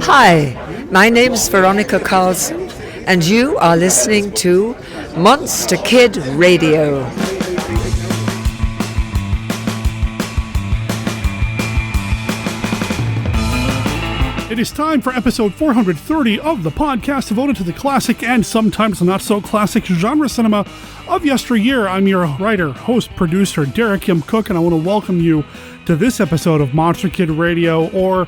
Hi, my name's Veronica Carlson, and you are listening to Monster Kid Radio. It is time for episode 430 of the podcast devoted to the classic and sometimes not so classic genre cinema of yesteryear. I'm your writer, host, producer, Derek M. Cook, and I want to welcome you to this episode of Monster Kid Radio, or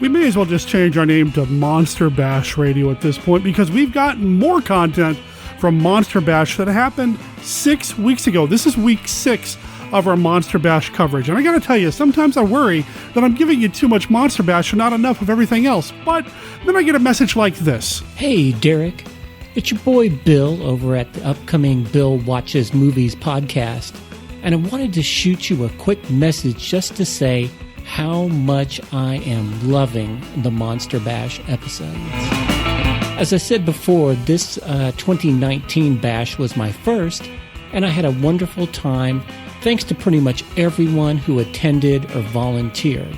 we may as well just change our name to Monster Bash Radio at this point, because we've got more content from Monster Bash that happened 6 weeks ago. This is week 6 of our Monster Bash coverage. And I gotta tell you, sometimes I worry that I'm giving you too much Monster Bash and not enough of everything else. But then I get a message like this. Hey, Derek. It's your boy Bill over at the upcoming Bill Watches Movies podcast. And I wanted to shoot you a quick message just to say how much I am loving the Monster Bash episodes. As I said before, this 2019 Bash was my first, and I had a wonderful time thanks to pretty much everyone who attended or volunteered.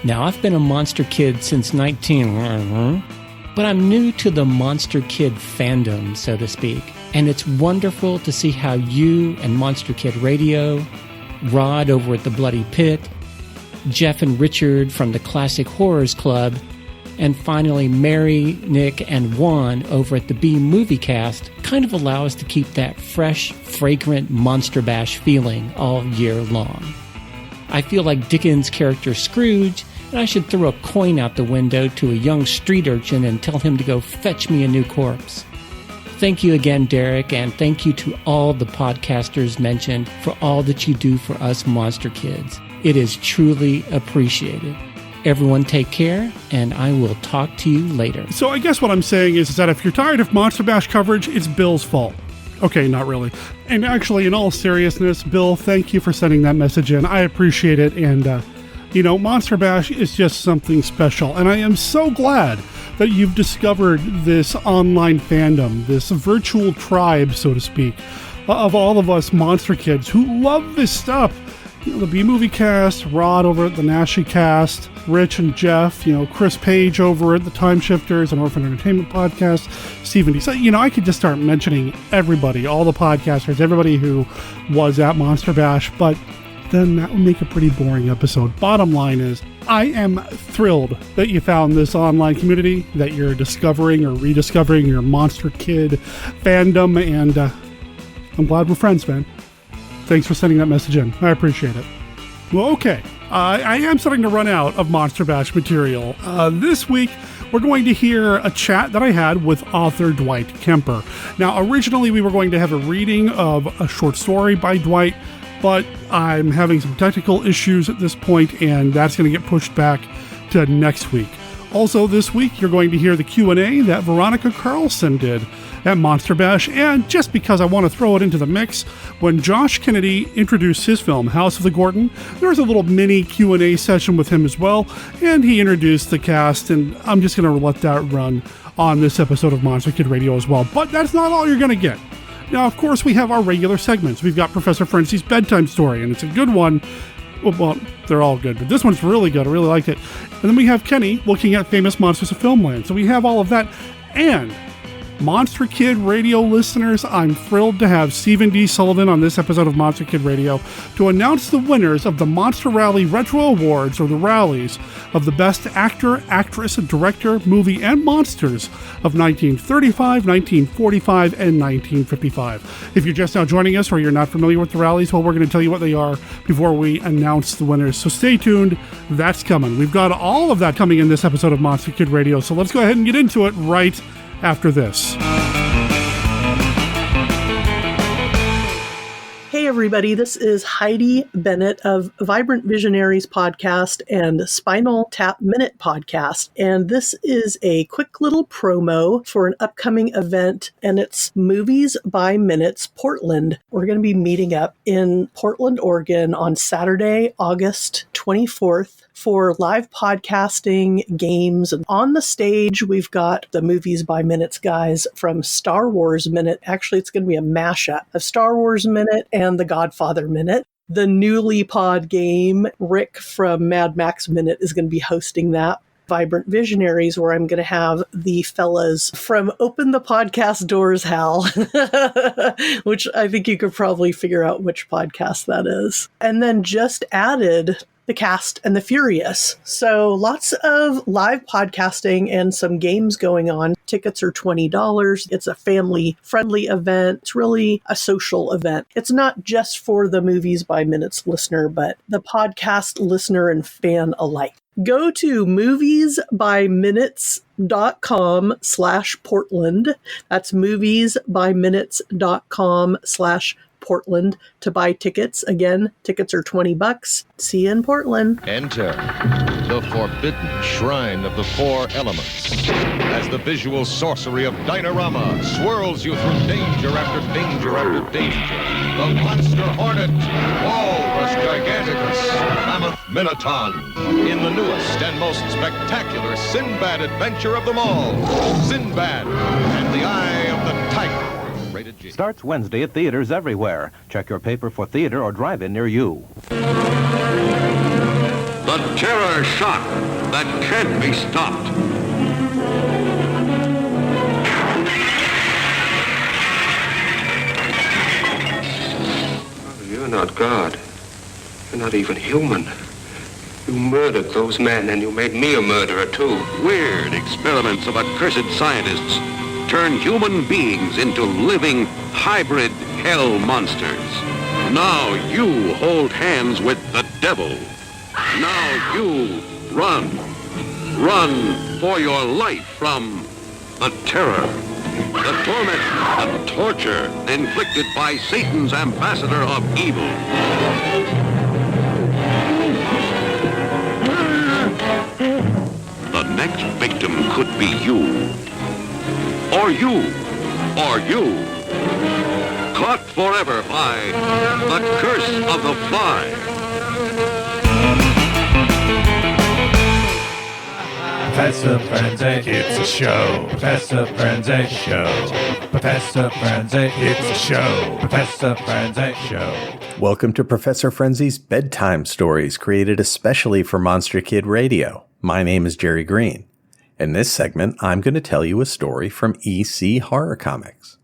Now, I've been a Monster Kid since 19... but I'm new to the Monster Kid fandom, so to speak. And it's wonderful to see how you and Monster Kid Radio, Rod over at the Bloody Pit, Jeff and Richard from the Classic Horrors Club, and finally Mary, Nick, and Juan over at the B Movie Cast kind of allow us to keep that fresh, fragrant Monster Bash feeling all year long. I feel like Dickens' character Scrooge, and I should throw a coin out the window to a young street urchin and tell him to go fetch me a new corpse. Thank you again, Derek, and thank you to all the podcasters mentioned for all that you do for us Monster Kids. It is truly appreciated. Everyone take care, and I will talk to you later. So I guess what I'm saying is that if you're tired of Monster Bash coverage, it's Bill's fault. Okay, not really. And actually, in all seriousness, Bill, thank you for sending that message in. I appreciate it, and, Monster Bash is just something special, and I am so glad that you've discovered this online fandom, this virtual tribe, so to speak, of all of us Monster Kids who love this stuff. The B-Movie Cast, Rod over at the Nashi Cast, Rich and Jeff, Chris Page over at the Time Shifters and Orphan Entertainment Podcast, Stephen D. So, I could just start mentioning everybody, all the podcasters, everybody who was at Monster Bash, but then that would make a pretty boring episode. Bottom line is, I am thrilled that you found this online community, that you're discovering or rediscovering your Monster Kid fandom, and I'm glad we're friends, man. Thanks for sending that message in. I appreciate it. Well, okay. I am starting to run out of Monster Bash material. This week, we're going to hear a chat that I had with author Dwight Kemper. Now, originally, we were going to have a reading of a short story by Dwight, but I'm having some technical issues at this point, and that's going to get pushed back to next week. Also, this week, you're going to hear the Q&A that Veronica Carlson did at Monster Bash, and just because I want to throw it into the mix, when Josh Kennedy introduced his film, House of the Gorgon, there was a little mini Q&A session with him as well, and he introduced the cast, and I'm just going to let that run on this episode of Monster Kid Radio as well. But that's not all you're going to get. Now, of course, we have our regular segments. We've got Professor Frenzy's Bedtime Story, and it's a good one. Well, they're all good, but this one's really good. I really liked it. And then we have Kenny looking at famous monsters of Filmland. So we have all of that. And Monster Kid Radio listeners, I'm thrilled to have Stephen D. Sullivan on this episode of Monster Kid Radio to announce the winners of the Monster Rally Retro Awards, or the Rallies, of the Best Actor, Actress, Director, Movie, and Monsters of 1935, 1945, and 1955. If you're just now joining us or you're not familiar with the Rallies, well, we're going to tell you what they are before we announce the winners. So stay tuned. That's coming. We've got all of that coming in this episode of Monster Kid Radio. So let's go ahead and get into it right after this. Hey everybody, this is Heidi Bennett of Vibrant Visionaries podcast and Spinal Tap Minute podcast. And this is a quick little promo for an upcoming event, and it's Movies by Minutes Portland. We're going to be meeting up in Portland, Oregon on Saturday, August 24th for live podcasting, games, and on the stage we've got the Movies by Minutes guys from Star Wars Minute. Actually, it's going to be a mashup of Star Wars Minute and the Godfather Minute. The newly pod game, Rick from Mad Max Minute, is going to be hosting that. Vibrant Visionaries, where I'm going to have the fellas from Open the Podcast Doors, Hal, which I think you could probably figure out which podcast that is. And then just added The Cast and the Furious. So lots of live podcasting and some games going on. Tickets are $20. It's a family-friendly event. It's really a social event. It's not just for the Movies by Minutes listener, but the podcast listener and fan alike. Go to moviesbyminutes.com/Portland. That's moviesbyminutes.com/Portland to buy tickets. Again, tickets are $20. See you in Portland. Enter the forbidden shrine of the four elements as the visual sorcery of Dinorama swirls you through danger after danger after danger. The monster hornet, Walrus Giganticus, Mammoth Minotaur, in the newest and most spectacular Sinbad adventure of them all, Sinbad and the Eye of the Tiger. Rated G. Starts Wednesday at theaters everywhere. Check your paper for theater or drive-in near you. The terror shock that can't be stopped. You're not God. You're not even human. You murdered those men, and you made me a murderer, too. Weird experiments of accursed scientists turn human beings into living hybrid hell monsters. Now you hold hands with the devil. Now you run for your life from the terror, the torment, the torture inflicted by Satan's ambassador of evil. The next victim could be you. Or you. Or you. Caught forever by the curse of the fly. Professor Frenzy, it's a show. Professor Frenzy, show. Professor Frenzy, it's a show. Professor Frenzy, show. Welcome to Professor Frenzy's Bedtime Stories, created especially for Monster Kid Radio. My name is Jerry Green. In this segment, I'm going to tell you a story from EC Horror Comics.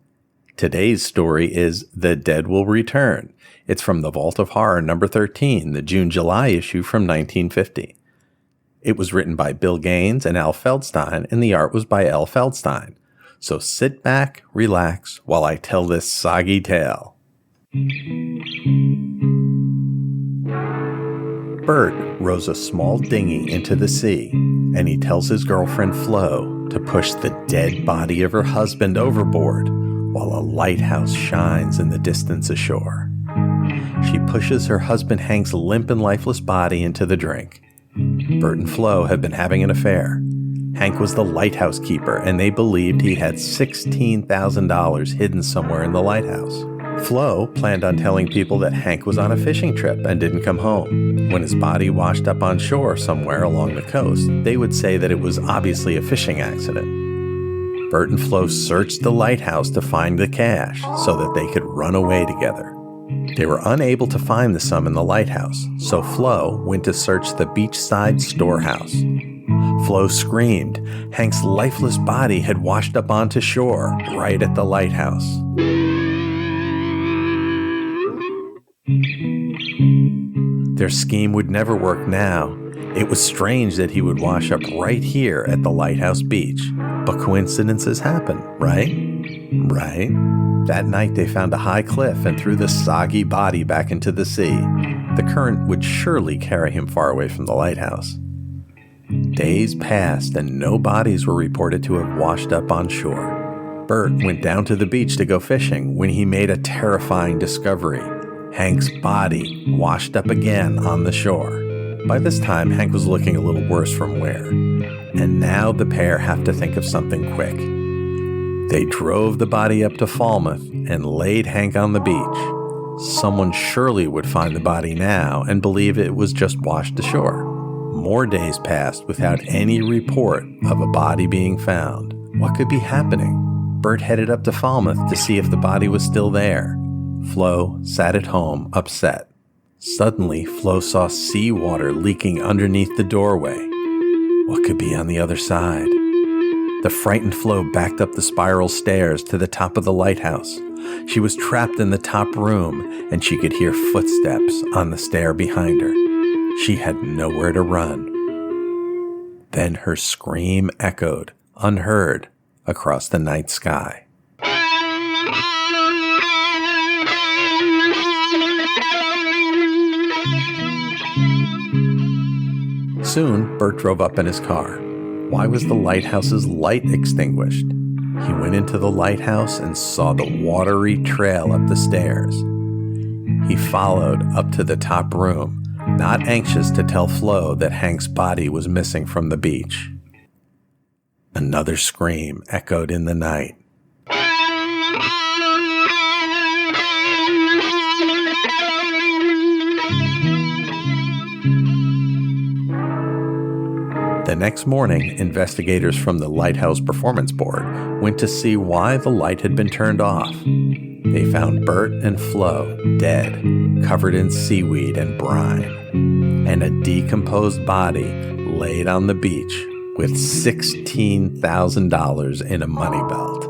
Today's story is The Dead Will Return. It's from the Vault of Horror number 13, the June-July issue from 1950. It was written by Bill Gaines and Al Feldstein, and the art was by Al Feldstein. So sit back, relax, while I tell this soggy tale. Bert rows a small dinghy into the sea, and he tells his girlfriend Flo to push the dead body of her husband overboard while a lighthouse shines in the distance ashore. She pushes her husband Hank's limp and lifeless body into the drink. Bert and Flo had been having an affair. Hank was the lighthouse keeper, and they believed he had $16,000 hidden somewhere in the lighthouse. Flo planned on telling people that Hank was on a fishing trip and didn't come home. When his body washed up on shore somewhere along the coast, they would say that it was obviously a fishing accident. Bert and Flo searched the lighthouse to find the cash so that they could run away together. They were unable to find the sum in the lighthouse, so Flo went to search the beachside storehouse. Flo screamed. Hank's lifeless body had washed up onto shore right at the lighthouse. Their scheme would never work now. It was strange that he would wash up right here at the lighthouse beach. But coincidences happen, right? Right. That night they found a high cliff and threw the soggy body back into the sea. The current would surely carry him far away from the lighthouse. Days passed and no bodies were reported to have washed up on shore. Bert went down to the beach to go fishing when he made a terrifying discovery. Hank's body washed up again on the shore. By this time, Hank was looking a little worse from wear. And now the pair have to think of something quick. They drove the body up to Falmouth and laid Hank on the beach. Someone surely would find the body now and believe it was just washed ashore. More days passed without any report of a body being found. What could be happening? Bert headed up to Falmouth to see if the body was still there. Flo sat at home, upset. Suddenly, Flo saw seawater leaking underneath the doorway. What could be on the other side? The frightened Flo backed up the spiral stairs to the top of the lighthouse. She was trapped in the top room, and she could hear footsteps on the stair behind her. She had nowhere to run. Then her scream echoed, unheard, across the night sky. Soon, Bert drove up in his car. Why was the lighthouse's light extinguished? He went into the lighthouse and saw the watery trail up the stairs. He followed up to the top room, not anxious to tell Flo that Hank's body was missing from the beach. Another scream echoed in the night. The next morning, investigators from the Lighthouse Performance Board went to see why the light had been turned off. They found Bert and Flo dead, covered in seaweed and brine, and a decomposed body laid on the beach with $16,000 in a money belt.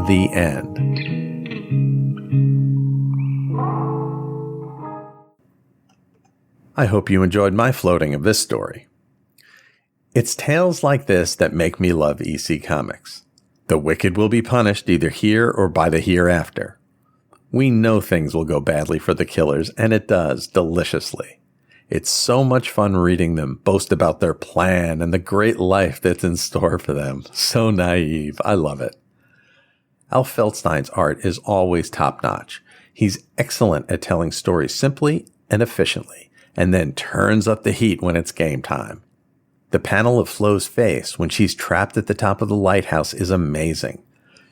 The end. I hope you enjoyed my floating of this story. It's tales like this that make me love EC Comics. The wicked will be punished either here or by the hereafter. We know things will go badly for the killers, and it does, deliciously. It's so much fun reading them boast about their plan and the great life that's in store for them. So naive. I love it. Al Feldstein's art is always top-notch. He's excellent at telling stories simply and efficiently, and then turns up the heat when it's game time. The panel of Flo's face when she's trapped at the top of the lighthouse is amazing.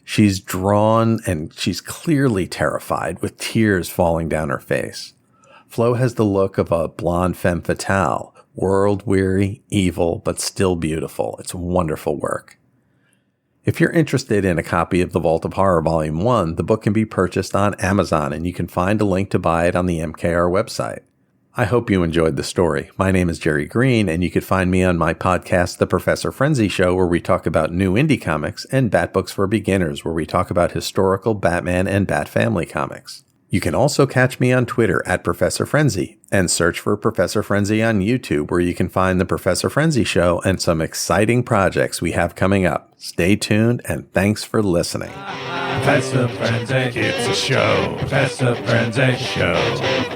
She's drawn and she's clearly terrified with tears falling down her face. Flo has the look of a blonde femme fatale, world-weary, evil, but still beautiful. It's wonderful work. If you're interested in a copy of The Vault of Horror Volume 1, the book can be purchased on Amazon, and you can find a link to buy it on the MKR website. I hope you enjoyed the story. My name is Jerry Green, and you can find me on my podcast, The Professor Frenzy Show, where we talk about new indie comics, and Bat Books for Beginners, where we talk about historical Batman and Bat Family comics. You can also catch me on Twitter at Professor Frenzy, and search for Professor Frenzy on YouTube, where you can find The Professor Frenzy Show and some exciting projects we have coming up. Stay tuned, and thanks for listening. Professor Frenzy, it's a show. Professor Frenzy Show.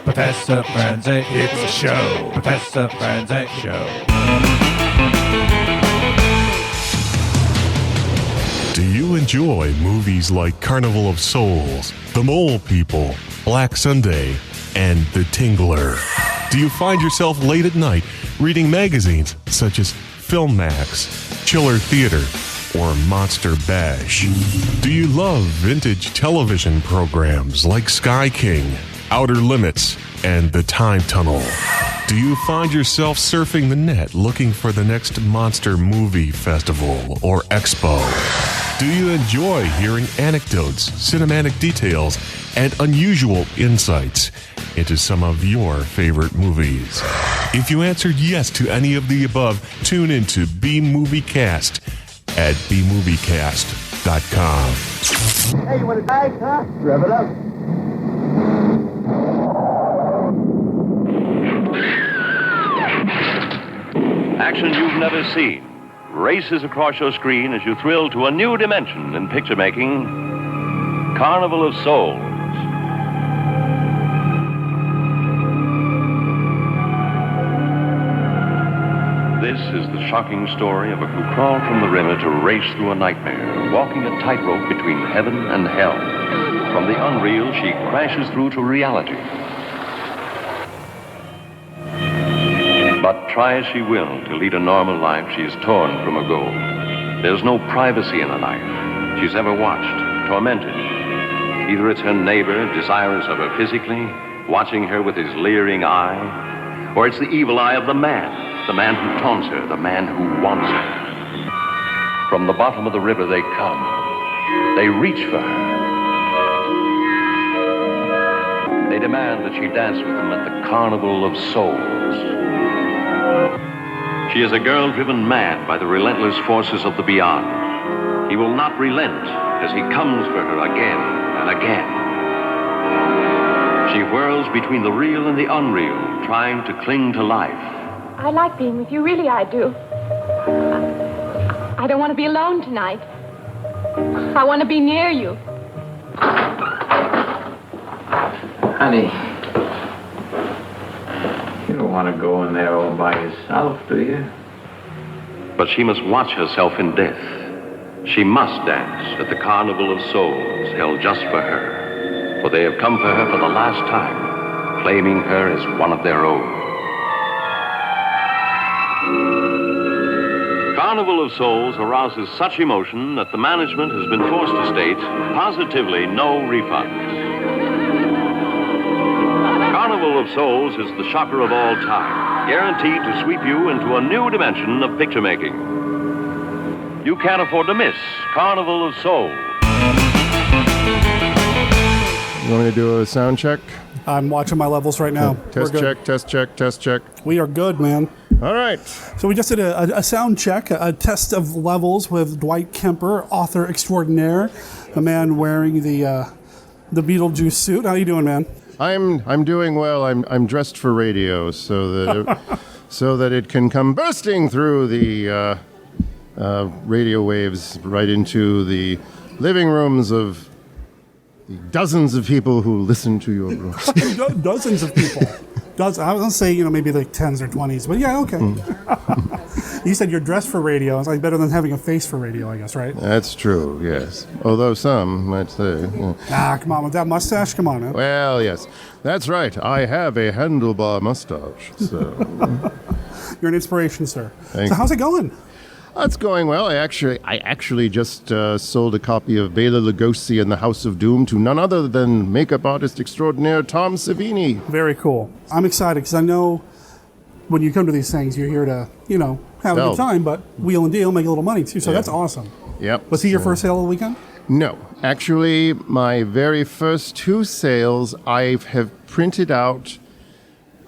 Professor Frenzy, it's a show. Professor Frenzy Show. Do you enjoy movies like Carnival of Souls, The Mole People, Black Sunday, and The Tingler? Do you find yourself late at night reading magazines such as Filmmax, Chiller Theater, or Monster Bash? Do you love vintage television programs like Sky King, Outer Limits, and The Time Tunnel? Do you find yourself surfing the net looking for the next monster movie festival or expo? Do you enjoy hearing anecdotes, cinematic details, and unusual insights into some of your favorite movies? If you answered yes to any of the above, tune into B-Movie-Cast at bmoviecast.com. Hey, you want to die, huh? Rev it up. Action you've never seen races across your screen as you thrill to a new dimension in picture making. Carnival of Souls. This is the shocking story of a who crawled from the river to race through a nightmare, walking a tightrope between heaven and hell. From the unreal, she crashes through to reality. But try as she will to lead a normal life, she is torn from her goal. There's no privacy in a life she's ever watched, tormented. Either it's her neighbor, desirous of her physically, watching her with his leering eye, or it's the evil eye of the man who taunts her, the man who wants her. From the bottom of the river they come. They reach for her. They demand that she dance with them at the Carnival of Souls. She is a girl driven mad by the relentless forces of the beyond. He will not relent as he comes for her again and again. She whirls between the real and the unreal, trying to cling to life. I like being with you, really I do. I don't want to be alone tonight. I want to be near you. Honey, you don't want to go in there all by yourself, do you? But she must watch herself in death. She must dance at the Carnival of Souls held just for her. For they have come for her for the last time, claiming her as one of their own. Carnival of Souls arouses such emotion that the management has been forced to state positively no refunds. Carnival of Souls is the shocker of all time, guaranteed to sweep you into a new dimension of picture making. You can't afford to miss Carnival of Souls. You want me to do a sound check? I'm watching my levels right now. Test check, test check, test check. We are good, man. All right. So we just did a sound check, a test of levels with Dwight Kemper, author extraordinaire, the man wearing the Beetlejuice suit. How you doing, man? I'm doing well. I'm dressed for radio, so that it can come bursting through the radio waves right into the living rooms of the dozens of people who listen to your broadcast. Dozens of people. I was going to say, maybe like 10s or 20s, but yeah, okay. You said you're dressed for radio. It's like better than having a face for radio, I guess, right? That's true, yes. Although some might say. Come on, with that mustache, come on. Man. Well, yes. That's right. I have a handlebar mustache, so. You're an inspiration, sir. Thank so how's it going? It's going well. I actually just sold a copy of Bela Lugosi and the House of Doom to none other than makeup artist extraordinaire Tom Savini. Very cool. I'm excited because I know when you come to these things, you're here to, have a good time, but wheel and deal, make a little money too. So that's awesome. Yep. Was he your first sale of the weekend? No. Actually, my very first 2 sales, I have printed out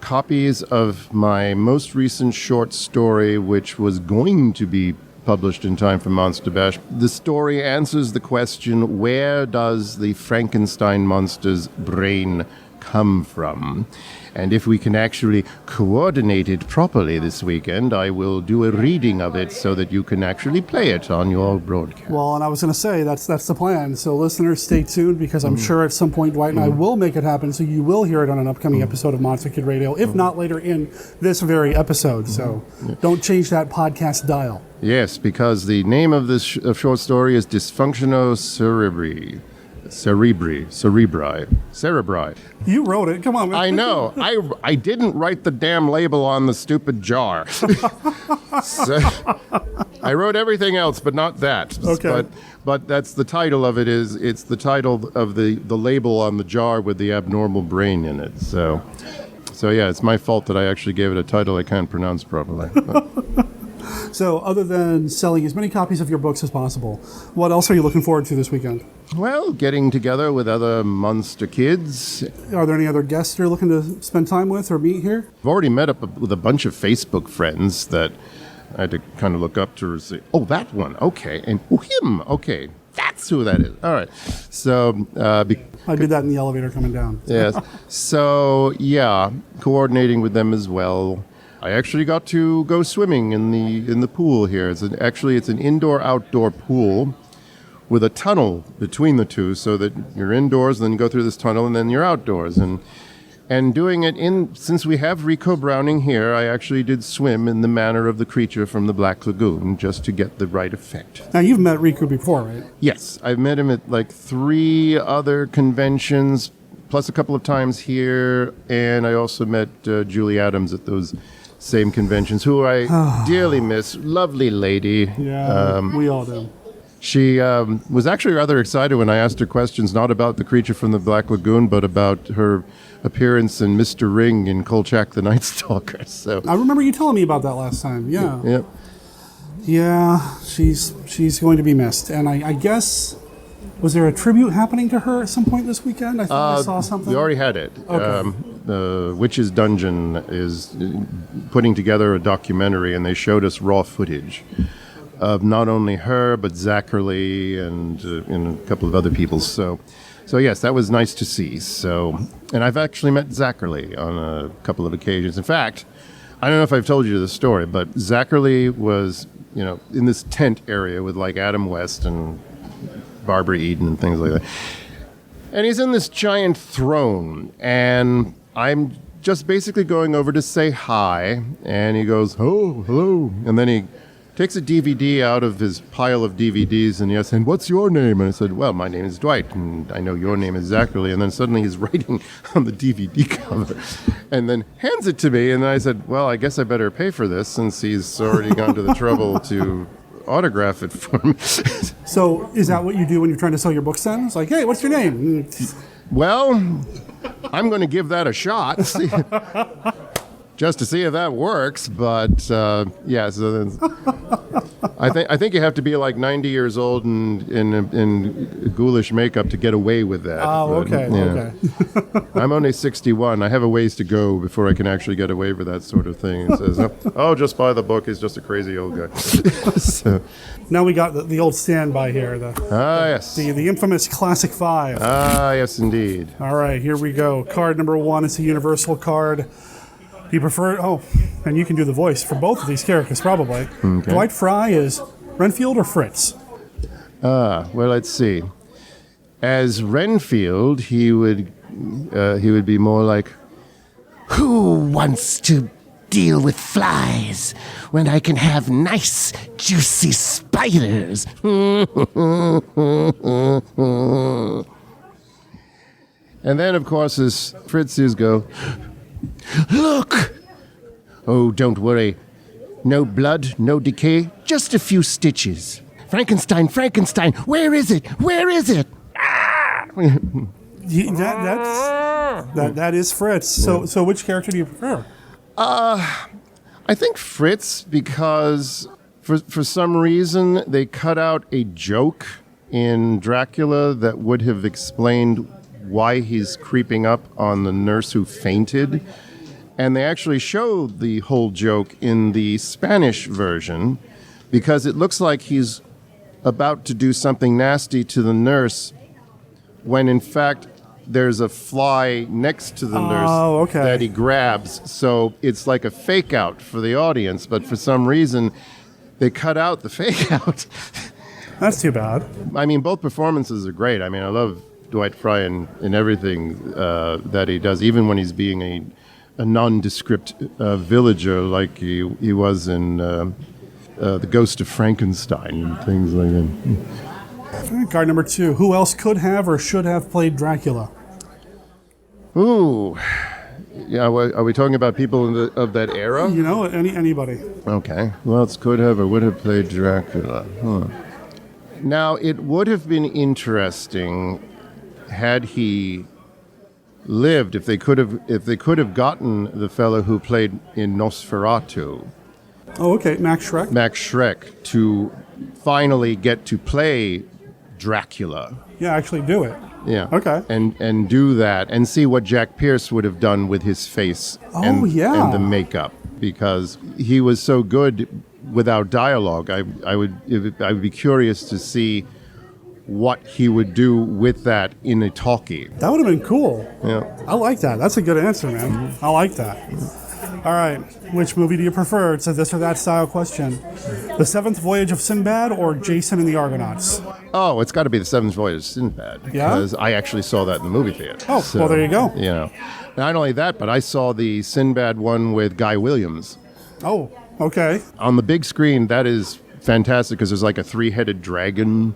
copies of my most recent short story, which was going to be published in time for Monster Bash. The story answers the question, where does the Frankenstein monster's brain come from? And if we can actually coordinate it properly this weekend, I will do a reading of it so that you can actually play it on your broadcast. Well, and I was going to say, that's the plan. So listeners, stay tuned, because I'm sure at some point Dwight and I will make it happen, so you will hear it on an upcoming episode of Monster Kid Radio, if not later in this very episode. So don't change that podcast dial. Yes, because the name of this short story is Dysfunctional Cerebri. You wrote it. Come on, man. I know. I didn't write the damn label on the stupid jar. So, I wrote everything else, but not that. Okay. But that's the title of it. It's the title of the label on the jar with the abnormal brain in it. So yeah, it's my fault that I actually gave it a title I can't pronounce properly. So other than selling as many copies of your books as possible, what else are you looking forward to this weekend? Well, getting together with other monster kids. Are there any other guests you're looking to spend time with or meet here? I've already met up with a bunch of Facebook friends that I had to kind of look up to see. Oh, that one. Okay. And him. Okay. That's who that is. All right. So I did that in the elevator coming down. Yes. So, yeah, coordinating with them as well. I actually got to go swimming in the pool here. It's an indoor-outdoor pool with a tunnel between the two, so that you're indoors, then you go through this tunnel, and then you're outdoors. And doing it since we have Rico Browning here, I actually did swim in the manner of the creature from the Black Lagoon, just to get the right effect. Now, you've met Rico before, right? Yes, I've met him at like 3 other conventions, plus a couple of times here, and I also met Julie Adams at those same conventions, who I dearly miss. Lovely lady. Yeah, we all do. She was actually rather excited when I asked her questions, not about the creature from the Black Lagoon, but about her appearance in Mr. Ring in Kolchak the Night Stalker. So I remember you telling me about that last time. Yeah. Yep. Yeah, she's going to be missed. And I guess, was there a tribute happening to her at some point this weekend? I thought I saw something. We already had it. Okay. Witch's Dungeon is putting together a documentary, and they showed us raw footage of not only her, but Zachary and a couple of other people. So yes, that was nice to see. So, and I've actually met Zachary on a couple of occasions. In fact, I don't know if I've told you the story, but Zachary was, in this tent area with like Adam West and Barbara Eden and things like that. And he's in this giant throne, and I'm just basically going over to say hi, and he goes, "Oh, hello," and then he takes a DVD out of his pile of DVDs, and he asked, "And what's your name?" And I said, "Well, my name is Dwight, and I know your name is Zachary." And then suddenly he's writing on the DVD cover, and then hands it to me, and I said, "Well, I guess I better pay for this since he's already gone to the trouble to autograph it for me." So is that what you do when you're trying to sell your books then? It's like, "Hey, what's your name?" Well, I'm going to give that a shot. Just to see if that works, but so then I think you have to be like 90 years old and in ghoulish makeup to get away with that. Oh, but, okay. I'm only 61. I have a ways to go before I can actually get away with that sort of thing. It says, "Oh, just buy the book. He's just a crazy old guy." So, now we got the old standby here. Yes. The infamous Classic 5. Yes, indeed. All right, here we go. Card number 1 is a universal card. Do you prefer... Oh, and you can do the voice for both of these characters, probably. Okay. Dwight Fry is Renfield or Fritz? Well, let's see. As Renfield, he would be more like, "Who wants to deal with flies when I can have nice, juicy spiders?" And then, of course, as Fritz's go, "Look! Oh, don't worry. No blood, no decay, just a few stitches. Frankenstein, Frankenstein, where is it? Where is it?" That is Fritz. So which character do you prefer? I think Fritz, because for some reason they cut out a joke in Dracula that would have explained why he's creeping up on the nurse who fainted. And they actually show the whole joke in the Spanish version because it looks like he's about to do something nasty to the nurse when in fact there's a fly next to the nurse that he grabs. So it's like a fake out for the audience, but for some reason they cut out the fake out. That's too bad. I mean, both performances are great. I mean, I love Dwight Fry in everything that he does, even when he's being a nondescript villager like he was in The Ghost of Frankenstein and things like that. Card number 2. Who else could have or should have played Dracula? Ooh. Yeah, are we talking about people of that era? Anybody. Okay. Who else could have or would have played Dracula? Now, it would have been interesting had he lived, if they could have gotten the fellow who played in Nosferatu. Oh, okay, Max Schreck to finally get to play Dracula. Yeah, actually do it. Yeah. Okay. And do that and see what Jack Pierce would have done with his face and the makeup, because he was so good without dialogue. I would be curious to see what he would do with that in a talkie. That would have been cool. Yeah. I like that. That's a good answer, man. I like that. All right. Which movie do you prefer? It's a this or that style question. The Seventh Voyage of Sinbad or Jason and the Argonauts? Oh, it's got to be The Seventh Voyage of Sinbad. Yeah? Because I actually saw that in the movie theater. Oh, well, there you go. Not only that, but I saw the Sinbad one with Guy Williams. Oh, okay. On the big screen, that is fantastic because there's like a 3-headed dragon.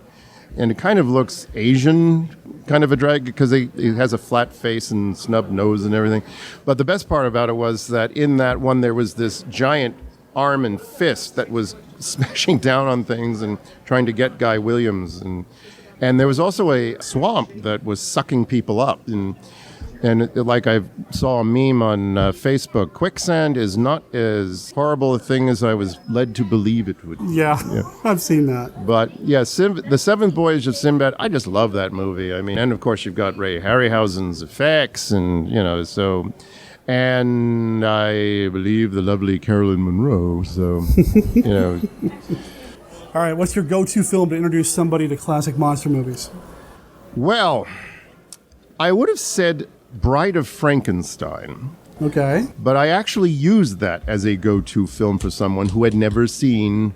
And it kind of looks Asian, kind of a dragon, because it has a flat face and snub nose and everything. But the best part about it was that in that one, there was this giant arm and fist that was smashing down on things and trying to get Guy Williams. And there was also a swamp that was sucking people up. And like I saw a meme on Facebook, quicksand is not as horrible a thing as I was led to believe it would be. Yeah. I've seen that. But yeah, The Seventh Voyage of Sinbad, I just love that movie. I mean, and of course you've got Ray Harryhausen's effects, and so And I believe the lovely Carolyn Monroe. So, you know. All right, what's your go-to film to introduce somebody to classic monster movies? Well, I would have said Bride of Frankenstein. Okay. But I actually used that as a go-to film for someone who had never seen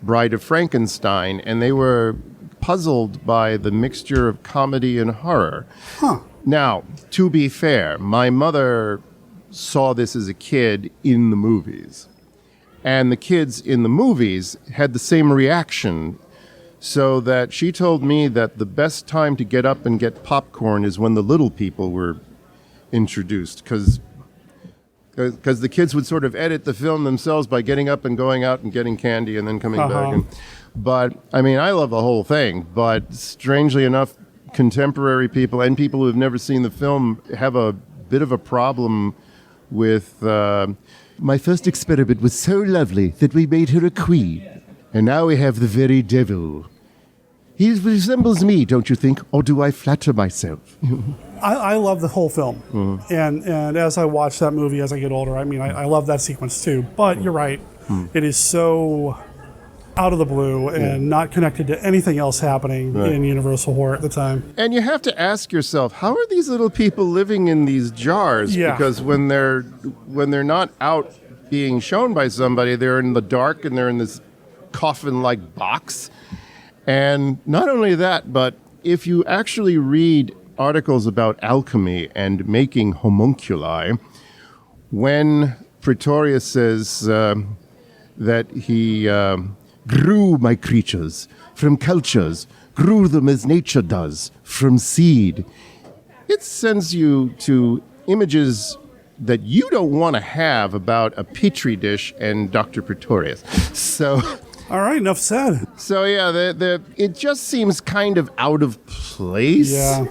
Bride of Frankenstein, and they were puzzled by the mixture of comedy and horror. Huh. Now, to be fair, my mother saw this as a kid in the movies. And the kids in the movies had the same reaction, so that she told me that the best time to get up and get popcorn is when the little people were introduced, because the kids would sort of edit the film themselves by getting up and going out and getting candy and then coming back. But, I mean, I love the whole thing, but strangely enough, contemporary people and people who have never seen the film have a bit of a problem with... My first experiment was so lovely that we made her a queen. And now we have the very devil. He resembles me, don't you think? Or do I flatter myself? I love the whole film. And as I watch that movie as I get older, I mean, I love that sequence too. But you're right. It is so out of the blue and not connected to anything else happening in Universal Horror at the time. And you have to ask yourself, how are these little people living in these jars? Because when they're not out being shown by somebody, they're in the dark and they're in this coffin-like box. And not only that, but if you actually read articles about alchemy and making homunculi, when Pretorius says that he grew my creatures from cultures, grew them as nature does from seed, it sends you to images that you don't want to have about a petri dish and Dr. Pretorius. So... All right, enough said. So, yeah, it just seems kind of out of place. Yeah.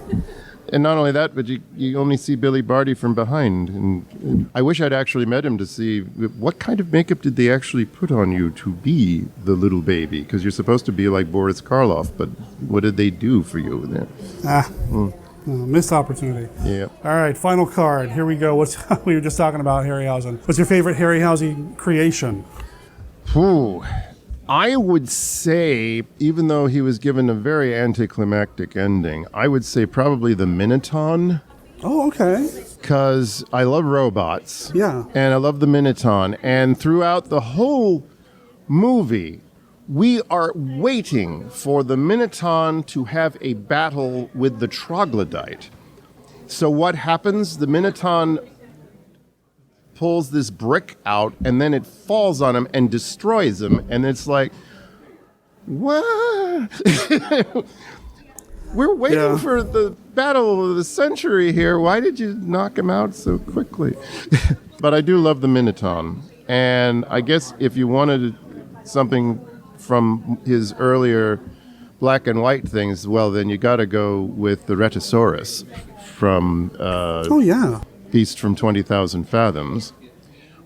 And not only that, but you only see Billy Barty from behind. And I wish I'd actually met him to see what kind of makeup did they actually put on you to be the little baby? Because you're supposed to be like Boris Karloff, but what did they do for you there? Missed opportunity. Yeah. All right, final card. Here we go. We were just talking about Harryhausen. What's your favorite Harryhausen creation? Ooh. I would say, even though he was given a very anticlimactic ending, I would say probably the Minotaur. Oh, okay. Because I love robots. Yeah. And I love the Minotaur. And throughout the whole movie, we are waiting for the Minotaur to have a battle with the troglodyte. So what happens? The Minotaur pulls this brick out, and then it falls on him and destroys him. And it's like, what? We're waiting for the battle of the century here. Why did you knock him out so quickly? But I do love the Minotaur. And I guess if you wanted something from his earlier black and white things, well, then you got to go with the Rhedosaurus from... Beast from 20,000 Fathoms,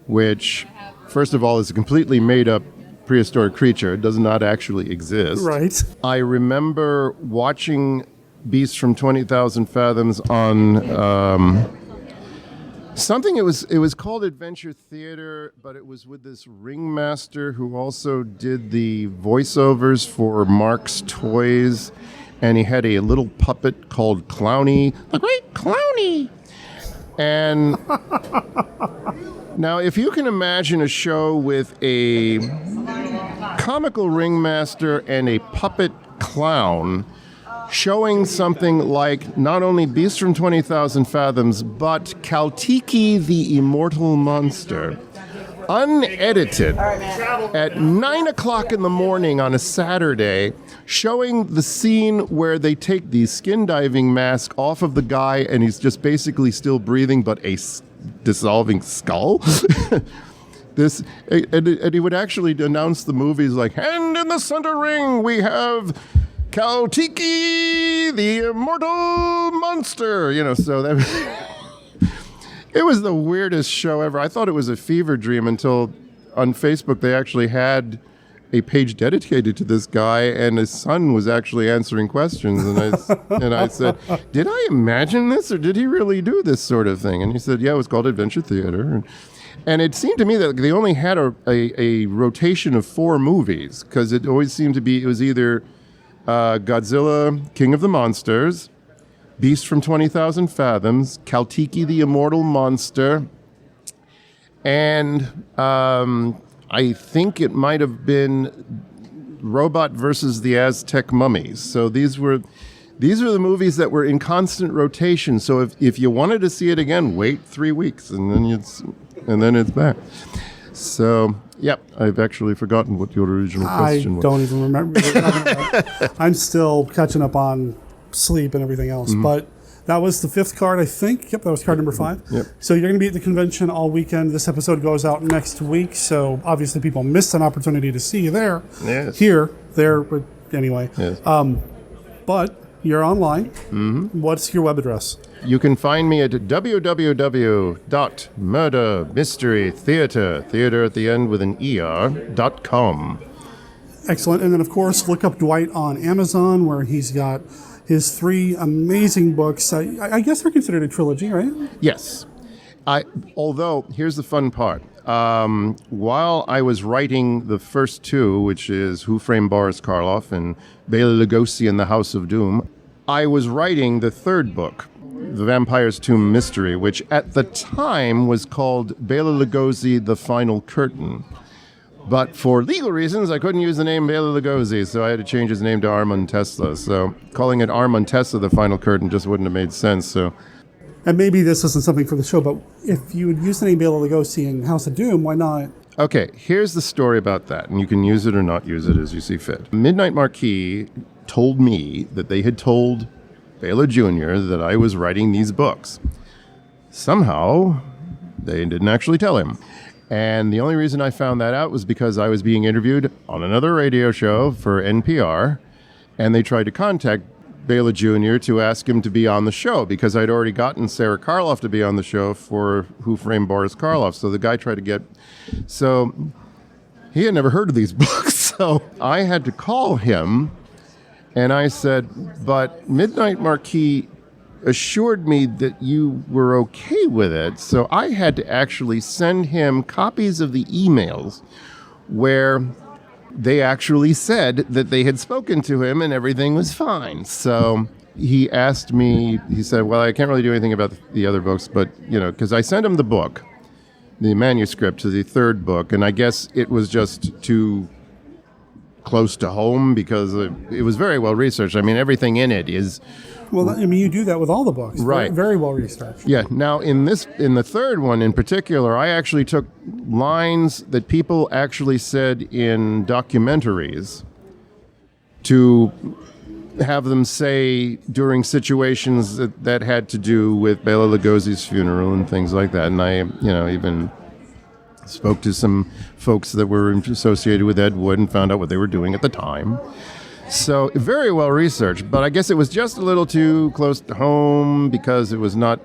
which, first of all, is a completely made-up prehistoric creature. It does not actually exist. Right. I remember watching Beast from 20,000 Fathoms on something. It was called Adventure Theater, but it was with this ringmaster who also did the voiceovers for Mark's Toys, and he had a little puppet called Clowny, the Great Clowny. And now, if you can imagine a show with a comical ringmaster and a puppet clown showing something like not only Beast from 20,000 Fathoms, but Kaltiki the Immortal Monster, unedited, at 9 o'clock in the morning on a Saturday, showing the scene where they take the skin diving mask off of the guy and he's just basically still breathing, but a dissolving skull. And he would actually announce the movies like, and in the center ring we have Kaltiki the Immortal Monster. So that it was the weirdest show ever. I thought it was a fever dream until on Facebook they actually had a page dedicated to this guy, and his son was actually answering questions. And I said, did I imagine this, or did he really do this sort of thing? And he said, yeah, it was called Adventure Theater. And it seemed to me that they only had a rotation of 4 movies, because it always seemed to be, it was either Godzilla, King of the Monsters, Beast from 20,000 Fathoms, Kaltiki the Immortal Monster, and I think it might have been Robot versus the Aztec Mummies. So these were the movies that were in constant rotation. So if you wanted to see it again, wait 3 weeks, and then it's back. So, yep, I've actually forgotten what your original question was. I don't even remember. I'm still catching up on sleep and everything else. Mm-hmm. But that was the 5th card, I think. Yep, that was card number 5. Yep. So you're going to be at the convention all weekend. This episode goes out next week. So obviously people missed an opportunity to see you there. Yes. Here, there, but anyway. Yes. But you're online. Mm-hmm. What's your web address? You can find me at www.murdermysterytheater, theater at the end with an ER.com. Excellent. And then, of course, look up Dwight on Amazon, where he's got his 3 amazing books. I guess they're considered a trilogy, right? Yes. Although, here's the fun part. While I was writing the first 2, which is Who Framed Boris Karloff and Bela Lugosi and the House of Doom, I was writing the 3rd book, The Vampire's Tomb Mystery, which at the time was called Bela Lugosi, The Final Curtain. But for legal reasons, I couldn't use the name Bela Lugosi, so I had to change his name to Armand Tesla. So calling it Armand Tesla, The Final Curtain, just wouldn't have made sense. So, and maybe this isn't something for the show, but if you would use the name Bela Lugosi in House of Doom, why not? Okay, here's the story about that, and you can use it or not use it as you see fit. Midnight Marquis told me that they had told Bela Jr. that I was writing these books. Somehow, they didn't actually tell him. And the only reason I found that out was because I was being interviewed on another radio show for NPR, and they tried to contact Bela Jr. to ask him to be on the show, because I'd already gotten Sarah Karloff to be on the show for Who Framed Boris Karloff. So the guy tried to get... So he had never heard of these books, so I had to call him, and I said, but Midnight Marquis assured me that you were okay with it, so I had to actually send him copies of the emails where they actually said that they had spoken to him and everything was fine. So he asked me, he said, well, I can't really do anything about the other books, but, because I sent him the book, the manuscript to the 3rd book, and I guess it was just too close to home because it was very well researched. I mean, everything in it is... Well, I mean, you do that with all the books. Right. Very well researched. Yeah. Now, in the 3rd one in particular, I actually took lines that people actually said in documentaries to have them say during situations that had to do with Bela Lugosi's funeral and things like that. And I, even spoke to some folks that were associated with Ed Wood and found out what they were doing at the time. So very well researched, but I guess it was just a little too close to home because it was not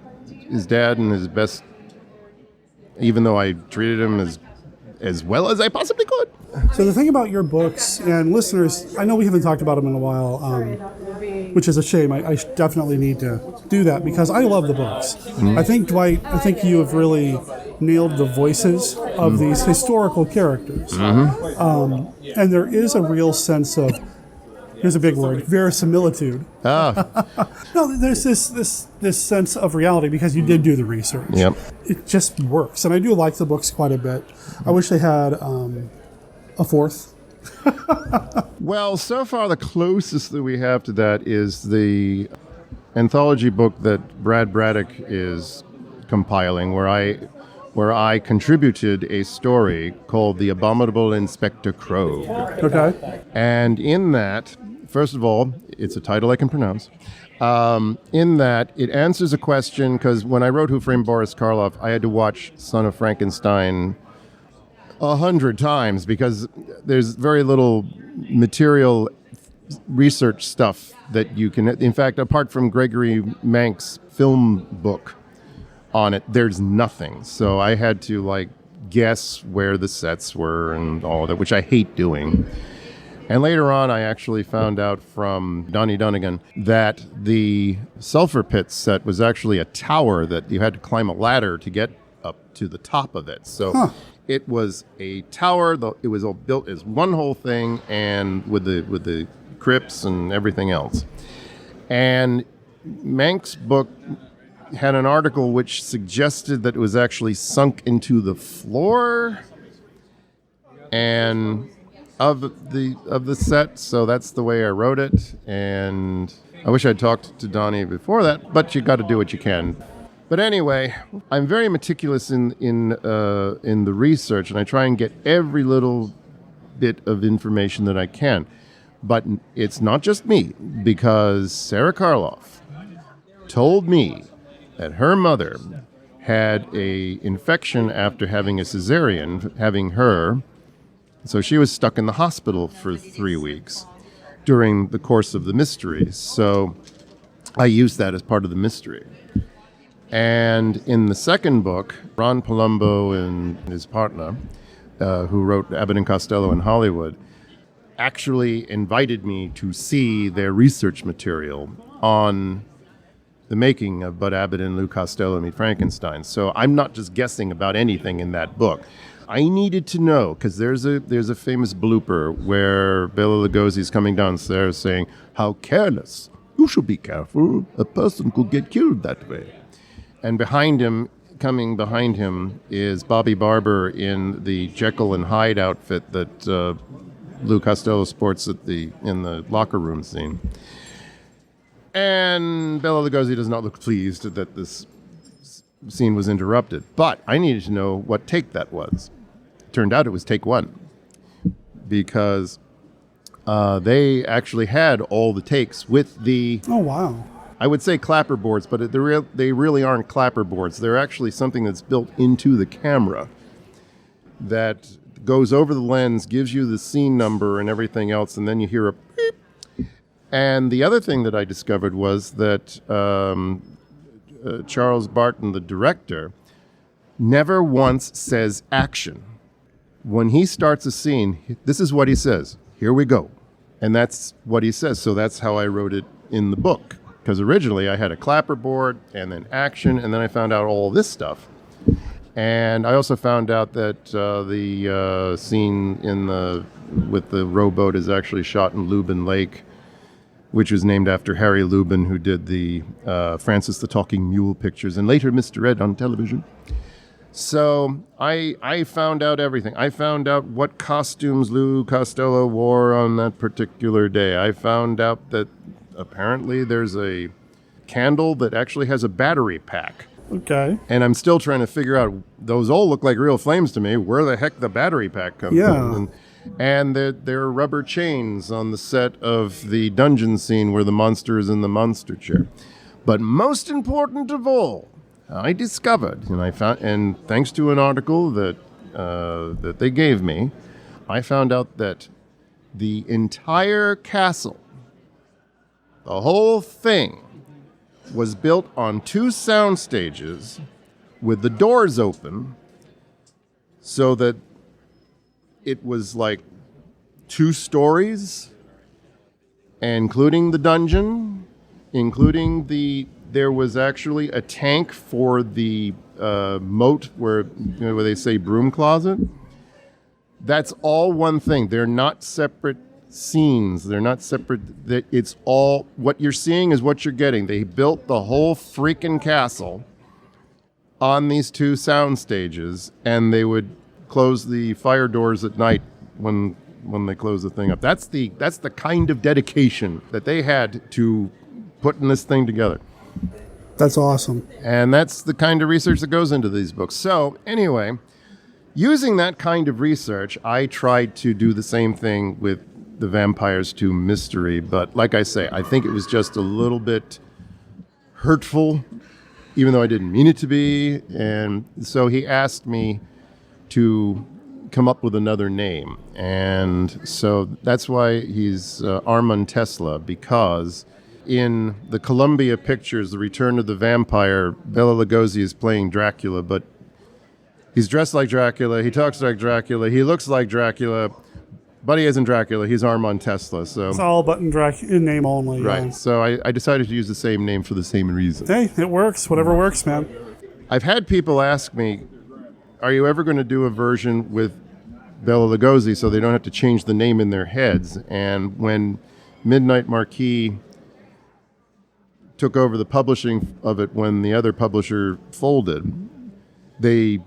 his dad and his best, even though I treated him as well as I possibly could. So the thing about your books, and listeners, I know we haven't talked about them in a while, which is a shame. I definitely need to do that because I love the books. Mm-hmm. I think, Dwight, you have really nailed the voices of these historical characters. Mm-hmm. And there is a real sense of, here's a big word, verisimilitude. Ah. No, there's this sense of reality because you did do the research. Yep. It just works. And I do like the books quite a bit. I wish they had a 4th. Well, so far the closest that we have to that is the anthology book that Brad Braddock is compiling, where I contributed a story called The Abominable Inspector Krogh. Okay. And in that, first of all, it's a title I can pronounce. In that, it answers a question, because when I wrote Who Framed Boris Karloff, I had to watch Son of Frankenstein 100 times because there's very little material research stuff that you can... In fact, apart from Gregory Mank's film book on it, there's nothing. So I had to guess where the sets were and all that, which I hate doing. And later on, I actually found out from Donnie Dunnigan that the Sulphur Pit set was actually a tower that you had to climb a ladder to get up to the top of it. So it was a tower. It was all built as one whole thing, and with the crypts and everything else. And Mank's book had an article which suggested that it was actually sunk into the floor and of the set, so that's the way I wrote it. And I wish I'd talked to Donnie before that, but you got to do what you can. But anyway, I'm very meticulous in the research, and I try and get every little bit of information that I can. But it's not just me, because Sarah Karloff told me that her mother had a infection after having a cesarean, having her. So she was stuck in the hospital for 3 weeks during the course of the mystery. So I used that as part of the mystery. And in the second book, Ron Palumbo and his partner, who wrote Abbott and Costello in Hollywood, actually invited me to see their research material on the making of Bud Abbott and Lou Costello Meet Frankenstein. So I'm not just guessing about anything in that book. I needed to know, because there's a famous blooper where Bela Lugosi's coming downstairs saying, "How careless. You should be careful. A person could get killed that way." And coming behind him, is Bobby Barber in the Jekyll and Hyde outfit that Lou Costello sports in the locker room scene. And Bela Lugosi does not look pleased that this scene was interrupted. But I needed to know what take that was. Turned out it was take one, because they actually had all the takes with the... Oh, wow. I would say clapper boards, but they really aren't clapper boards. They're actually something that's built into the camera that goes over the lens, gives you the scene number and everything else, and then you hear a beep. And the other thing that I discovered was that Charles Barton, the director, never once says action. When he starts a scene, this is what he says: "Here we go." And that's what he says. So that's how I wrote it in the book. Because originally I had a clapper board and then action, and then I found out all this stuff. And I also found out that the scene with the rowboat is actually shot in Lubin Lake, which was named after Harry Lubin, who did the Francis the Talking Mule pictures and later Mr. Ed on television. So I found out everything. I found out what costumes Lou Costello wore on that particular day. I found out that apparently there's a candle that actually has a battery pack. Okay. And I'm still trying to figure out, those all look like real flames to me, where the heck the battery pack comes from. And there are rubber chains on the set of the dungeon scene where the monster is in the monster chair. But most important of all, I discovered, and thanks to an article that they gave me, I found out that the entire castle, the whole thing, was built on 2 sound stages with the doors open, so that it was like 2 stories, including the dungeon, there was actually a tank for the moat where they say broom closet. That's all one thing. They're not separate scenes. They're not separate. It's all, what you're seeing is what you're getting. They built the whole freaking castle on these 2 sound stages, and they would close the fire doors at night when they close the thing up. That's the kind of dedication that they had to putting this thing together. That's awesome. And that's the kind of research that goes into these books. So anyway, using that kind of research, I tried to do the same thing with the Vampires 2 mystery. But like I say, I think it was just a little bit hurtful, even though I didn't mean it to be. And so he asked me to come up with another name. And so that's why he's Armand Tesla, because in the Columbia Pictures, The Return of the Vampire, Bela Lugosi is playing Dracula, but He's dressed like Dracula. He talks like Dracula. He looks like Dracula. But he isn't Dracula. He's Armand Tesla. So It's all but in name only. right. Yeah. So I decided to use the same name for the same reason. Hey, it works. Whatever works, man. I've had people ask me, are you ever going to do a version with Bela Lugosi so they don't have to change the name in their heads? And when Midnight Marquee took over the publishing of it when the other publisher folded, they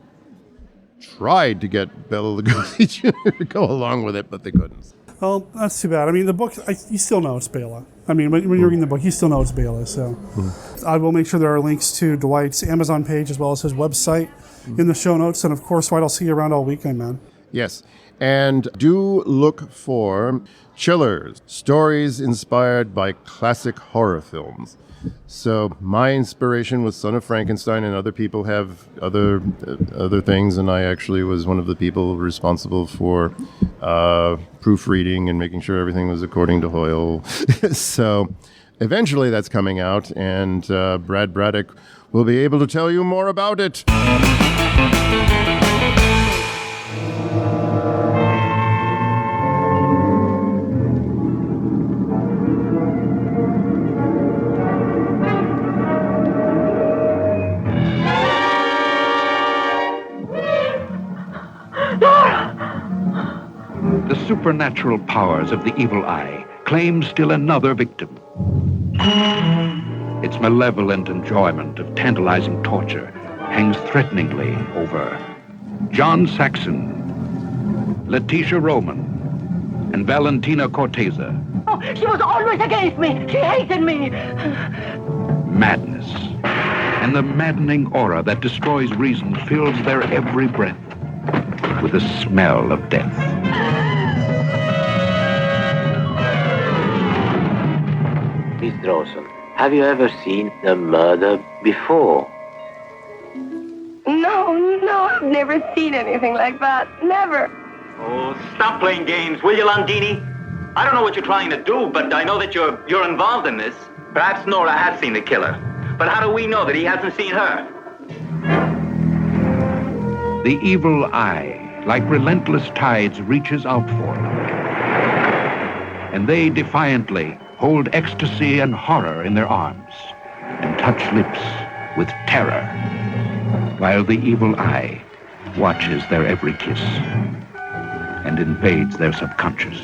tried to get Bela Lugosi Jr. to go along with it, but they couldn't. Well, that's too bad. I mean, the book, you still know it's Bela. I mean, when you're reading the book, you still know it's Bela. So I will make sure there are links to Dwight's Amazon page as well as his website in the show notes. And of course, Dwight, I'll see you around all weekend, man. Yes. And do look for Chillers, stories inspired by classic horror films. So my inspiration was Son of Frankenstein, and other people have other things, and I actually was one of the people responsible for proofreading and making sure everything was according to Hoyle. So eventually that's coming out, and Brad Braddock will be able to tell you more about it. The supernatural powers of the evil eye claim still another victim. Its malevolent enjoyment of tantalizing torture hangs threateningly over John Saxon, Letitia Roman, and Valentina Corteza. Oh, she was always against me. She hated me. Madness and the maddening aura that destroys reason fills their every breath with the smell of death. Miss Dawson, have you ever seen a murder before? No, I've never seen anything like that. Never. Oh, stop playing games, will you, Landini? I don't know what you're trying to do, but I know that you're involved in this. Perhaps Nora has seen the killer. But how do we know that he hasn't seen her? The evil eye, like relentless tides, reaches out for them. And they defiantly hold ecstasy and horror in their arms and touch lips with terror, while the evil eye watches their every kiss and invades their subconscious.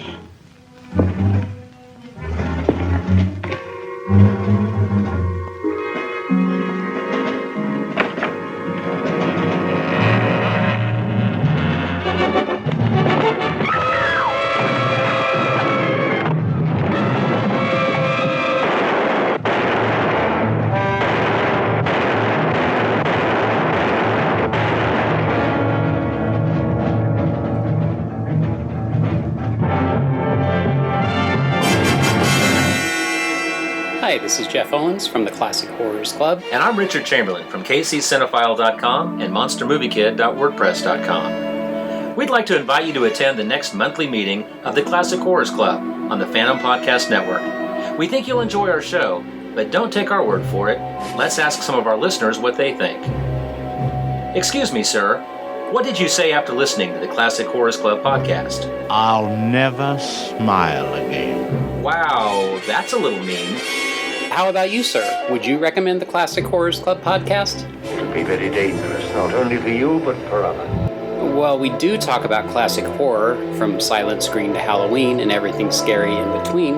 Hi, this is Jeff Owens from the Classic Horrors Club. And I'm Richard Chamberlain from kccinephile.com and monstermoviekid.wordpress.com. We'd like to invite you to attend the next monthly meeting of the Classic Horrors Club on the Phantom Podcast Network. We think you'll enjoy our show, but don't take our word for it. Let's ask some of our listeners what they think. Excuse me, sir. What did you say after listening to the Classic Horrors Club podcast? I'll never smile again. Wow, that's a little mean. How about you, sir? Would you recommend the Classic Horrors Club podcast? It would be very dangerous, not only for you, but for others. Well, we do talk about classic horror, from Silent Scream to Halloween and everything scary in between,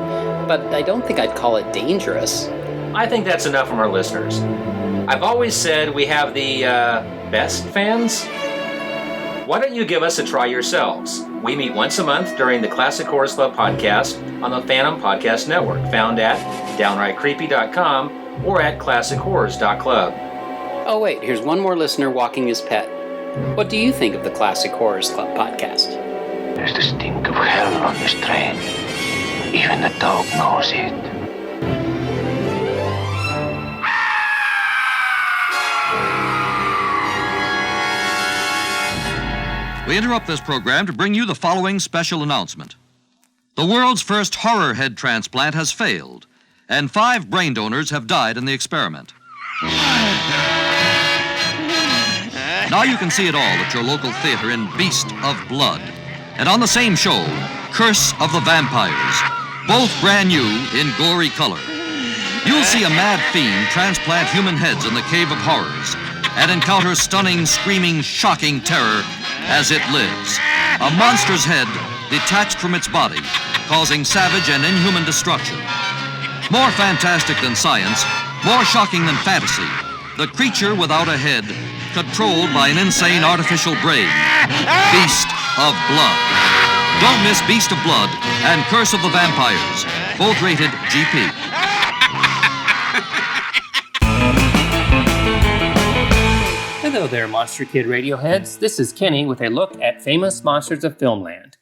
but I don't think I'd call it dangerous. I think that's enough from our listeners. I've always said we have the, best fans? Why don't you give us a try yourselves? We meet once a month during the Classic Horrors Club podcast on the Phantom Podcast Network, found at downrightcreepy.com or at classichorrors.club. Oh wait, here's one more listener walking his pet. What do you think of the Classic Horrors Club podcast? There's the stink of hell on this train. Even the dog knows it. We interrupt this program to bring you the following special announcement. The world's first horror head transplant has failed, and 5 brain donors have died in the experiment. Now you can see it all at your local theater in Beast of Blood. And on the same show, Curse of the Vampires, both brand new in gory color. You'll see a mad fiend transplant human heads in the Cave of Horrors and encounter stunning, screaming, shocking terror as it lives. A monster's head detached from its body, causing savage and inhuman destruction. More fantastic than science, more shocking than fantasy, the creature without a head, controlled by an insane artificial brain. Beast of Blood. Don't miss Beast of Blood and Curse of the Vampires, both rated GP. Hello there, Monster Kid Radioheads. This is Kenny with a look at famous monsters of Filmland.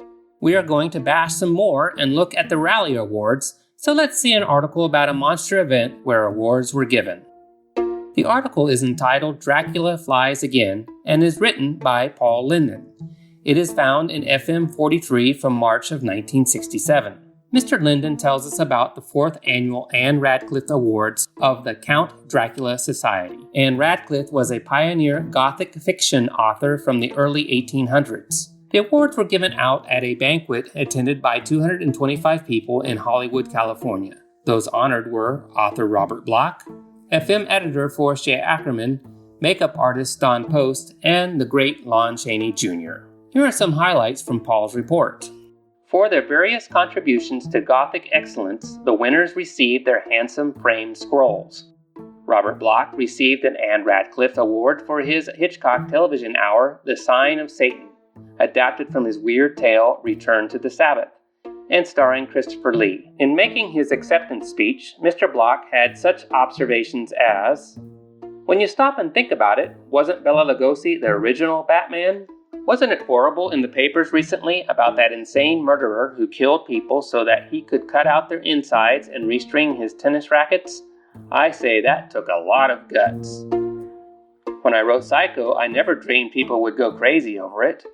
We are going to bash some more and look at the Rally Awards, so let's see an article about a monster event where awards were given. The article is entitled Dracula Flies Again and is written by Paul Linden. It is found in FM 43 from March of 1967. Mr. Linden tells us about the 4th annual Anne Radcliffe Awards of the Count Dracula Society. Anne Radcliffe was a pioneer Gothic fiction author from the early 1800s. The awards were given out at a banquet attended by 225 people in Hollywood, California. Those honored were author Robert Bloch, FM editor Forrest J. Ackerman, makeup artist Don Post, and the great Lon Chaney Jr. Here are some highlights from Paul's report. For their various contributions to Gothic excellence, the winners received their handsome framed scrolls. Robert Bloch received an Anne Radcliffe Award for his Hitchcock television hour, The Sign of Satan, adapted from his weird tale, Return to the Sabbath, and starring Christopher Lee. In making his acceptance speech, Mr. Bloch had such observations as, "When you stop and think about it, wasn't Bela Lugosi the original Batman? Wasn't it horrible in the papers recently about that insane murderer who killed people so that he could cut out their insides and restring his tennis rackets? I say that took a lot of guts. When I wrote Psycho, I never dreamed people would go crazy over it.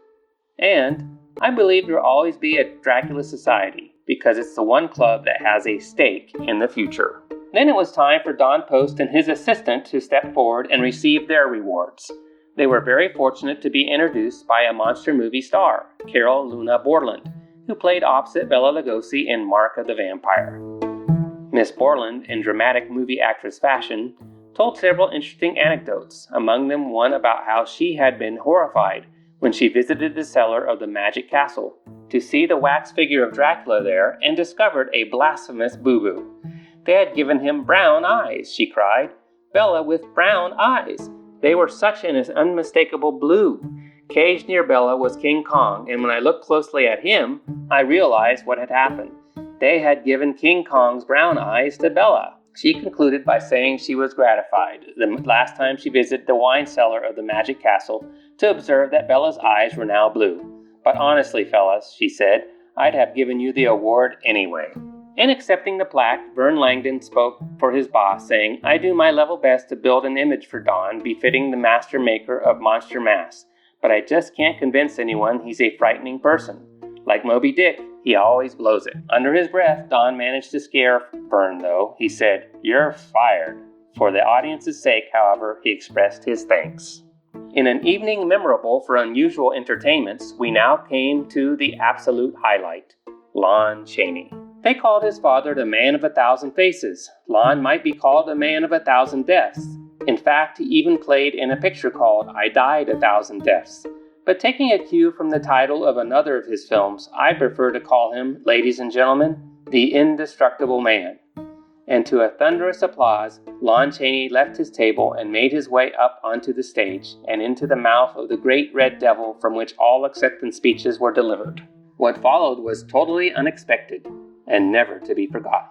And I believe there will always be a Dracula Society, because it's the one club that has a stake in the future." Then it was time for Don Post and his assistant to step forward and receive their rewards. They were very fortunate to be introduced by a monster movie star, Carol Luna Borland, who played opposite Bela Lugosi in Mark of the Vampire. Miss Borland, in dramatic movie actress fashion, told several interesting anecdotes, among them one about how she had been horrified when she visited the cellar of the Magic Castle to see the wax figure of Dracula there and discovered a blasphemous boo-boo. They had given him brown eyes, she cried. Bela with brown eyes. They were such an unmistakable blue. Caged near Bela was King Kong, and when I looked closely at him, I realized what had happened. They had given King Kong's brown eyes to Bela. She concluded by saying she was gratified the last time she visited the wine cellar of the Magic Castle to observe that Bela's eyes were now blue. But honestly, fellas, she said, I'd have given you the award anyway. In accepting the plaque, Vern Langdon spoke for his boss, saying, I do my level best to build an image for Don befitting the master maker of monster masks, but I just can't convince anyone he's a frightening person. Like Moby Dick, he always blows it. Under his breath, Don managed to scare Vern, though. He said, You're fired. For the audience's sake, however, he expressed his thanks. In an evening memorable for unusual entertainments, we now came to the absolute highlight, Lon Chaney. They called his father the man of 1,000 faces. Lon might be called the man of 1,000 deaths. In fact, he even played in a picture called I Died 1,000 Deaths. But taking a cue from the title of another of his films, I prefer to call him, ladies and gentlemen, the Indestructible Man. And to a thunderous applause, Lon Chaney left his table and made his way up onto the stage and into the mouth of the great red devil from which all acceptance speeches were delivered. What followed was totally unexpected and never to be forgotten.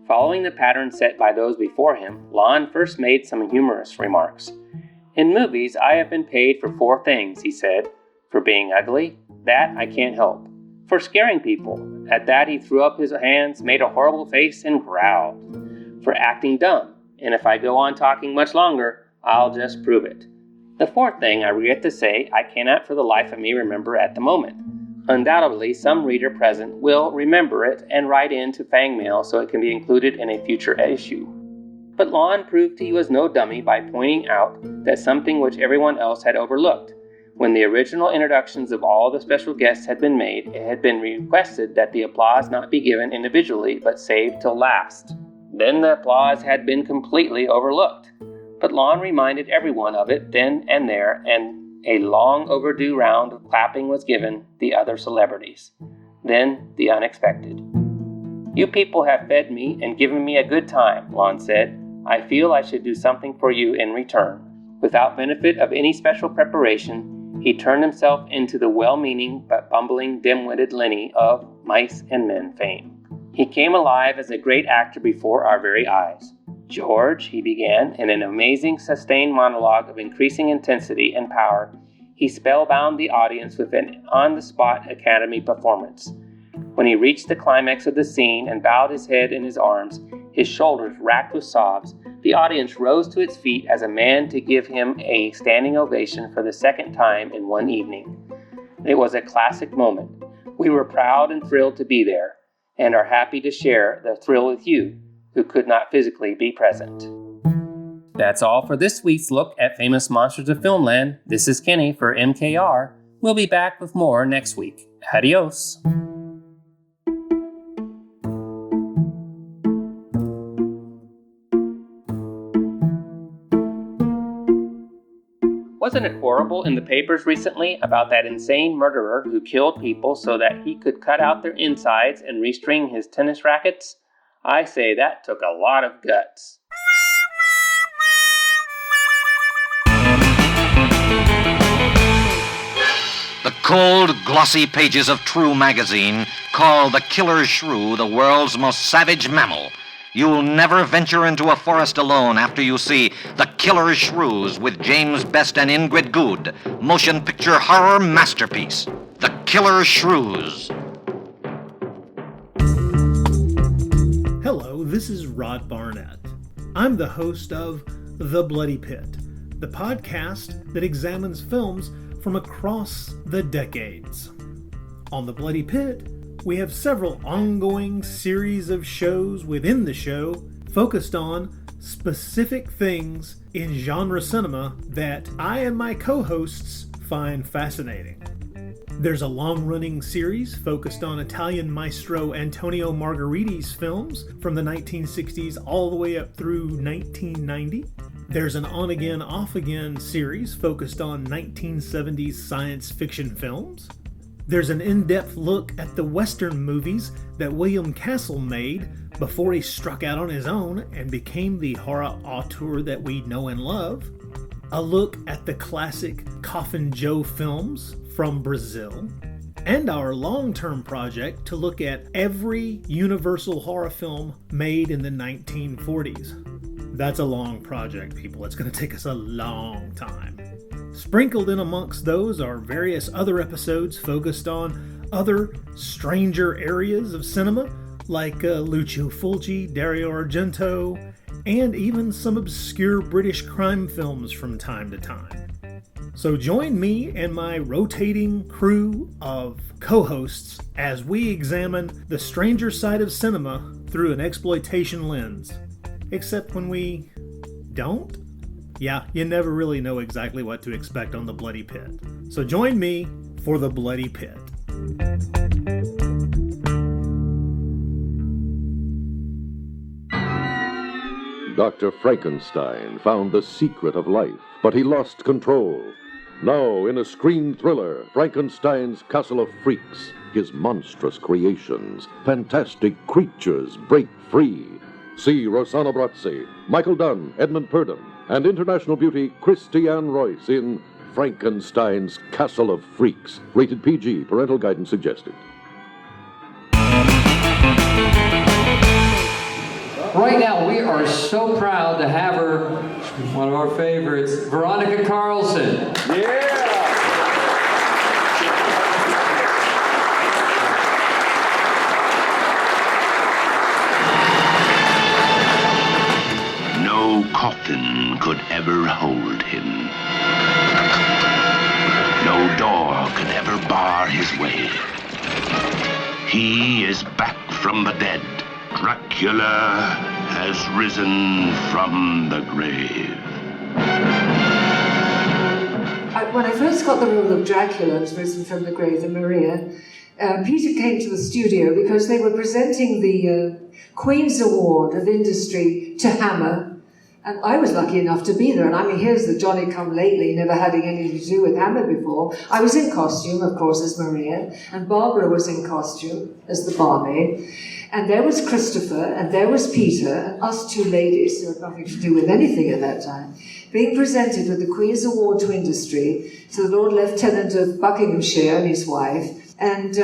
Following the pattern set by those before him, Lon first made some humorous remarks. In movies, I have been paid for 4 things, he said. For being ugly, that I can't help. For scaring people, at that he threw up his hands, made a horrible face, and growled. For acting dumb, and if I go on talking much longer, I'll just prove it. The 4th thing, I regret to say, I cannot for the life of me remember at the moment. Undoubtedly, some reader present will remember it and write in to Fangmail so it can be included in a future issue. But Lon proved he was no dummy by pointing out that something which everyone else had overlooked. When the original introductions of all the special guests had been made, it had been requested that the applause not be given individually, but saved till last. Then the applause had been completely overlooked. But Lon reminded everyone of it then and there, and a long overdue round of clapping was given the other celebrities. Then the unexpected. "You people have fed me and given me a good time," Lon said. "I feel I should do something for you in return." Without benefit of any special preparation, he turned himself into the well-meaning but bumbling, dim-witted Lenny of Mice and Men fame. He came alive as a great actor before our very eyes. "George," he began, in an amazing, sustained monologue of increasing intensity and power, he spellbound the audience with an on-the-spot Academy performance. When he reached the climax of the scene and bowed his head in his arms, his shoulders racked with sobs, the audience rose to its feet as a man to give him a standing ovation for the second time in one evening. It was a classic moment. We were proud and thrilled to be there, and are happy to share the thrill with you, who could not physically be present. That's all for this week's look at Famous Monsters of Filmland. This is Kenny for MKR. We'll be back with more next week. Adios. Wasn't it horrible in the papers recently about that insane murderer who killed people so that he could cut out their insides and restring his tennis rackets? I say that took a lot of guts. The cold, glossy pages of True magazine call the killer shrew the world's most savage mammal. You'll never venture into a forest alone after you see The Killer Shrews with James Best and Ingrid Good, motion picture horror masterpiece, The Killer Shrews. Hello, this is Rod Barnett. I'm the host of The Bloody Pit, the podcast that examines films from across the decades. On The Bloody Pit, we have several ongoing series of shows within the show focused on specific things in genre cinema that I and my co-hosts find fascinating. There's a long-running series focused on Italian maestro Antonio Margheriti's films from the 1960s all the way up through 1990. There's an on-again, off-again series focused on 1970s science fiction films. There's an in-depth look at the Western movies that William Castle made before he struck out on his own and became the horror auteur that we know and love. A look at the classic Coffin Joe films from Brazil. And our long-term project to look at every Universal horror film made in the 1940s. That's a long project, people. It's going to take us a long time. Sprinkled in amongst those are various other episodes focused on other stranger areas of cinema, like Lucio Fulci, Dario Argento, and even some obscure British crime films from time to time. So join me and my rotating crew of co-hosts as we examine the stranger side of cinema through an exploitation lens. Except when we don't? Yeah, you never really know exactly what to expect on The Bloody Pit. So join me for The Bloody Pit. Dr. Frankenstein found the secret of life, but he lost control. Now, in a screen thriller, Frankenstein's Castle of Freaks, his monstrous creations, fantastic creatures break free. See Rossano Brazzi, Michael Dunn, Edmund Purdom, and international beauty Christiane Royce in Frankenstein's Castle of Freaks. Rated PG, parental guidance suggested. Right now, we are so proud to have her, one of our favorites, Veronica Carlson. Yeah! No coffin could ever hold him. No door could ever bar his way. He is back from the dead, Dracula has risen from the grave. When I first got the role of Dracula, was risen from the grave in Maria, Peter came to the studio because they were presenting the Queen's Award of Industry to Hammer, and I was lucky enough to be there. And I mean, here's the Johnny-come-lately, never having anything to do with Hammer before. I was in costume, of course, as Maria, and Barbara was in costume as the barmaid. And there was Christopher, and there was Peter, and us two ladies, who had nothing to do with anything at that time, being presented with the Queen's Award to Industry to the Lord Lieutenant of Buckinghamshire and his wife. And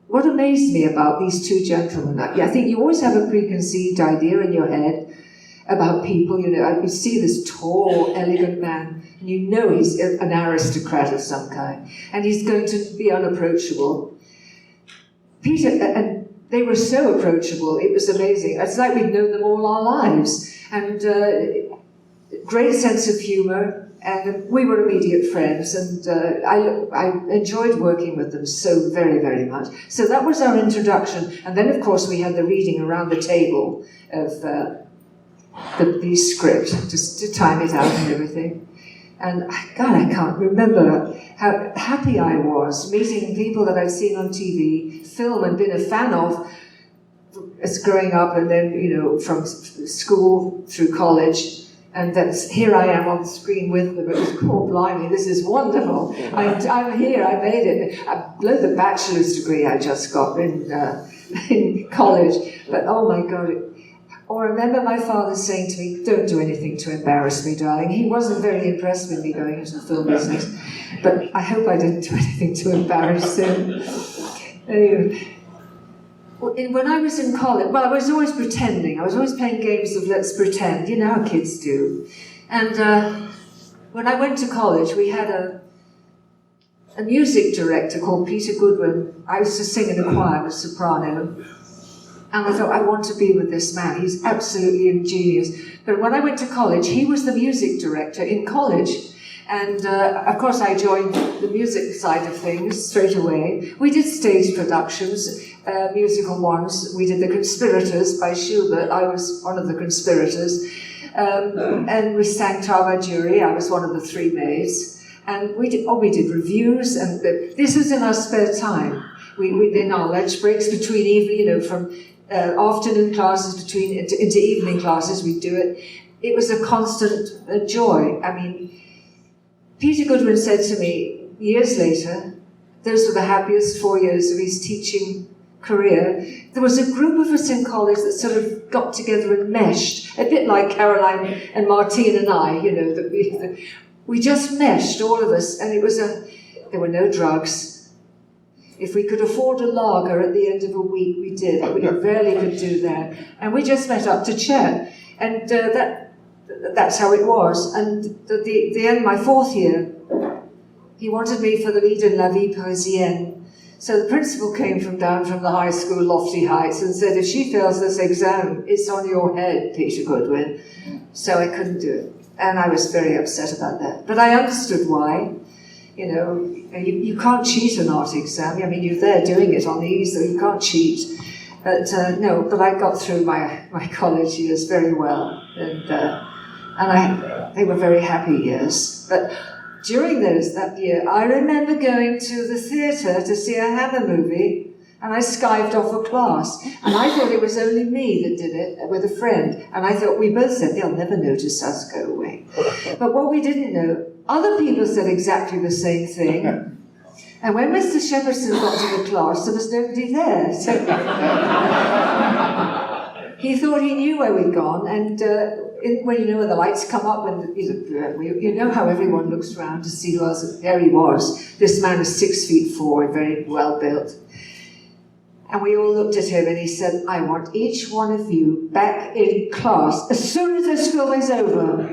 what amazed me about these two gentlemen, I think you always have a preconceived idea in your head about people. You know, you see this tall, elegant man, and you know he's an aristocrat of some kind, and he's going to be unapproachable. Peter, and they were so approachable, it was amazing. It's like we'd known them all our lives, and great sense of humour, and we were immediate friends, and I enjoyed working with them so very, very much. So that was our introduction, and then of course we had the reading around the table of the script, just to time it out and everything. And God, I can't remember how happy I was meeting people that I'd seen on TV, film, and been a fan of as growing up, and then, you know, from school through college. And that's, here I am on the screen with them. It was, oh, blimey, this is wonderful. I'm here, I made it. I blew the bachelor's degree I just got in college. But oh my God. Or I remember my father saying to me, don't do anything to embarrass me, darling. He wasn't very impressed with me going into the film business. But I hope I didn't do anything to embarrass him. Anyway. When I was in college, well, I was always pretending. I was always playing games of let's pretend. You know how kids do. And when I went to college, we had a music director called Peter Goodwin. I used to sing in a choir, a soprano. And I thought, I want to be with this man. He's absolutely ingenious. But when I went to college, he was the music director in college. And of course, I joined the music side of things straight away. We did stage productions, musical ones. We did The Conspirators by Schubert. I was one of the conspirators. And we sang Travaglieri. I was one of the three maids. And we did reviews. And this was in our spare time. We in our lunch breaks between evening, you know, from afternoon classes into evening classes, we'd do it. It was a constant joy. I mean, Peter Goodwin said to me years later, those were the happiest 4 years of his teaching career. There was a group of us in college that sort of got together and meshed, a bit like Caroline and Martine and I, you know, that we just meshed, all of us, and it was there were no drugs. If we could afford a lager at the end of a week, we did. We rarely could do that. And we just met up to chat. And that's how it was. And the end, my fourth year, he wanted me for the lead in La Vie Parisienne. So the principal came down from the high school, Lofty Heights, and said, if she fails this exam, it's on your head, Peter Goodwin. So I couldn't do it. And I was very upset about that. But I understood why. You know, you can't cheat an art exam. I mean, you're there doing it on the easel, you can't cheat. But but I got through my college years very well. And they were very happy years. But during that year, I remember going to the theatre to see a Hammer movie, and I skived off a class. And I thought it was only me that did it with a friend. And I thought, we both said, they'll never notice us go away. But what we didn't know, other people said exactly the same thing. And when Mr. Shepperson got to the class, there was nobody there. So he thought he knew where we'd gone. And when you know when the lights come up, you know how everyone looks around to see who else. There he was. This man was 6'4", very well built. And we all looked at him and he said, I want each one of you back in class as soon as this film is over.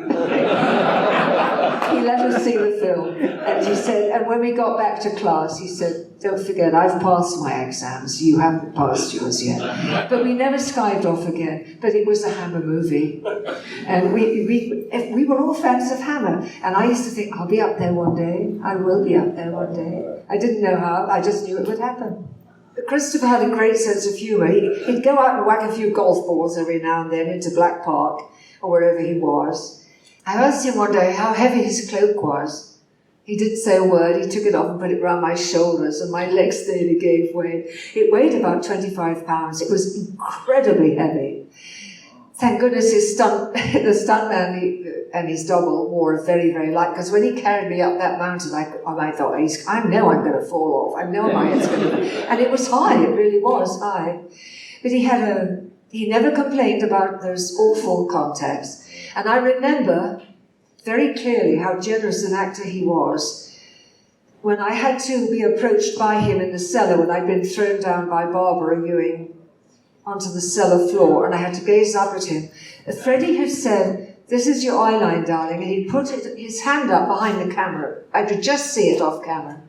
He let us see the film. And he said, and when we got back to class, he said, don't forget, I've passed my exams. You haven't passed yours yet. But we never skived off again. But it was a Hammer movie. And we were all fans of Hammer. And I used to think, I'll be up there one day. I will be up there one day. I didn't know how. I just knew it would happen. Christopher had a great sense of humour. He'd go out and whack a few golf balls every now and then into Black Park or wherever he was. I asked him one day how heavy his cloak was. He didn't say a word. He took it off and put it round my shoulders, and my legs nearly gave way. It weighed about 25 pounds. It was incredibly heavy. Thank goodness the stuntman and his double wore a very, very light, because when he carried me up that mountain, I thought, I know I'm going to fall off. I know my head's going to... And it was high. It really was high. But he never complained about those awful contacts. And I remember very clearly how generous an actor he was when I had to be approached by him in the cellar when I'd been thrown down by Barbara Ewing onto the cellar floor, and I had to gaze up at him. Freddie had said, "This is your eye line, darling," and he put his hand up behind the camera. I could just see it off camera.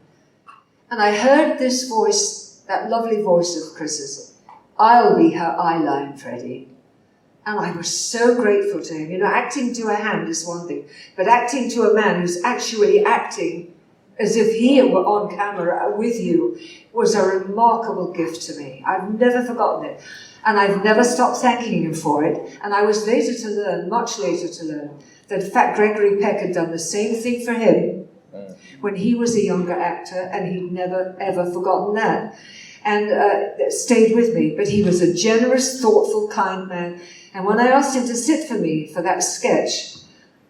And I heard this voice, that lovely voice of Chris's, "I'll be her eye line, Freddie." And I was so grateful to him. You know, acting to a hand is one thing, but acting to a man who's actually acting as if he were on camera with you was a remarkable gift to me. I've never forgotten it. And I've never stopped thanking him for it. And I was later to learn, much later to learn, that in fact Gregory Peck had done the same thing for him when he was a younger actor, and he'd never, ever forgotten that. And it stayed with me. But he was a generous, thoughtful, kind man. And when I asked him to sit for me for that sketch,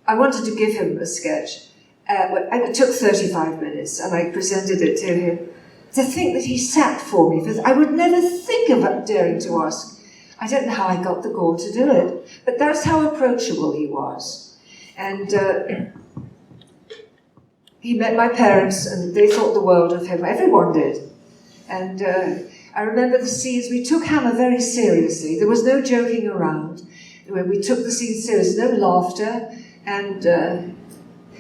I wanted to give him a sketch. And it took 35 minutes, and I presented it to him. To think that he sat for me, I would never think of daring to ask. I don't know how I got the gall to do it, but that's how approachable he was. And he met my parents, and they thought the world of him. Everyone did. And I remember the scenes. We took Hammer very seriously. There was no joking around. When we took the scenes seriously, no laughter, and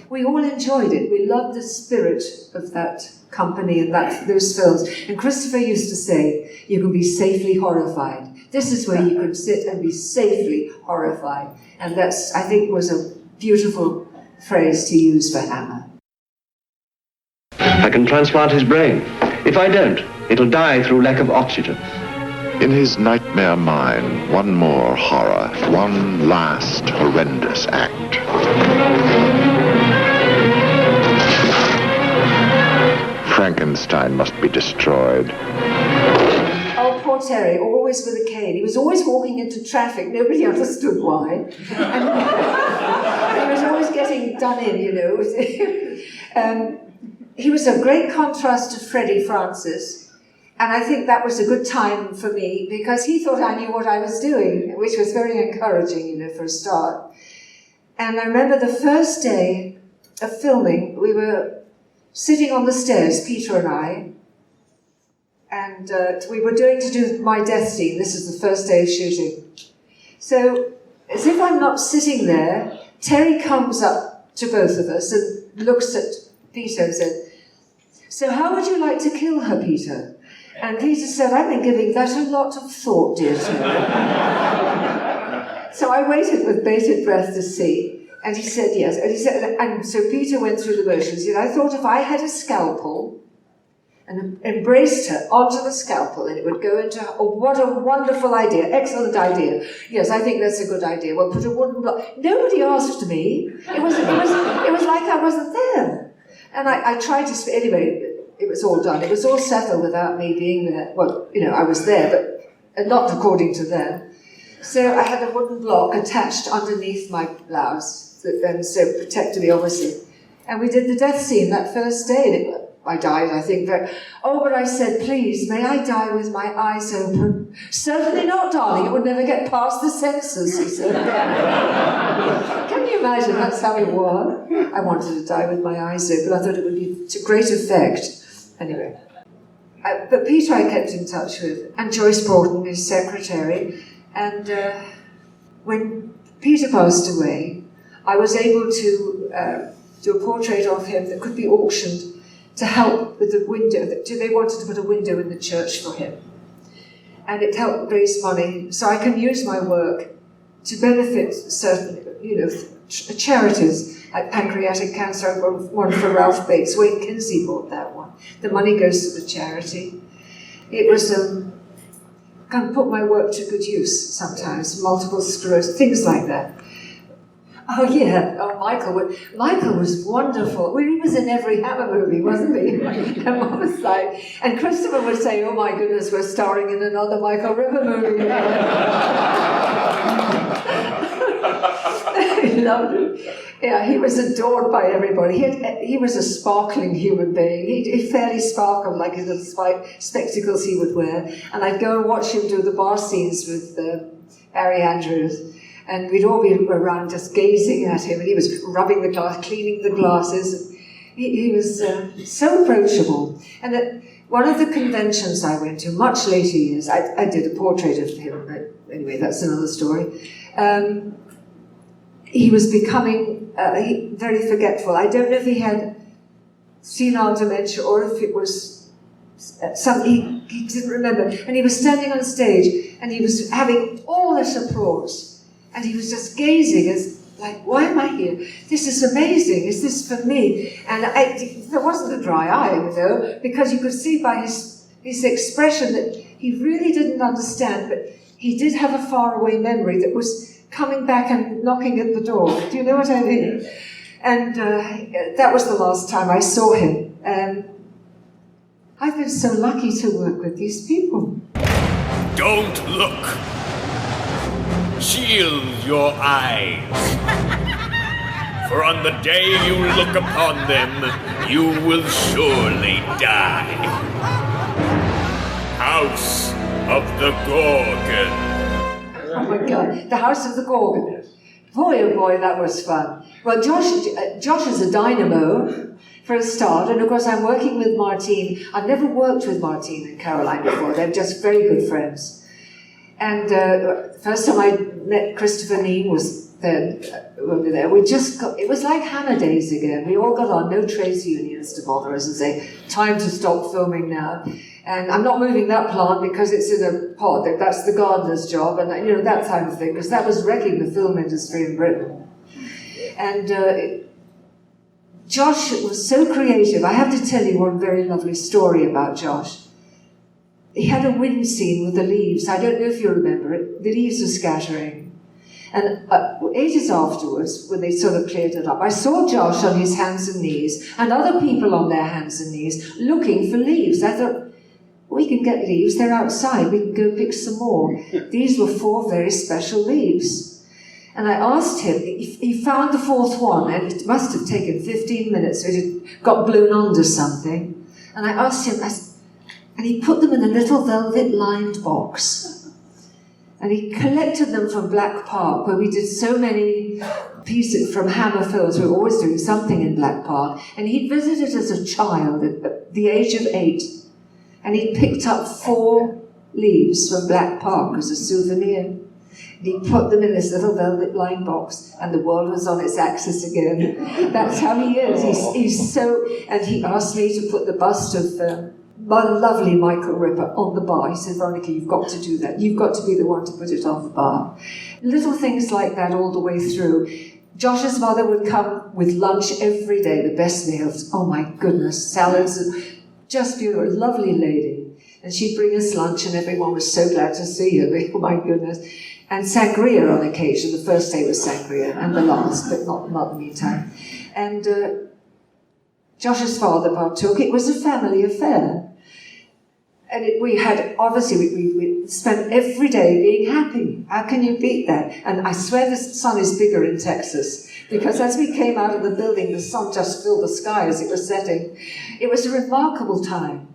we all enjoyed it. We loved the spirit of that company and those films. And Christopher used to say, "You can be safely horrified. This is where you can sit and be safely horrified." And that's, I think, was a beautiful phrase to use for Hammer. I can transplant his brain. If I don't, it'll die through lack of oxygen. In his nightmare mind, one more horror, one last horrendous act. Frankenstein must be destroyed. Oh, poor Terry, always with a cane. He was always walking into traffic. Nobody understood why. And he was always getting done in, you know. He was a great contrast to Freddie Francis. And I think that was a good time for me because he thought I knew what I was doing, which was very encouraging, you know, for a start. And I remember the first day of filming, we were sitting on the stairs, Peter and I, and we were going to do my death scene. This is the first day of shooting. So, as if I'm not sitting there, Terry comes up to both of us and looks at Peter and said, "So how would you like to kill her, Peter?" And Peter said, "I've been giving that a lot of thought, dear Terry." So I waited with bated breath to see. And he said yes. And he said, and so Peter went through the motions. He said, "I thought if I had a scalpel and embraced her onto the scalpel and it would go into her, oh, what a wonderful idea, excellent idea. Yes, I think that's a good idea. Well, put a wooden block." Nobody asked me. It was like I wasn't there. And I tried to, anyway, it was all done. It was all settled without me being there. Well, you know, I was there, but not according to them. So I had a wooden block attached underneath my blouse, and so protected me, obviously. And we did the death scene that first day, and I died, I think. But I said, "Please, may I die with my eyes open?" "Certainly not, darling. It would never get past the censors," he said. Can you imagine? That's how it was. I wanted to die with my eyes open. I thought it would be to great effect. Anyway. But Peter I kept in touch with, and Joyce Broughton, his secretary. And when Peter passed away, I was able to do a portrait of him that could be auctioned to help with the window. They wanted to put a window in the church for him. And it helped raise money. So I can use my work to benefit certain, you know, charities like pancreatic cancer. I've got one for Ralph Bates. Wayne Kinsey bought that one. The money goes to the charity. It was can put my work to good use sometimes, multiple sclerosis, things like that. Oh yeah, Michael was wonderful. Well, he was in every Hammer movie, wasn't he? And Mom was like, and Christopher would say, "Oh my goodness, we're starring in another Michael River movie." He loved him. Yeah, he was adored by everybody. He was a sparkling human being. He fairly sparkled like his little spectacles he would wear. And I'd go and watch him do the bar scenes with Barry Andrews. And we'd all be around just gazing at him. And he was rubbing the glass, cleaning the glasses. He was so approachable. And at one of the conventions I went to, much later years, I did a portrait of him. But anyway, that's another story. He was becoming very forgetful. I don't know if he had senile dementia or if it was something he didn't remember. And he was standing on stage and he was having all this applause. And he was just gazing as like, why am I here? This is amazing. Is this for me? And there wasn't a dry eye, you know, because you could see by his expression that he really didn't understand, but he did have a faraway memory that was coming back and knocking at the door. Do you know what I mean? And that was the last time I saw him. I've been so lucky to work with these people. Don't look. Shield your eyes. For on the day you look upon them, you will surely die. House of the Gorgon. Oh my God, the House of the Gorgon. Boy, oh boy, that was fun. Well, Josh is a dynamo, for a start, and of course I'm working with Martine. I've never worked with Martine and Caroline before. They're just very good friends. And first time I met Christopher Neame was then when we were there. It was like Hammer days again. We all got on, no trades unions to bother us and say, time to stop filming now. And I'm not moving that plant because it's in a pod. That's the gardener's job, and you know, that type of thing, because that was wrecking the film industry in Britain. And Josh was so creative. I have to tell you one very lovely story about Josh. He had a wind scene with the leaves. I don't know if you remember it. The leaves were scattering. And ages afterwards, when they sort of cleared it up, I saw Josh on his hands and knees, and other people on their hands and knees, looking for leaves. I thought, we can get leaves, they're outside, we can go pick some more. These were 4 very special leaves. And I asked him, he found the 4th one, and it must have taken 15 minutes, so it got blown under something. And I asked him, and he put them in a little velvet-lined box. And he collected them from Black Park, where we did so many pieces from Hammer Films. We were always doing something in Black Park. And he'd visited as a child at the age of 8. And he picked up 4 leaves from Black Park as a souvenir. And he put them in this little velvet-lined box, and the world was on its axis again. That's how he is. He's so... And he asked me to put the bust of... my lovely Michael Ripper on the bar. He said, Veronica, you've got to do that. You've got to be the one to put it on the bar. Little things like that all the way through. Josh's mother would come with lunch every day, the best meals. Oh my goodness, salads, just beautiful, lovely lady. And she'd bring us lunch and everyone was so glad to see her. Oh my goodness. And sangria on occasion. The first day was sangria and the last, but not the meantime. And Josh's father partook. It was a family affair. And we spent every day being happy. How can you beat that? And I swear the sun is bigger in Texas, because as we came out of the building, the sun just filled the sky as it was setting. It was a remarkable time.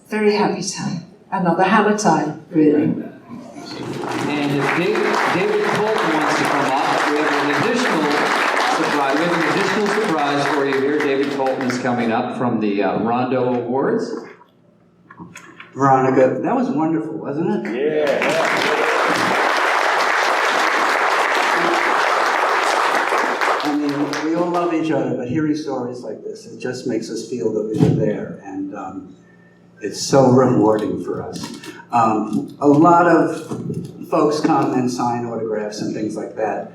Very happy time. Another Hammer time, really. And if David Colton wants to come up, we have an additional surprise for you here. David Colton is coming up from the Rondo Awards. Veronica, that was wonderful, wasn't it? Yeah. I mean, we all love each other, but hearing stories like this, it just makes us feel that we were there, and it's so rewarding for us. A lot of folks come and sign autographs and things like that,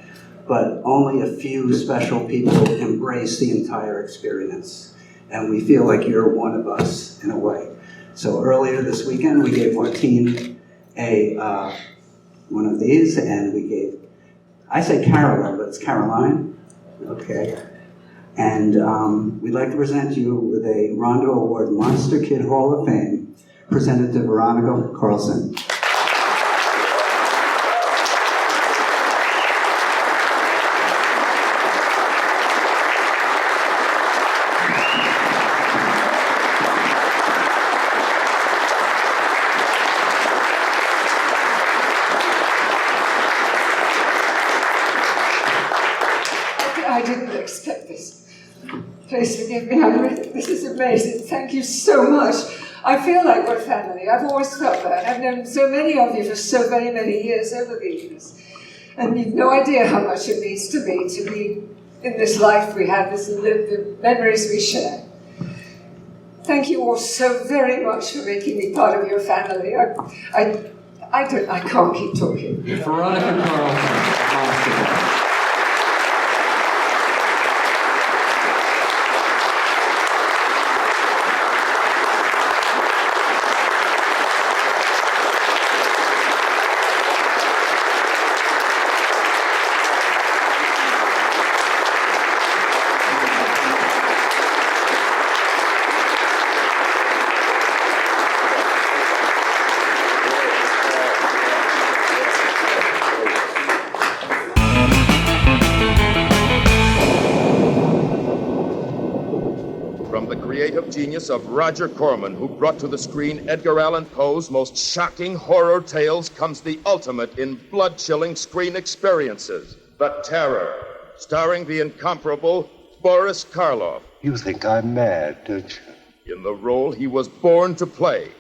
but only a few special people embrace the entire experience, and we feel like you're one of us in a way. So earlier this weekend, we gave Martine one of these, and we gave, I say Carolyn, but it's Caroline. Okay. And we'd like to present you with a Rondo Award Monster Kid Hall of Fame, presented to Veronica Carlson. I didn't expect this. Please forgive me, this is amazing. Thank you so much. I feel like we're family. I've always felt that. I've known so many of you for so many, many years over the years. And you've no idea how much it means to me to be in this life we have, the memories we share. Thank you all so very much for making me part of your family. I can't keep talking. Veronica Carlson. Genius of Roger Corman, who brought to the screen Edgar Allan Poe's most shocking horror tales, comes the ultimate in blood-chilling screen experiences, The Terror, starring the incomparable Boris Karloff. You think I'm mad, don't you? In the role he was born to play,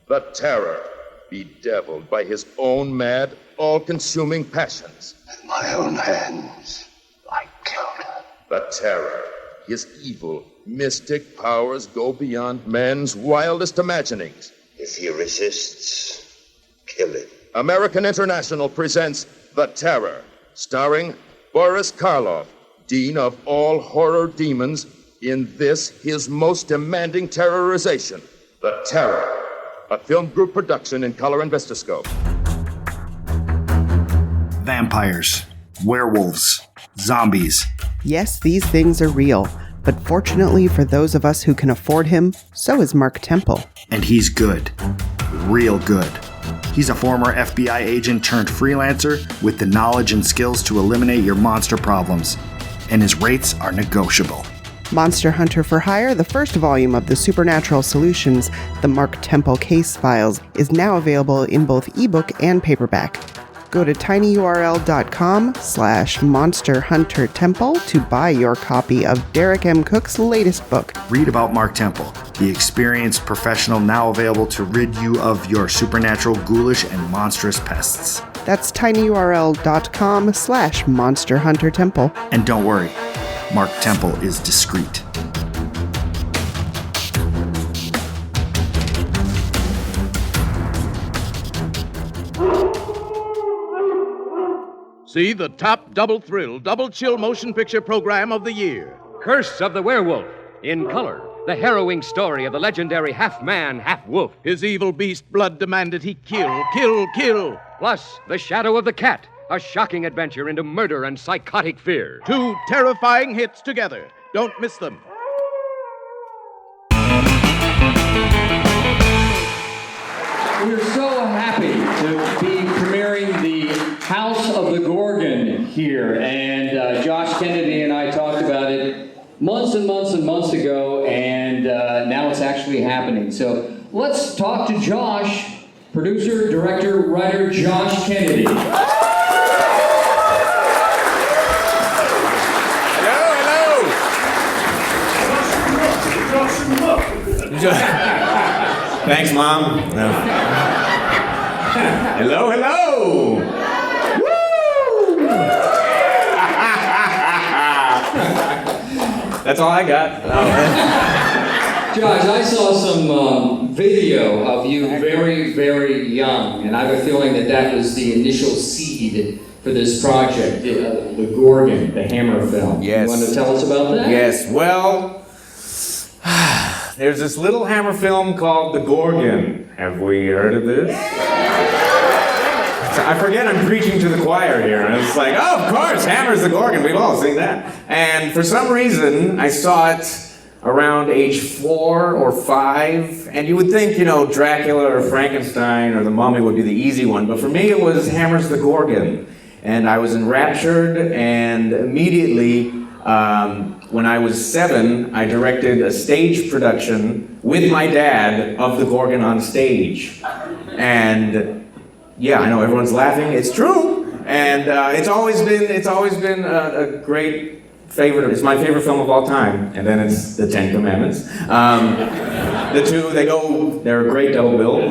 The Terror, bedeviled by his own mad, all-consuming passions. With my own hands, I killed her. The Terror. His evil, mystic powers go beyond man's wildest imaginings. If he resists, kill him. American International presents The Terror, starring Boris Karloff, Dean of all horror demons, in this, his most demanding terrorization, The Terror, a film group production in Color and Vistascope. Vampires, werewolves, zombies. Yes, these things are real, but fortunately for those of us who can afford him, so is Mark Temple. And he's good. Real good. He's a former FBI agent turned freelancer with the knowledge and skills to eliminate your monster problems. And his rates are negotiable. Monster Hunter for Hire, the first volume of the Supernatural Solutions, the Mark Temple Case Files, is now available in both ebook and paperback. Go to tinyurl.com/monsterhuntertemple to buy your copy of Derek M. Cook's latest book. Read about Mark Temple, the experienced professional now available to rid you of your supernatural, ghoulish, and monstrous pests. That's tinyurl.com/monsterhuntertemple. And don't worry, Mark Temple is discreet. See the top double-thrill, double-chill motion picture program of the year. Curse of the Werewolf, in color. The harrowing story of the legendary half-man, half-wolf. His evil beast blood demanded he kill, kill, kill. Plus, The Shadow of the Cat, a shocking adventure into murder and psychotic fear. Two terrifying hits together. Don't miss them. We're so happy to be premiering the House of the Gorgon here, and Josh Kennedy and I talked about it months and months and months ago, and now it's actually happening. So let's talk to Josh, producer, director, writer Josh Kennedy. Thanks, Mom. No. Hello, hello. Woo! That's all I got. Josh, I saw some video of you very, very young, and I have a feeling that was the initial seed for this project, the Gorgon, the Hammer film. Yes. You want to tell us about that? Yes, well, there's this little Hammer film called The Gorgon. Have we heard of this? I forget I'm preaching to the choir here. And it's like, oh, of course, Hammer's The Gorgon. We've all seen that. And for some reason, I saw it around age 4 or 5. And you would think, Dracula or Frankenstein or The Mummy would be the easy one. But for me, it was Hammer's The Gorgon. And I was enraptured, and immediately, when I was 7, I directed a stage production with my dad of The Gorgon on stage. And yeah, I know everyone's laughing. It's true, and it's always been a great favorite. It's my favorite film of all time, and then it's The Ten Commandments. The two, they're a great double bill.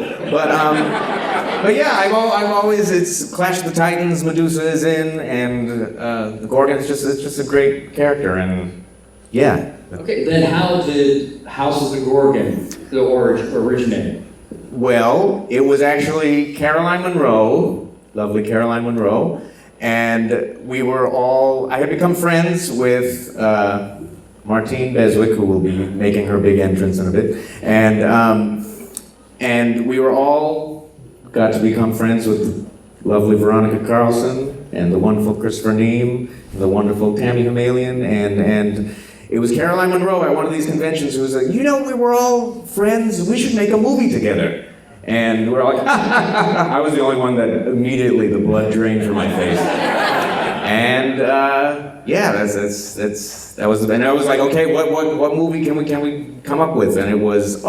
But yeah, I've always, it's Clash of the Titans. Medusa is in, and the Gorgon is just a great character, and yeah. Okay, then how did House of the Gorgon originate? Well, it was actually Caroline Munro, lovely Caroline Munro, and I had become friends with Martine Beswick, who will be making her big entrance in a bit, and we were all got to become friends with lovely Veronica Carlson, and the wonderful Christopher Neame, the wonderful Tammy Hamalian, and it was Caroline Munro at one of these conventions who was like, we were all friends, we should make a movie together. And we're all like, I was the only one that immediately the blood drained from my face. And yeah, that was, and I was like, okay, what movie can we come up with? And it was,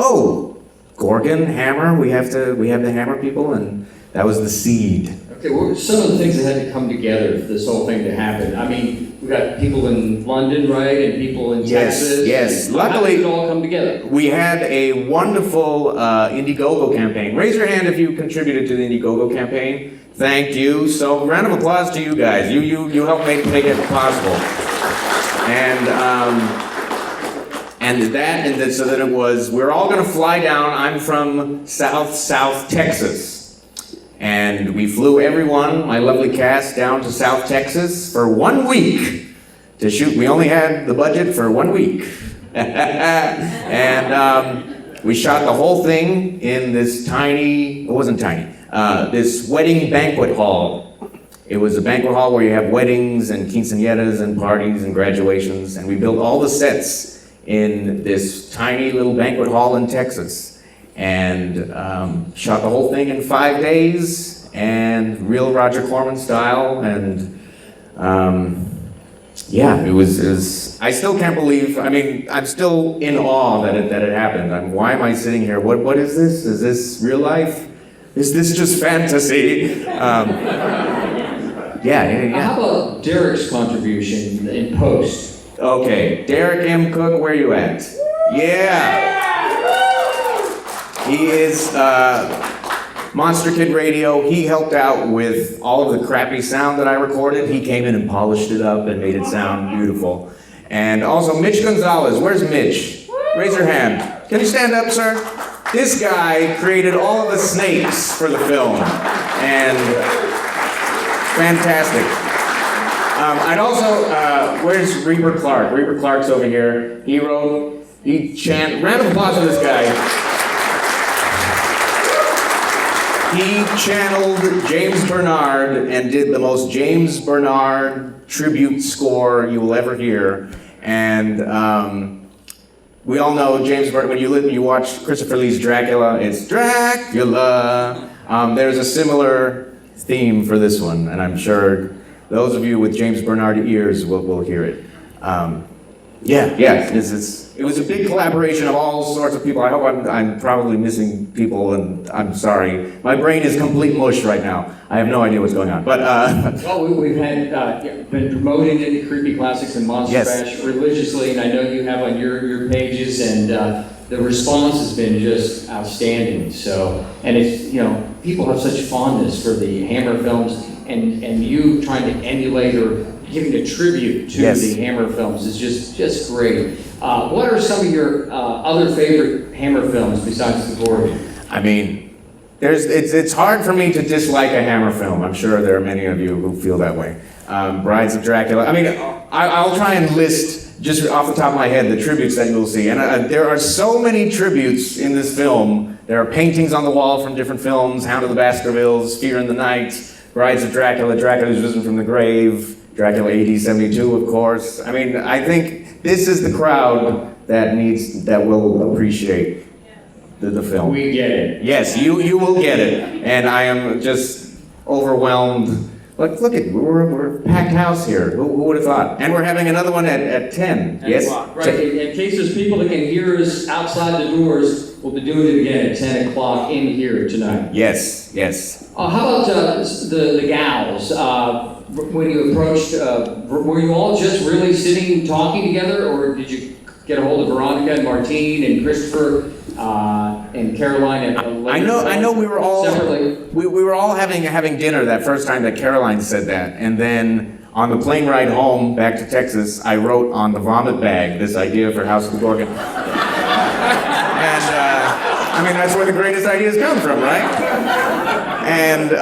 Gorgon, Hammer, we have the Hammer people, and that was the seed. Okay, what were some of the things that had to come together for this whole thing to happen? I mean, we got people in London, right, and people in Texas. Yes. Luckily, how did it all come together? We had a wonderful Indiegogo campaign. Raise your hand if you contributed to the Indiegogo campaign. Thank you. So, round of applause to you guys. You helped make it possible. So then it was, we're all going to fly down. I'm from South Texas. And we flew everyone, my lovely cast, down to South Texas for 1 week to shoot. We only had the budget for 1 week. And we shot the whole thing in this this wedding banquet hall. It was a banquet hall where you have weddings and quinceañeras and parties and graduations. And we built all the sets in this tiny little banquet hall in Texas. And shot the whole thing in 5 days, and real Roger Corman style, and yeah, it was. I still can't believe. I mean, I'm still in awe that it happened. Why am I sitting here? What is this? Is this real life? Is this just fantasy? Yeah. How about Derek's contribution in post? Okay, Derek M. Cook, where you at? Yeah. He is Monster Kid Radio. He helped out with all of the crappy sound that I recorded. He came in and polished it up and made it sound beautiful. And also Mitch Gonzalez. Where's Mitch? Raise your hand. Can you stand up, sir? This guy created all of the snakes for the film. And fantastic. I'd also, where's Reaper Clark? Reaper Clark's over here. Round of applause for this guy. He channeled James Bernard and did the most James Bernard tribute score you will ever hear. And we all know James Bernard, when you watch Christopher Lee's Dracula, it's Dracula. There's a similar theme for this one, and I'm sure those of you with James Bernard ears will hear it. It was a big collaboration of all sorts of people. I hope I'm probably missing people, and I'm sorry. My brain is complete mush right now. I have no idea what's going on. But well, we've had been promoting Indie Creepy Classics and Monster Bash religiously, and I know you have on your pages, and the response has been just outstanding. So, and it's people have such fondness for the Hammer films, and you trying to emulate or giving a tribute to the Hammer films is just great. What are some of your other favorite Hammer films besides The Gorgon? I mean, it's hard for me to dislike a Hammer film. I'm sure there are many of you who feel that way. Brides of Dracula. I mean, I'll try and list just off the top of my head, the tributes that you'll see. And there are so many tributes in this film. There are paintings on the wall from different films, Hound of the Baskervilles, Fear in the Night, Brides of Dracula, Dracula's Risen from the Grave, Dracula AD 72, of course. I mean, I think this is the crowd that will appreciate the film. We get it. Yes, you will get it. And I am just overwhelmed. Look at, we're a packed house here. Who would have thought? And we're having another one at 10. Yes? Right, in case there's people that can hear us outside the doors, we'll be doing it again at 10 o'clock in here tonight. Yes. How about the gals? When you approached, were you all just really sitting talking together, or did you get a hold of Veronica and Martine and Christopher and Caroline? I know we were all separately. We were all having dinner that first time that Caroline said that, and then on the plane ride home back to Texas, I wrote on the vomit bag this idea for House of the Gorgon. And I mean, that's where the greatest ideas come from, right? And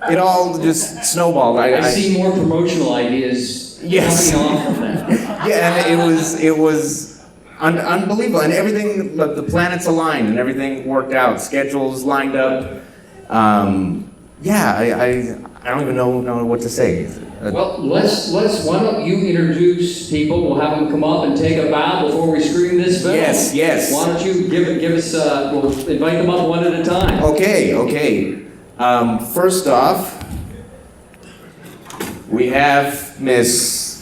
it all just snowballed. I see more promotional ideas coming off of that. Yeah, and it was unbelievable, and everything, the planets aligned, and everything worked out. Schedules lined up. I don't even know what to say. Well, let's. Why don't you introduce people? We'll have them come up and take a bow before we screen this film. Yes. Why don't you give us? We'll invite them up one at a time. Okay. First off, we have Miss.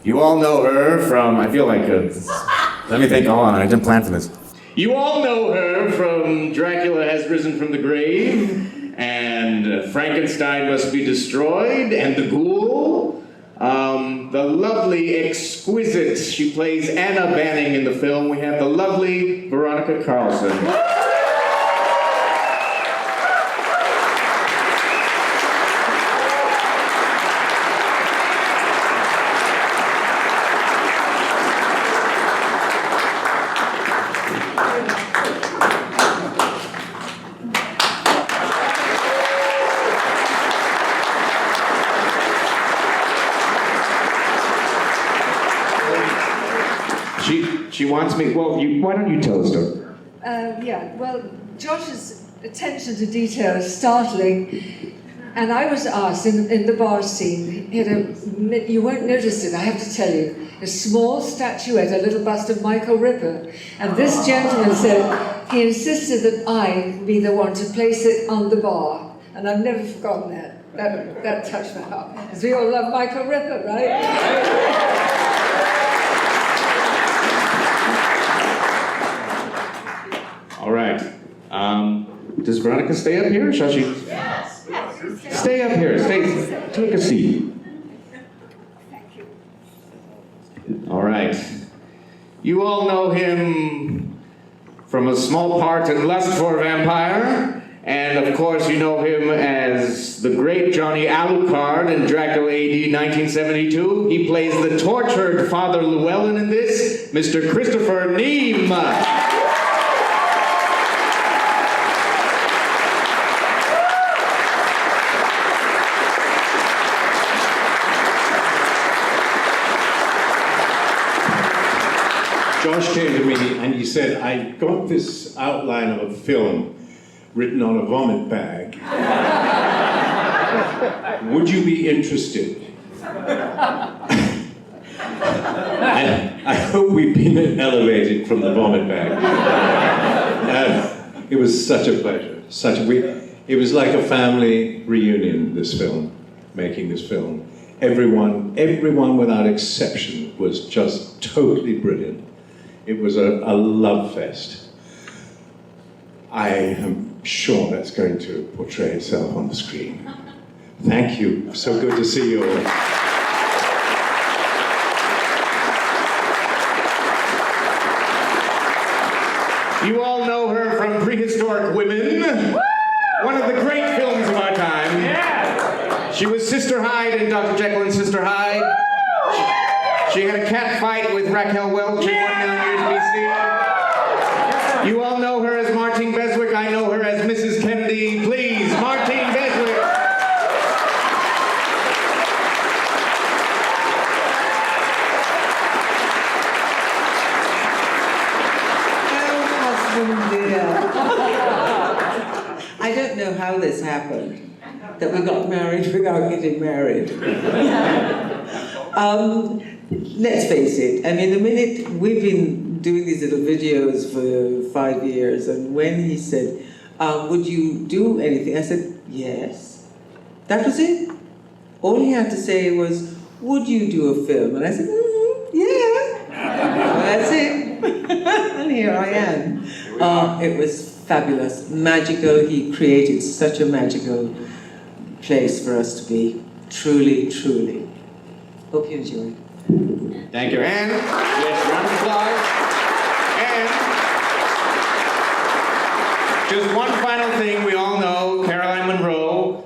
You all know her from. I feel like. Let me think. Hold on. I didn't plan for this. You all know her from Dracula Has Risen from the Grave. And Frankenstein Must Be Destroyed, and The Ghoul. The lovely, exquisite, she plays Anna Banning in the film. We have the lovely Veronica Carlson. She wants me. Well, why don't you tell the story? Josh's attention to detail is startling, and I was asked in the bar scene. He had you won't notice it. I have to tell you, a small statuette, a little bust of Michael Ripper, and this gentleman said he insisted that I be the one to place it on the bar, and I've never forgotten that. That touched my heart. Because we all love Michael Ripper, right? All right. Does Veronica stay up here, or shall she? Yes. Stay up here. Take a seat. Thank you. All right. You all know him from a small part in Lust for a Vampire, and of course you know him as the great Johnny Alucard in Dracula AD 1972. He plays the tortured Father Llewellyn in this, Mr. Christopher Neame. Josh came to me and he said, I got this outline of a film written on a vomit bag. Would you be interested? I hope we've been elevated from the vomit bag. It was such a pleasure. It was like a family reunion, this film, making this film. Everyone without exception was just totally brilliant. It was a love fest. I am sure that's going to portray itself on the screen. Thank you. So good to see you all. You all know her from Prehistoric Women, one of the great films of our time. Yeah. She was Sister Hyde in Dr. Jekyll and Sister Hyde. She had a cat fight with Raquel Welch in 1 Million Years BC. You all know her as Martine Beswick. I know her as Mrs. Kennedy. Please, Martine Beswick. how this happened, that we got married without getting married. Let's face it, I mean, the minute we've been doing these little videos for 5 years, and when he said, would you do anything? I said, yes. That was it. All he had to say was, would you do a film? And I said, yeah. Well, that's it. And here I am. It was fabulous, magical. He created such a magical place for us to be. Truly, truly. Hope you enjoy. Thank you, Anne. Yes, round of applause. And just one final thing, we all know Caroline Munro,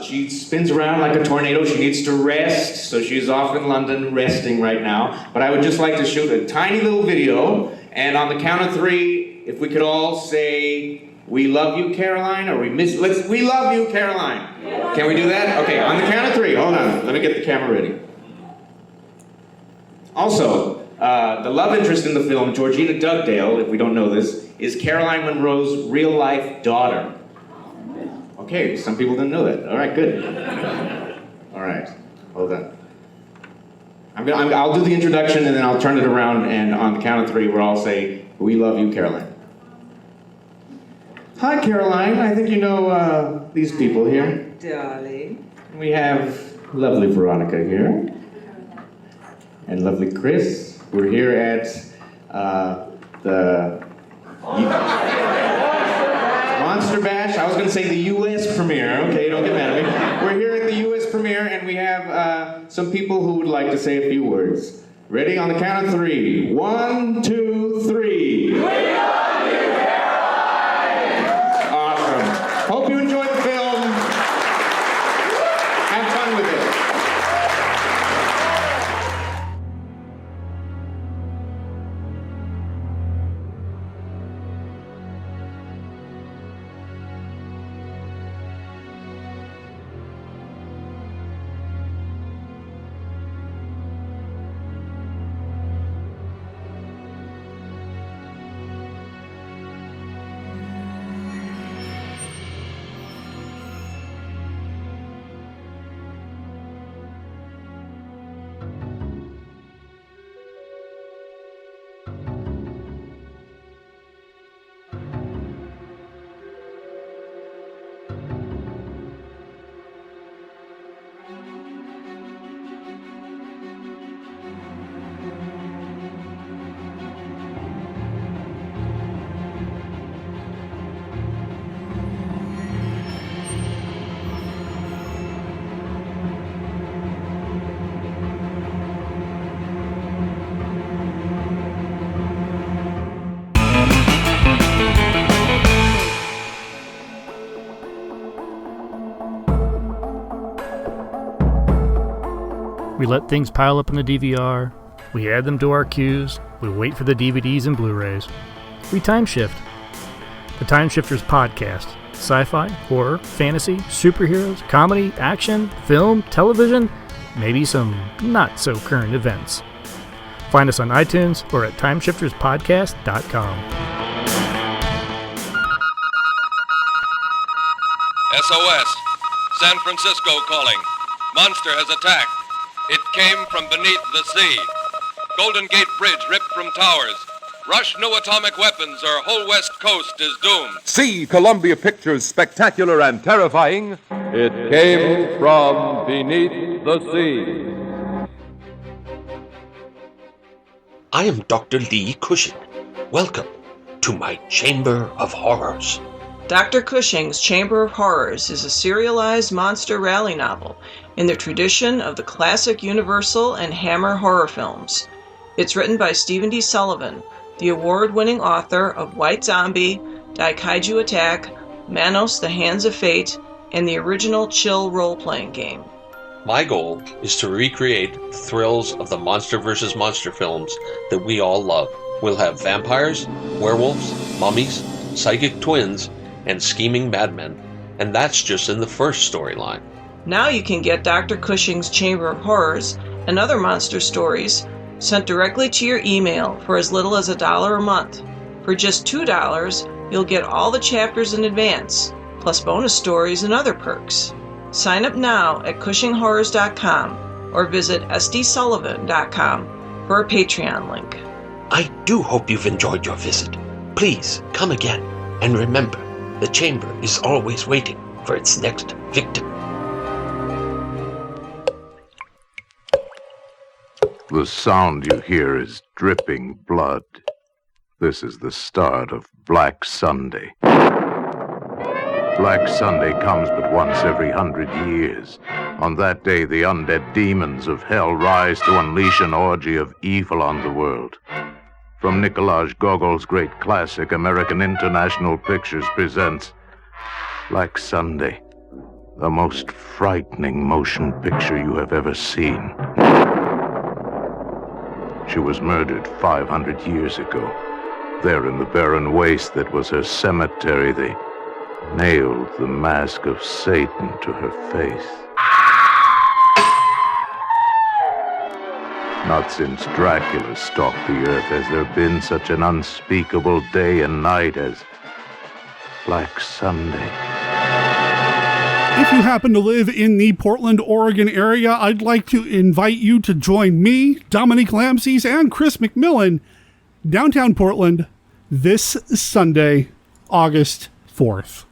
she spins around like a tornado. She needs to rest, so she's off in London resting right now. But I would just like to shoot a tiny little video, and on the count of 3, if we could all say, we love you, Caroline, or we love you, Caroline. Can we do that? Okay, on the count of 3, hold on, let me get the camera ready. Also, the love interest in the film, Georgina Dugdale, if we don't know this, is Caroline Munro's real-life daughter. Okay, some people didn't know that. All right, good. All right, hold on. I'll do the introduction, and then I'll turn it around, and on the count of 3, we'll all say, we love you, Caroline. Hi, Caroline. I think you know these people here. Darling. We have lovely Veronica here. And lovely Chris. We're here at the Monster Bash. I was going to say the U.S. premiere. Okay, don't get mad at me. We're here at the U.S. premiere, and we have some people who would like to say a few words. Ready? On the count of 3. 1, 2, 3. We love you, Caroline! Awesome. Hope you enjoyed the film. Have fun with it. We let things pile up in the DVR, we add them to our queues, we wait for the DVDs and Blu-rays. We time shift. The Time Shifters podcast. Sci-fi, horror, fantasy, superheroes, comedy, action, film, television, maybe some not-so-current events. Find us on iTunes or at timeshifterspodcast.com. SOS. San Francisco calling. Monster has attacked. It came from beneath the sea. Golden Gate Bridge ripped from towers. Rush new atomic weapons or whole West Coast is doomed. See Columbia Pictures' spectacular and terrifying It Came from Beneath the Sea. I am Dr. Lee Cushing. Welcome to my Chamber of Horrors. Dr. Cushing's Chamber of Horrors is a serialized monster rally novel in the tradition of the classic Universal and Hammer horror films. It's written by Stephen D. Sullivan, the award-winning author of White Zombie, Daikaiju Attack, Manos: The Hands of Fate, and the original Chill role-playing game. My goal is to recreate the thrills of the Monster vs. Monster films that we all love. We'll have vampires, werewolves, mummies, psychic twins, and scheming madmen. And that's just in the first storyline. Now you can get Dr. Cushing's Chamber of Horrors and other monster stories sent directly to your email for as little as $1 a month. For just $2, you'll get all the chapters in advance, plus bonus stories and other perks. Sign up now at CushingHorrors.com or visit sdsullivan.com for a Patreon link. I do hope you've enjoyed your visit. Please come again, and remember, the chamber is always waiting for its next victim. The sound you hear is dripping blood. This is the start of Black Sunday. Black Sunday comes but once every 100 years. On that day, the undead demons of hell rise to unleash an orgy of evil on the world. From Nicolas Gogol's great classic, American International Pictures presents Black Sunday, the most frightening motion picture you have ever seen. She was murdered 500 years ago. There in the barren waste that was her cemetery, they nailed the mask of Satan to her face. Not since Dracula stalked the earth has there been such an unspeakable day and night as Black Sunday. If you happen to live in the Portland, Oregon area, I'd like to invite you to join me, Dominique Lamses, and Chris McMillan downtown Portland this Sunday, August 4th.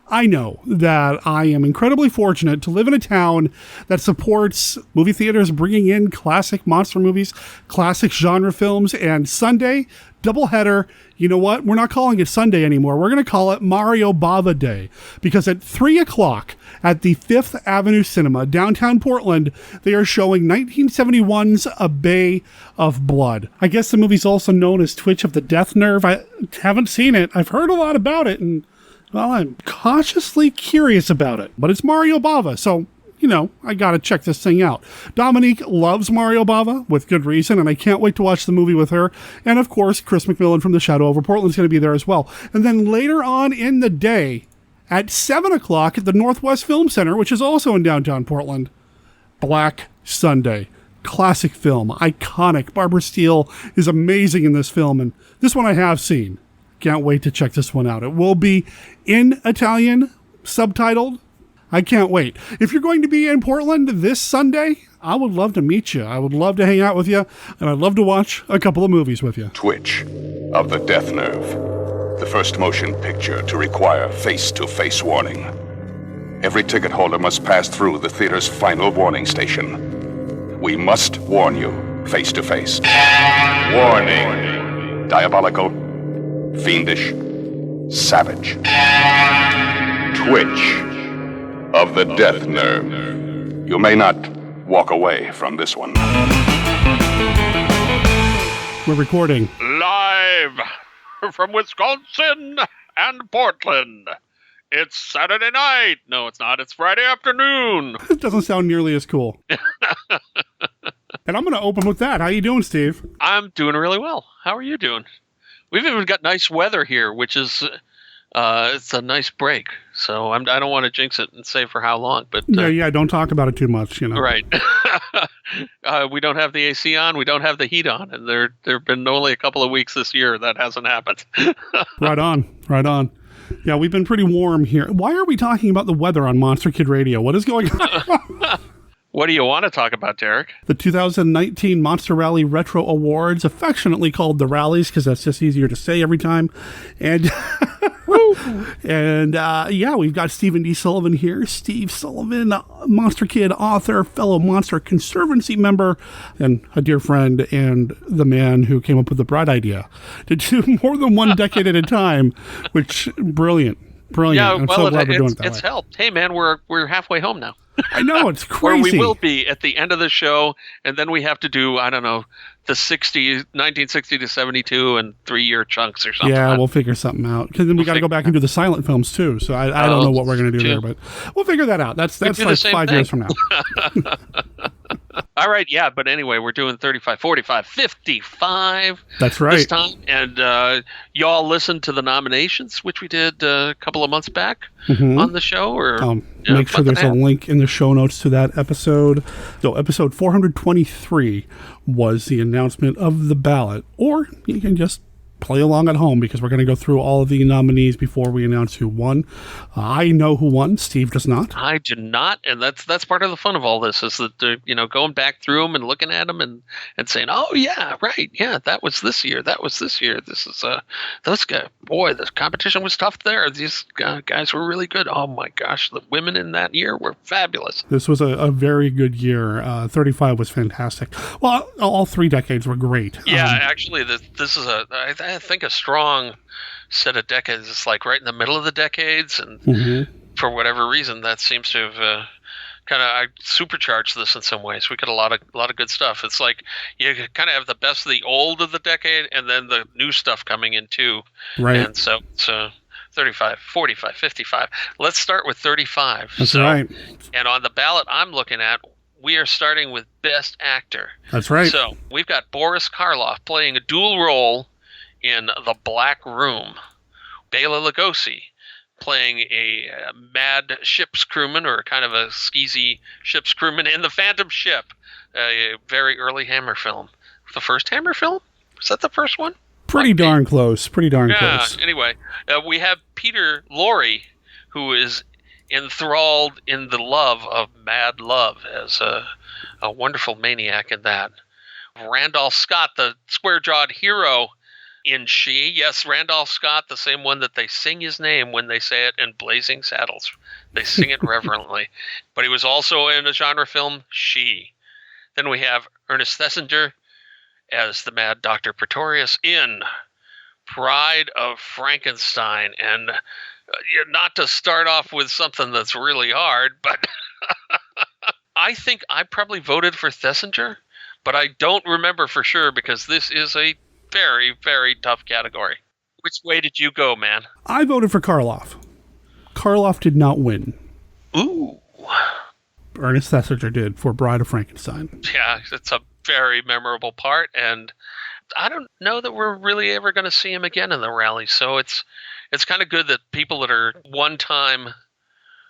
I know that I am incredibly fortunate to live in a town that supports movie theaters bringing in classic monster movies, classic genre films, and Sunday, doubleheader. You know what? We're not calling it Sunday anymore. We're going to call it Mario Bava Day, because at 3 o'clock at the 5th Avenue Cinema, downtown Portland, they are showing 1971's A Bay of Blood. I guess the movie's also known as Twitch of the Death Nerve. I haven't seen it. I've heard a lot about it, and well, I'm cautiously curious about it. But it's Mario Bava, so, you know, I gotta check this thing out. Dominique loves Mario Bava, with good reason, and I can't wait to watch the movie with her. And of course, Chris McMillan from The Shadow Over Portland's gonna be there as well. And then later on in the day, at 7 o'clock at the Northwest Film Center, which is also in downtown Portland, Black Sunday. Classic film, iconic. Barbara Steele is amazing in this film, and this one I have seen. Can't wait to check this one out. It will be in Italian, subtitled. I can't wait. If you're going to be in Portland this Sunday, I would love to meet you. I would love to hang out with you, and I'd love to watch a couple of movies with you. Twitch of the Death Nerve, the first motion picture to require face-to-face warning. Every ticket holder must pass through the theater's final warning station. We must warn you face-to-face. Warning. Diabolical, fiendish, savage. Twitch of the Death Nerve. You may not walk away from this one. We're recording live from Wisconsin and Portland. It's Saturday night. No, it's not. It's Friday afternoon. It doesn't sound nearly as cool. And I'm going to open with that. How you doing, Steve? I'm doing really well. How are you doing? We've even got nice weather here, which is it's a nice break. So I don't want to jinx it and say for how long, but yeah, don't talk about it too much, you know. Right. We don't have the AC on, we don't have the heat on, and there've been only a couple of weeks this year that hasn't happened. Right on. Yeah, we've been pretty warm here. Why are we talking about the weather on Monster Kid Radio? What is going on? What do you want to talk about, Derek? The 2019 Monster Rally Retro Awards, affectionately called the Rallies, because that's just easier to say every time. And yeah, we've got Stephen D. Sullivan here. Steve Sullivan, Monster Kid author, fellow Monster Conservancy member, and a dear friend, and the man who came up with the bright idea to do more than one decade at a time, which, brilliant. Yeah, I'm well, so glad we're doing it that it's way. helped. Hey, man, we're halfway home now. I know, it's crazy. Or we will be at the end of the show, and then we have to do, I don't know, the 1960 to 72 and 3-year chunks or something. Yeah, we'll figure something out. Because then we got to go back and do the silent films, too. So I don't know what we're going to do there, but we'll figure that out. That's like 5 years from now. All right, yeah, but anyway, we're doing 35, 45, 55 That's right. this time. And y'all listened to the nominations, which we did a couple of months back on the show. Or make sure there's a link in the show notes to that episode. So episode 423 was the announcement of the ballot. Or you can just play along at home because we're going to go through all of the nominees before we announce who won. I know who won. Steve does not. I do not, and that's part of the fun of all this is that going back through them and looking at them and saying, oh yeah, right, yeah, that was this year, this is those guys. Boy, the competition was tough there. These guys were really good. Oh my gosh, the women in that year were fabulous. This was a very good year. 35 was fantastic. Well, all 3 decades were great. Yeah, actually, this is I think a strong set of decades. It's like right in the middle of the decades, and for whatever reason, that seems to have kind of supercharged this in some ways. We got a lot of good stuff. It's like you kind of have the best of the old of the decade, and then the new stuff coming in too. Right. And so 35, 45, 55. Let's start with 35. That's right. And on the ballot I'm looking at, we are starting with Best Actor. That's right. So we've got Boris Karloff playing a dual role in The Black Room. Bela Lugosi playing a mad ship's crewman, or kind of a skeezy ship's crewman in The Phantom Ship, a very early Hammer film. The first Hammer film? Was that the first one? Pretty darn close. Close. Anyway, we have Peter Lorre, who is enthralled in the love of Mad Love as a wonderful maniac in that. Randolph Scott, the square-jawed hero in She. Yes, Randolph Scott, the same one that they sing his name when they say it in Blazing Saddles. They sing it reverently. But he was also in a genre film, She. Then we have Ernest Thesiger as the mad Dr. Pretorius in Bride of Frankenstein. And not to start off with something that's really hard, but I think I probably voted for Thesiger, but I don't remember for sure because this is a very, very tough category. Which way did you go, man? I voted for Karloff. Karloff did not win. Ooh. Ernest Thesiger did for Bride of Frankenstein. Yeah, it's a very memorable part, and I don't know that we're really ever going to see him again in the rally, so it's kind of good that people that are one-time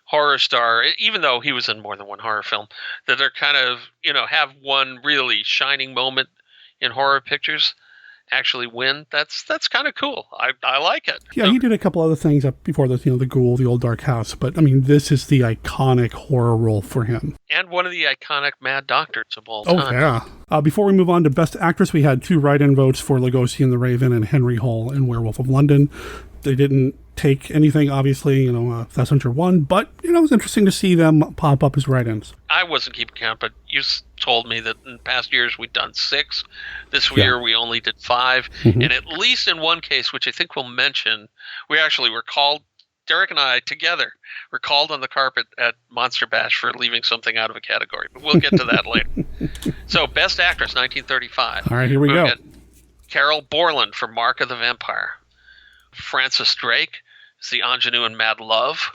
horror star, even though he was in more than one horror film, that are kind of, have one really shining moment in horror pictures actually win. That's kind of cool. I like it. Yeah, he did a couple other things up before this, The Ghoul, The Old Dark House, but I mean, this is the iconic horror role for him. And one of the iconic Mad Doctors of all time. Oh, yeah. Before we move on to Best Actress, we had 2 write-in votes for Lugosi in The Raven and Henry Hull in Werewolf of London. They didn't take anything, obviously, Thesiger won, but, it was interesting to see them pop up as write-ins. I wasn't keeping count, but you told me that in past years we'd done 6. This year we only did 5. And at least in one case, which I think we'll mention, we actually were called, Derek and I together, were called on the carpet at Monster Bash for leaving something out of a category. But we'll get to that later. So, Best Actress, 1935. All right, here we go. Carol Borland for Mark of the Vampire. Francis Drake is the ingenue in Mad Love.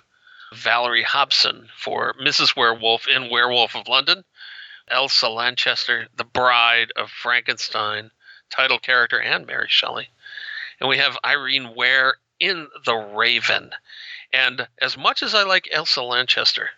Valerie Hobson for Mrs. Werewolf in Werewolf of London. Elsa Lanchester, the Bride of Frankenstein, title character, and Mary Shelley. And we have Irene Ware in The Raven. And as much as I like Elsa Lanchester,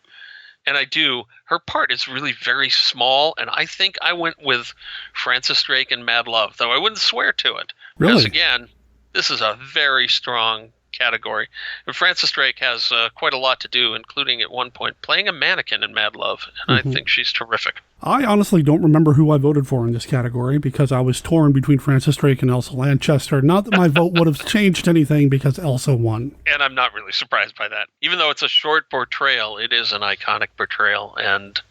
and I do, her part is really very small, and I think I went with Francis Drake in Mad Love, though I wouldn't swear to it. Really? Because again, this is a very strong category. And Francis Drake has quite a lot to do, including at one point playing a mannequin in Mad Love, and I think she's terrific. I honestly don't remember who I voted for in this category because I was torn between Francis Drake and Elsa Lanchester. Not that my vote would have changed anything because Elsa won. And I'm not really surprised by that. Even though it's a short portrayal, it is an iconic portrayal, and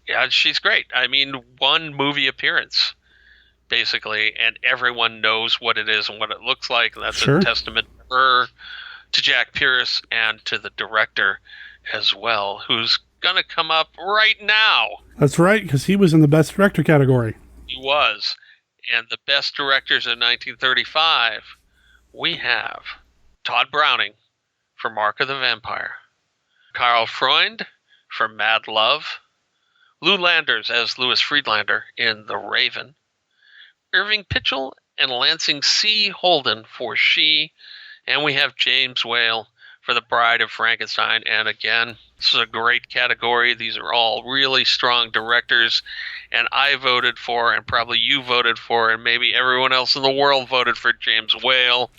yeah, she's great. I mean, one movie appearance, basically, and everyone knows what it is and what it looks like, and that's a testament to her, to Jack Pierce, and to the director as well, who's going to come up right now. That's right, because he was in the Best Director category. He was. And the Best Directors of 1935, we have Todd Browning for Mark of the Vampire, Karl Freund for Mad Love, Lou Landers as Louis Friedlander in The Raven, Irving Pitchell and Lansing C. Holden for She, and we have James Whale for for The Bride of Frankenstein. And again, this is a great category. These are all really strong directors. And I voted for, and probably you voted for, and maybe everyone else in the world voted for James Whale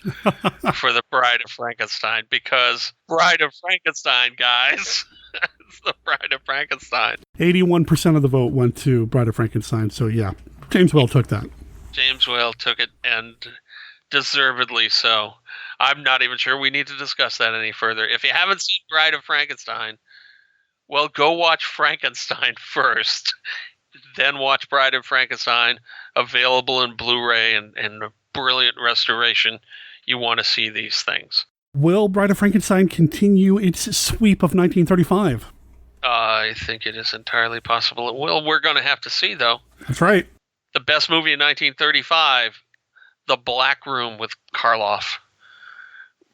for The Bride of Frankenstein. Because Bride of Frankenstein, guys. It's The Bride of Frankenstein. 81% of the vote went to Bride of Frankenstein. So yeah, James Whale took that. James Whale took it, and deservedly so. I'm not even sure we need to discuss that any further. If you haven't seen Bride of Frankenstein, well, go watch Frankenstein first. Then watch Bride of Frankenstein, available in Blu-ray and a brilliant restoration. You want to see these things. Will Bride of Frankenstein continue its sweep of 1935? I think it is entirely possible it will. We're going to have to see, though. That's right. The best movie in 1935, The Black Room with Karloff.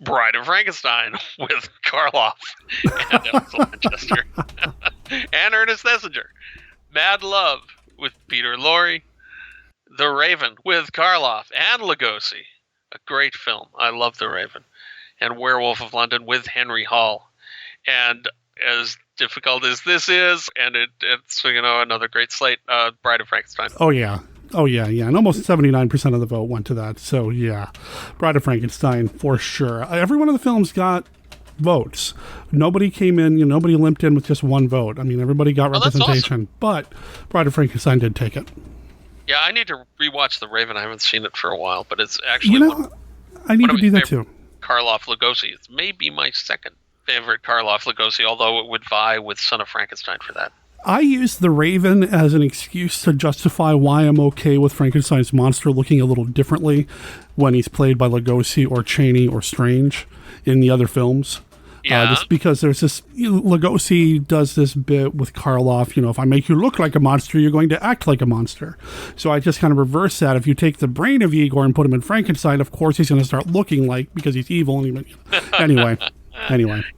Bride of Frankenstein with Karloff and Elsa Lanchester and Ernest Thesiger. Mad Love with Peter Lorre. The Raven with Karloff and Lugosi. A great film. I love The Raven. And Werewolf of London with Henry Hall. And as difficult as this is, and it's another great slate, Bride of Frankenstein. Oh yeah. And almost 79% of the vote went to that. So yeah, Bride of Frankenstein for sure. Every one of the films got votes. Nobody came in, nobody limped in with just one vote. I mean, everybody got representation, awesome. But Bride of Frankenstein did take it. Yeah, I need to rewatch The Raven. I haven't seen it for a while, but it's actually I need to do that too. Karloff Lugosi. It's maybe my second favorite Karloff Lugosi, although it would vie with Son of Frankenstein for that. I use The Raven as an excuse to justify why I'm okay with Frankenstein's monster looking a little differently when he's played by Lugosi or Chaney or Strange in the other films. Yeah. Just because there's this, Lugosi does this bit with Karloff, if I make you look like a monster, you're going to act like a monster. So I just kind of reverse that. If you take the brain of Igor and put him in Frankenstein, of course he's going to start looking like, because he's evil. Anyway.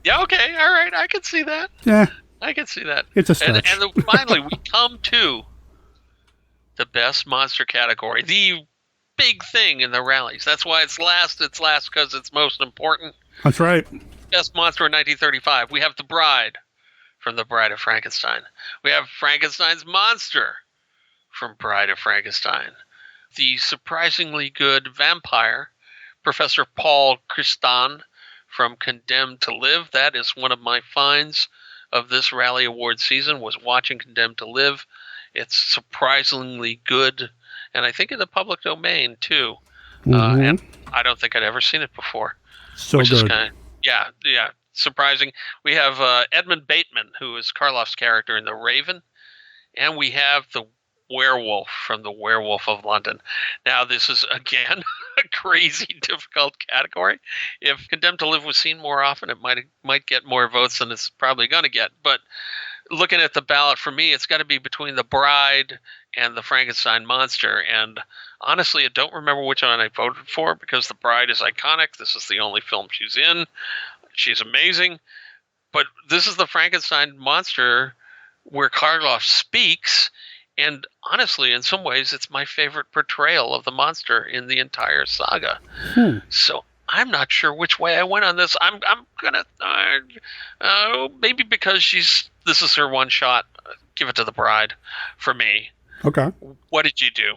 Yeah, okay, all right, I can see that. Yeah. I can see that. It's a stretch. And finally, we come to the best monster category, the big thing in the rallies. That's why it's last. It's last because it's most important. That's right. Best monster in 1935. We have The Bride from The Bride of Frankenstein. We have Frankenstein's monster from Bride of Frankenstein. The surprisingly good vampire, Professor Paul Christin from Condemned to Live. That is one of my finds of this Rally Award season, was watching Condemned to Live. It's surprisingly good, and I think in the public domain too. And I don't think I'd ever seen it before. So which good. Is kind of, yeah, surprising. We have Edmund Bateman, who is Karloff's character in The Raven, and we have the werewolf from The Werewolf of London. Now, this is, again, a crazy difficult category. If Condemned to Live was seen more often, it might get more votes than it's probably going to get. But looking at the ballot, for me, it's got to be between The Bride and the Frankenstein monster. And honestly, I don't remember which one I voted for, because The Bride is iconic. This is the only film she's in. She's amazing. But this is the Frankenstein monster where Karloff speaks. And honestly, in some ways, it's my favorite portrayal of the monster in the entire saga. So I'm not sure which way I went on this. I'm gonna maybe because this is her one shot. Give it to The Bride for me. Okay. What did you do?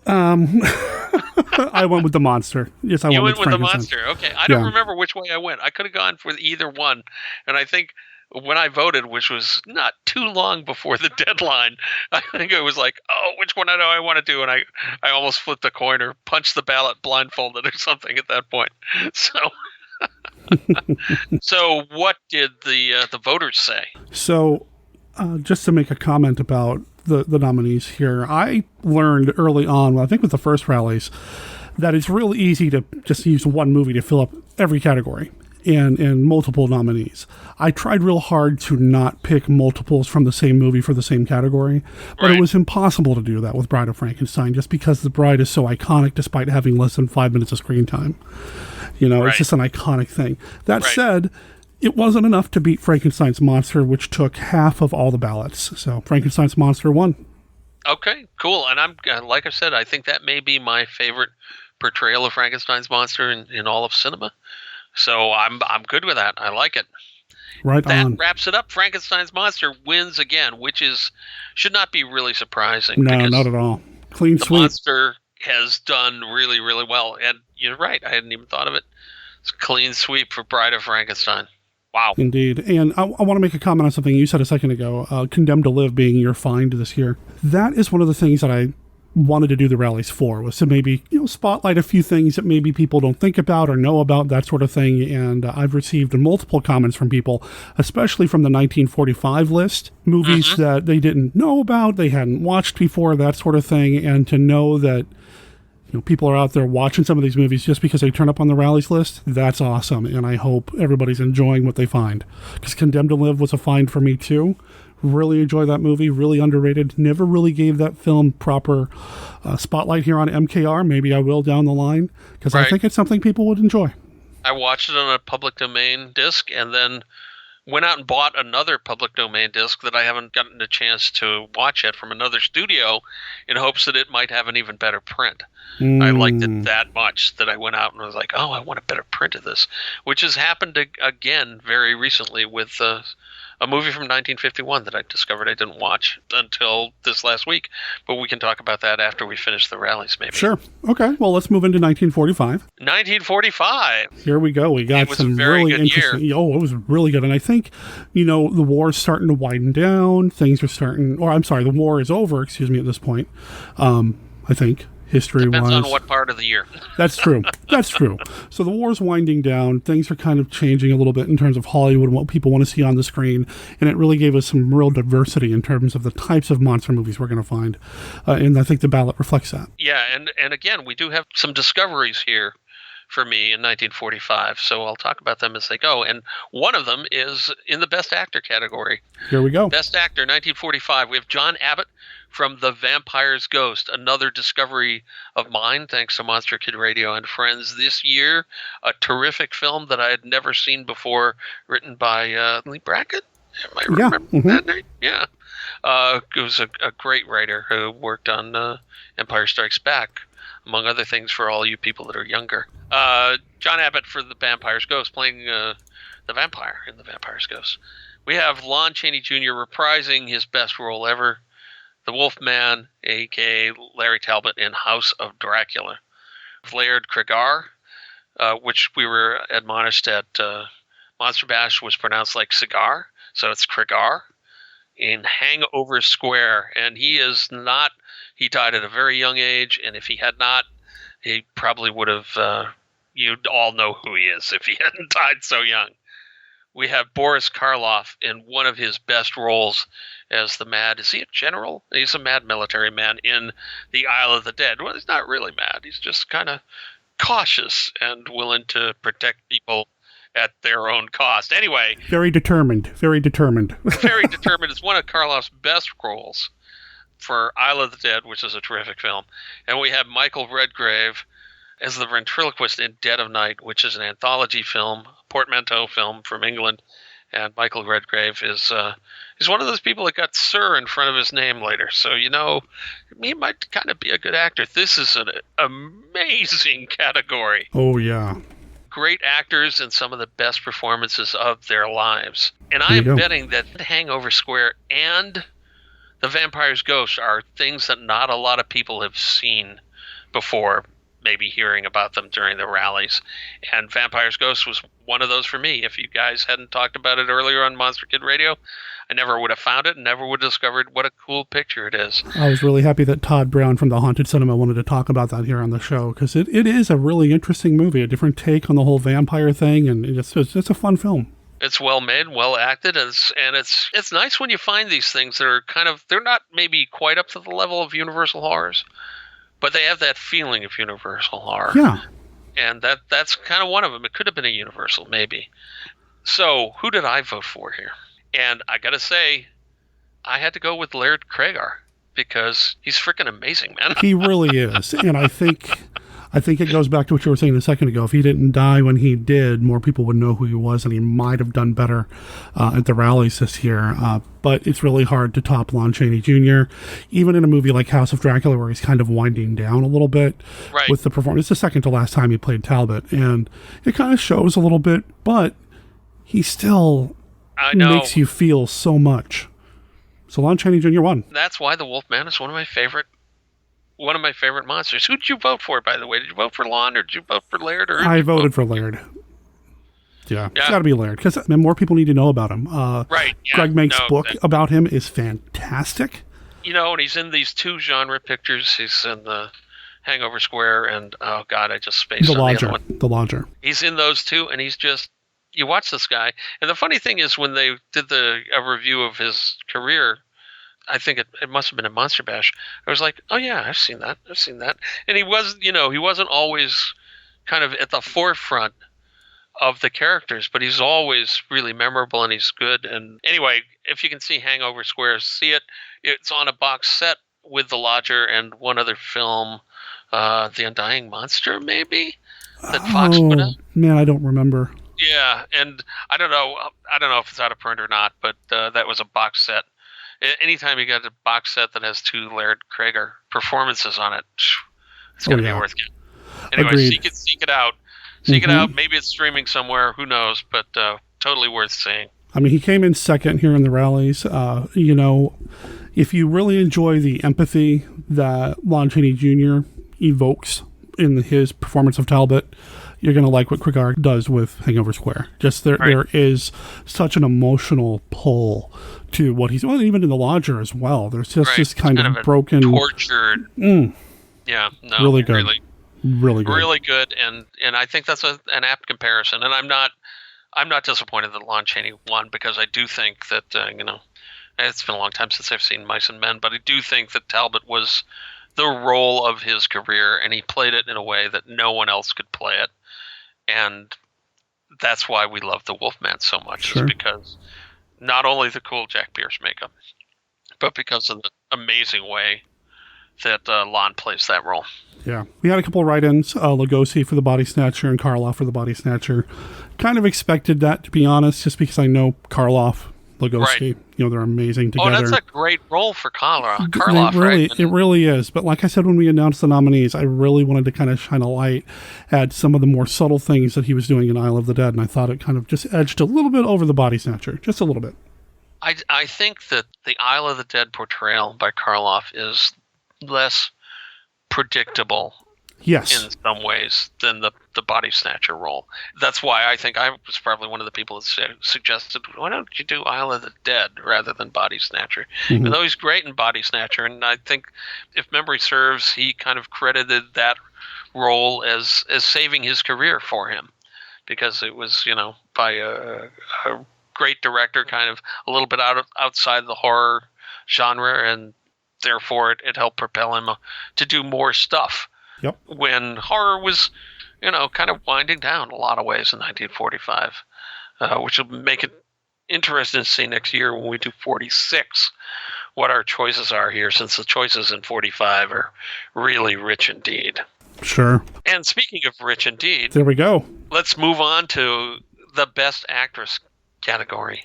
I went with the monster. Yes, You went with the monster. Okay, I don't remember which way I went. I could have gone for either one, and I think when I voted, which was not too long before the deadline, I think it was like, oh, which one do I want to do? And I almost flipped a coin or punched the ballot blindfolded or something at that point. So what did the voters say? So just to make a comment about the nominees here, I learned early on, I think with the first rallies, that it's real easy to just use one movie to fill up every category. And multiple nominees. I tried real hard to not pick multiples from the same movie for the same category, but It was impossible to do that with Bride of Frankenstein, just because The Bride is so iconic despite having less than 5 minutes of screen time. It's just an iconic thing. That said, it wasn't enough to beat Frankenstein's monster, which took half of all the ballots. So Frankenstein's monster won. Okay, cool. And I'm like I said, I think that may be my favorite portrayal of Frankenstein's monster in all of cinema. So I'm good with that. I like it. Right that on. wraps it up. Frankenstein's monster wins again, which should not be really surprising. No, not at all. Clean the sweep. Monster has done really, really well. And you're right. I hadn't even thought of it. It's a clean sweep for Bride of Frankenstein. Wow. Indeed. And I want to make a comment on something you said a second ago, Condemned to Live being your find this year. That is one of the things that I wanted to do the rallies for, was to maybe spotlight a few things that maybe people don't think about or know about, that sort of thing. And I've received multiple comments from people, especially from the 1945 list, movies that they didn't know about, they hadn't watched before, that sort of thing. And to know that people are out there watching some of these movies just because they turn up on the rallies list, that's awesome. And I hope everybody's enjoying what they find, because Condemned to Live was a find for me too. Really enjoy that movie. Really underrated. Never really gave that film proper spotlight here on MKR. Maybe I will down the line, because I think it's something people would enjoy. I watched it on a public domain disc and then went out and bought another public domain disc that I haven't gotten a chance to watch yet from another studio, in hopes that it might have an even better print. I liked it that much that I went out and was like, oh, I want a better print of this, which has happened again very recently with a movie from 1951 that I discovered I didn't watch until this last week. But we can talk about that after we finish the rallies, maybe. Sure. Okay. Well, let's move into 1945. 1945. Here we go. We got some really interesting. Year. Oh, it was really good. And I think, the war is starting to wind down. Things are starting, or I'm sorry, the war is over, at this point. I think. History-wise. Depends on what part of the year. That's true. That's true. So the war's winding down. Things are kind of changing a little bit in terms of Hollywood and what people want to see on the screen. And it really gave us some real diversity in terms of the types of monster movies we're going to find. And I think the ballot reflects that. Yeah, and again, we do have some discoveries here for me in 1945. So I'll talk about them as they go. And one of them is in the Best Actor category. Here we go. Best Actor, 1945. We have John Abbott from The Vampire's Ghost, another discovery of mine, thanks to Monster Kid Radio and friends this year. A terrific film that I had never seen before, written by Lee Brackett. Am I remembering that name? Yeah. It was a great writer who worked on Empire Strikes Back, among other things, for all you people that are younger. John Abbott for The Vampire's Ghost, playing the vampire in The Vampire's Ghost. We have Lon Chaney Jr. reprising his best role ever, the Wolfman, a.k.a. Larry Talbot, in House of Dracula. Laird Cregar, which we were admonished at Monster Bash was pronounced like cigar, so it's Cregar, in Hangover Square. And he died at a very young age, and if he had not, he probably would have, you'd all know who he is if he hadn't died so young. We have Boris Karloff in one of his best roles as is he a general? He's a mad military man in The Isle of the Dead. Well, he's not really mad. He's just kind of cautious and willing to protect people at their own cost. Anyway. Very determined. Very determined. Very determined. It's one of Karloff's best roles for Isle of the Dead, which is a terrific film. And we have Michael Redgrave as the ventriloquist in Dead of Night, which is an anthology film, portmanteau film from England. And Michael Redgrave is he's one of those people that got Sir in front of his name later. So, he might kind of be a good actor. This is an amazing category. Oh, yeah. Great actors and some of the best performances of their lives. And I am betting that Hangover Square and The Vampire's Ghost are things that not a lot of people have seen before, maybe hearing about them during the rallies. And Vampire's Ghost was one of those for me. If you guys hadn't talked about it earlier on Monster Kid Radio, I never would have found it and never would have discovered what a cool picture it is. I was really happy that Todd Brown from The Haunted Cinema wanted to talk about that here on the show, because it is a really interesting movie, a different take on the whole vampire thing, and it's a fun film. It's well made, well acted, and it's nice when you find these things that are they're not maybe quite up to the level of Universal horrors, but they have that feeling of Universal horror. Yeah. And that's kind of one of them. It could have been a Universal, maybe. So, who did I vote for here? And I got to say, I had to go with Laird Cregar, because he's freaking amazing, man. He really is. And I think I think it goes back to what you were saying a second ago. If he didn't die when he did, more people would know who he was, and he might have done better at the rallies this year. But it's really hard to top Lon Chaney Jr., even in a movie like House of Dracula, where he's kind of winding down a little bit with the performance. It's the second to last time he played Talbot, and it kind of shows a little bit, but he still makes you feel so much. So Lon Chaney Jr. won. That's why the Wolfman is one of my favorite monsters. Who did you vote for, by the way? Did you vote for Lon, or did you vote for Laird? I voted for Laird. Yeah, it's got to be Laird, because more people need to know about him. Greg Make's book about him is fantastic. You know, and he's in these two genre pictures. He's in the Hangover Square and, oh God, I just spaced on the other one. The Lodger. He's in those two, and he's just, you watch this guy. And the funny thing is, when they did a review of his career, I think it must have been a Monster Bash, I was like, oh yeah, I've seen that. And he was, he wasn't always kind of at the forefront of the characters, but he's always really memorable, and he's good. And anyway, if you can see Hangover Square, see it. It's on a box set with The Lodger and one other film, The Undying Monster, maybe, that Fox put out. Man, I don't remember. Yeah, and I don't know if it's out of print or not, but that was a box set. Anytime you got a box set that has two Laird Krager performances on it, it's going to be worth getting. Anyway, Agreed. seek it out. Seek it out. Maybe it's streaming somewhere. Who knows? But totally worth seeing. I mean, he came in second here in the rallies. If you really enjoy the empathy that Lon Chaney Jr. evokes in his performance of Talbot, you're going to like what Krager does with Hangover Square. Just there is such an emotional pull to what he's, well, even in The Lodger as well. There's just this kind of broken, tortured. Yeah, no, really good. Really good. Really good, and I think that's an apt comparison. And I'm not disappointed that Lon Chaney won, because I do think that it's been a long time since I've seen Mice and Men, but I do think that Talbot was the role of his career, and he played it in a way that no one else could play it. And that's why we love the Wolfman so much, is because not only the cool Jack Pierce makeup, but because of the amazing way that Lon plays that role. Yeah. We had a couple of write-ins, Lugosi for the Body Snatcher and Karloff for the Body Snatcher. Kind of expected that, to be honest, just because I know Karloff, Lugosi. They're amazing together. Oh, that's a great role for Karloff, It really is. But like I said when we announced the nominees, I really wanted to kind of shine a light at some of the more subtle things that he was doing in Isle of the Dead, and I thought it kind of just edged a little bit over the Body Snatcher. Just a little bit. I think that the Isle of the Dead portrayal by Karloff is less predictable in some ways than the Body Snatcher role. That's why I think I was probably one of the people that suggested, why don't you do Isle of the Dead rather than Body Snatcher? Even though he's great in Body Snatcher, and I think, if memory serves, he kind of credited that role as saving his career for him, because it was, by a great director, kind of a little bit outside the horror genre, and therefore it helped propel him to do more stuff. Yep. When horror was, kind of winding down in a lot of ways in 1945, which will make it interesting to see next year when we do 46, what our choices are here, since the choices in 45 are really rich indeed. Sure. And speaking of rich indeed, there we go. Let's move on to the Best Actress category.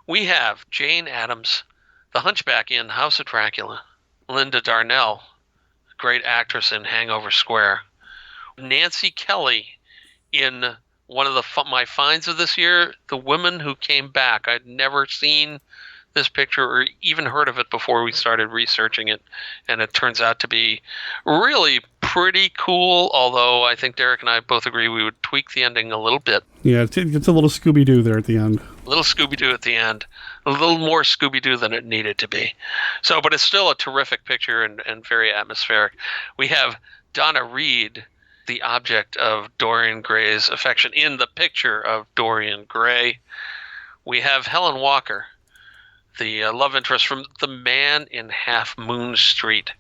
We have Jane Addams, the Hunchback in House of Dracula; Linda Darnell, great actress in Hangover Square; Nancy Kelly in one of my finds of this year, The Woman Who Came Back. I'd never seen this picture or even heard of it before we started researching it, and it turns out to be really pretty cool, although I think Derek and I both agree we would tweak the ending a little bit. Yeah, it's a little Scooby-Doo there at the end. A little Scooby-Doo at the end. A little more Scooby-Doo than it needed to be. So, but it's still a terrific picture and very atmospheric. We have Donna Reed, the object of Dorian Gray's affection in the picture of Dorian Gray. We have Helen Walker, the love interest from The Man in Half Moon Street,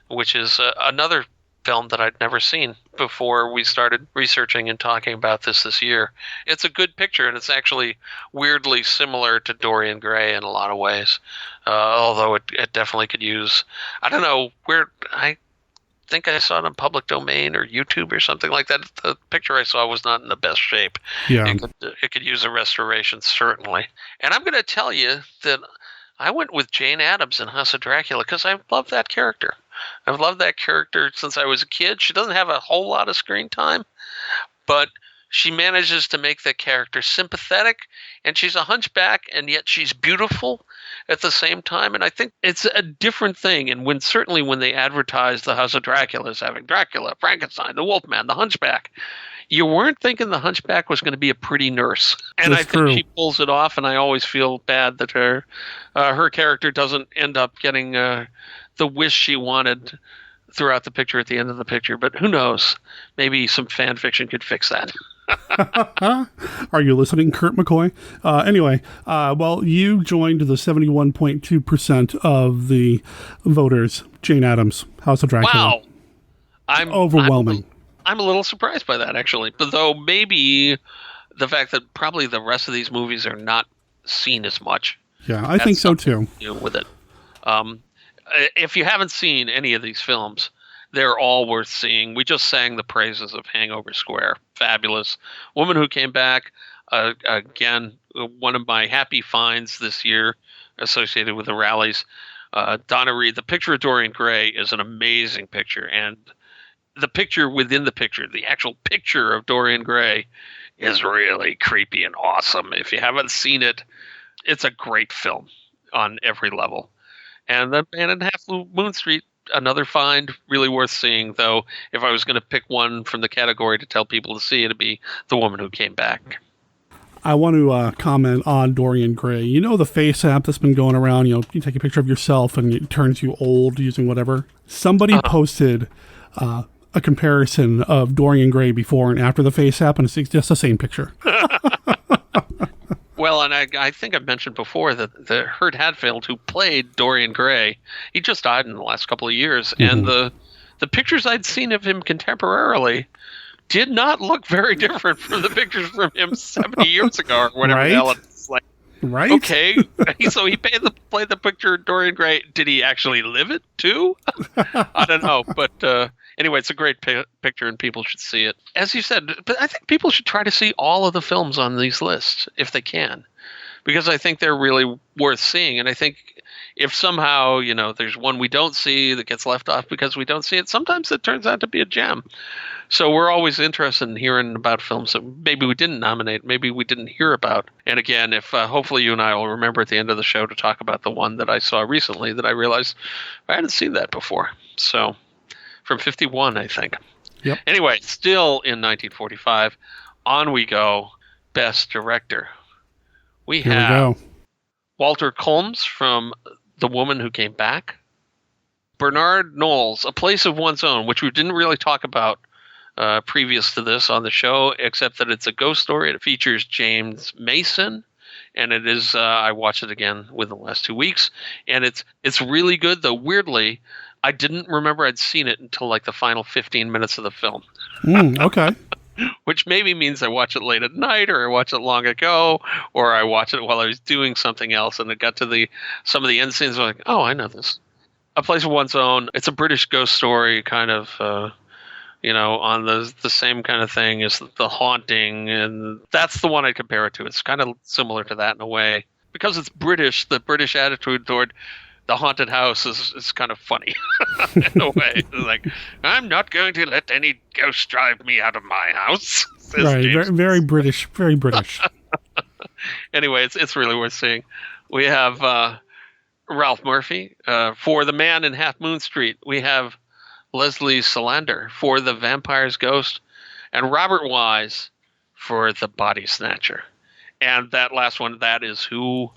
which is another film that I'd never seen before we started researching and talking about this year. It's a good picture, and it's actually weirdly similar to Dorian Gray in a lot of ways, although it definitely could use, I don't know, where think I saw it on public domain or YouTube or something like that. The picture I saw was not in the best shape. Yeah. It could use a restoration, certainly. And I'm going to tell you that I went with Jane Addams in House of Dracula because I love that character. I've loved that character since I was a kid. She doesn't have a whole lot of screen time, but she manages to make the character sympathetic, and she's a hunchback, and yet she's beautiful at the same time. And I think it's a different thing. And certainly when they advertised the House of Dracula as having Dracula, Frankenstein, the Wolfman, the Hunchback, you weren't thinking the Hunchback was going to be a pretty nurse. And That's true. She pulls it off, and I always feel bad that her character doesn't end up getting the wish she wanted throughout the picture at the end of the picture. But who knows? Maybe some fan fiction could fix that. Are you listening, Kurt McCoy? Anyway, well, you joined the 71.2% of the voters. Jane Addams, House of Dracula. Wow. I'm overwhelming. I'm a little surprised by that, actually. But though maybe the fact that probably the rest of these movies are not seen as much. Yeah, I think so too. With it. If you haven't seen any of these films, they're all worth seeing. We just sang the praises of Hangover Square. Fabulous. Woman Who Came Back, again, one of my happy finds this year associated with the rallies. Donna Reed, the picture of Dorian Gray is an amazing picture. And the picture within the picture, the actual picture of Dorian Gray, is really creepy and awesome. If you haven't seen it, it's a great film on every level. And then Man in Half Moon Street, another find, really worth seeing, though if I was going to pick one from the category to tell people to see, it'd be The Woman Who Came Back. I want to comment on Dorian Gray. You know the face app that's been going around, you take a picture of yourself and it turns you old using whatever? Somebody posted a comparison of Dorian Gray before and after the face app, and it's just the same picture. Well, and I think I've mentioned before that the Hurt Hadfield, who played Dorian Gray, he just died in the last couple of years. Mm-hmm. And the pictures I'd seen of him contemporarily did not look very different from the pictures from him 70 years ago or whatever the hell it's like. Right? Okay, so he played the picture of Dorian Gray. Did he actually live it too? I don't know, but anyway, it's a great picture and people should see it. As you said, but I think people should try to see all of the films on these lists if they can, because I think they're really worth seeing. And I think if somehow, there's one we don't see that gets left off because we don't see it, sometimes it turns out to be a gem. So we're always interested in hearing about films that maybe we didn't nominate, maybe we didn't hear about. And again, if hopefully you and I will remember at the end of the show to talk about the one that I saw recently that I realized I hadn't seen that before. So from 51, I think. Yep. Anyway, still in 1945, on we go. Best Director. We have Walter Combs from The Woman Who Came Back. Bernard Knowles, A Place of One's Own, which we didn't really talk about previous to this on the show, except that it's a ghost story. It features James Mason, and it is, I watched it again within the last 2 weeks, and it's really good, though weirdly, I didn't remember I'd seen it until like the final 15 minutes of the film. Okay. Which maybe means I watch it late at night, or I watch it long ago, or I watch it while I was doing something else, and it got to some of the end scenes, I'm like, oh, I know this. A Place of One's Own. It's a British ghost story, kind of, on the same kind of thing as The Haunting, and that's the one I compare it to. It's kind of similar to that in a way. Because it's British, the British attitude toward the haunted house is kind of funny in a way. It's like, I'm not going to let any ghost drive me out of my house. Right, very British, very British. Anyway, it's really worth seeing. We have Ralph Murphy for The Man in Half Moon Street. We have Leslie Salander for The Vampire's Ghost, and Robert Wise for The Body Snatcher. And that last one, that is who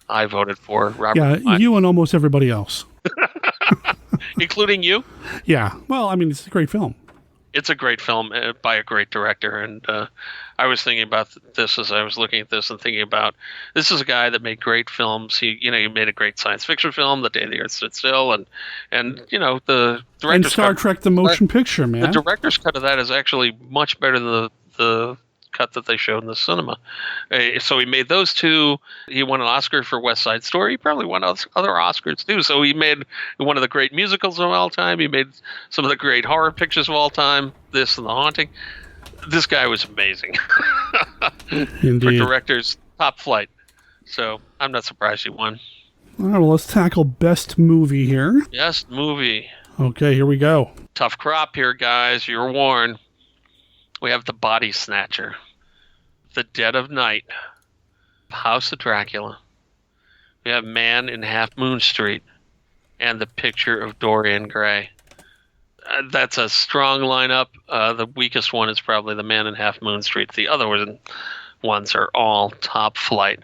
I voted for, Robert Wise. You and almost everybody else. Including you? Yeah. Well, I mean, it's a great film. It's a great film by a great director. And I was thinking about this as I was looking at this and thinking about, this is a guy that made great films. He made a great science fiction film, The Day the Earth Stood Still. And the director's and Star Trek, the motion picture, man. The director's cut of that is actually much better than the cut that they showed in the cinema. So he made those two. He won an Oscar for West Side Story. He probably won other Oscars too. So he made one of the great musicals of all time. He made some of the great horror pictures of all time. This and The Haunting. This guy was amazing. Indeed. For directors, top flight. So I'm not surprised he won. All right, well, let's tackle Best Movie here. Best movie. Okay, here we go. Tough crop here, guys. You're warned. We have The Body Snatcher, The Dead of Night, House of Dracula. We have Man in Half Moon Street, and The Picture of Dorian Gray. That's a strong lineup. The weakest one is probably The Man in Half Moon Street. The other ones are all top flight.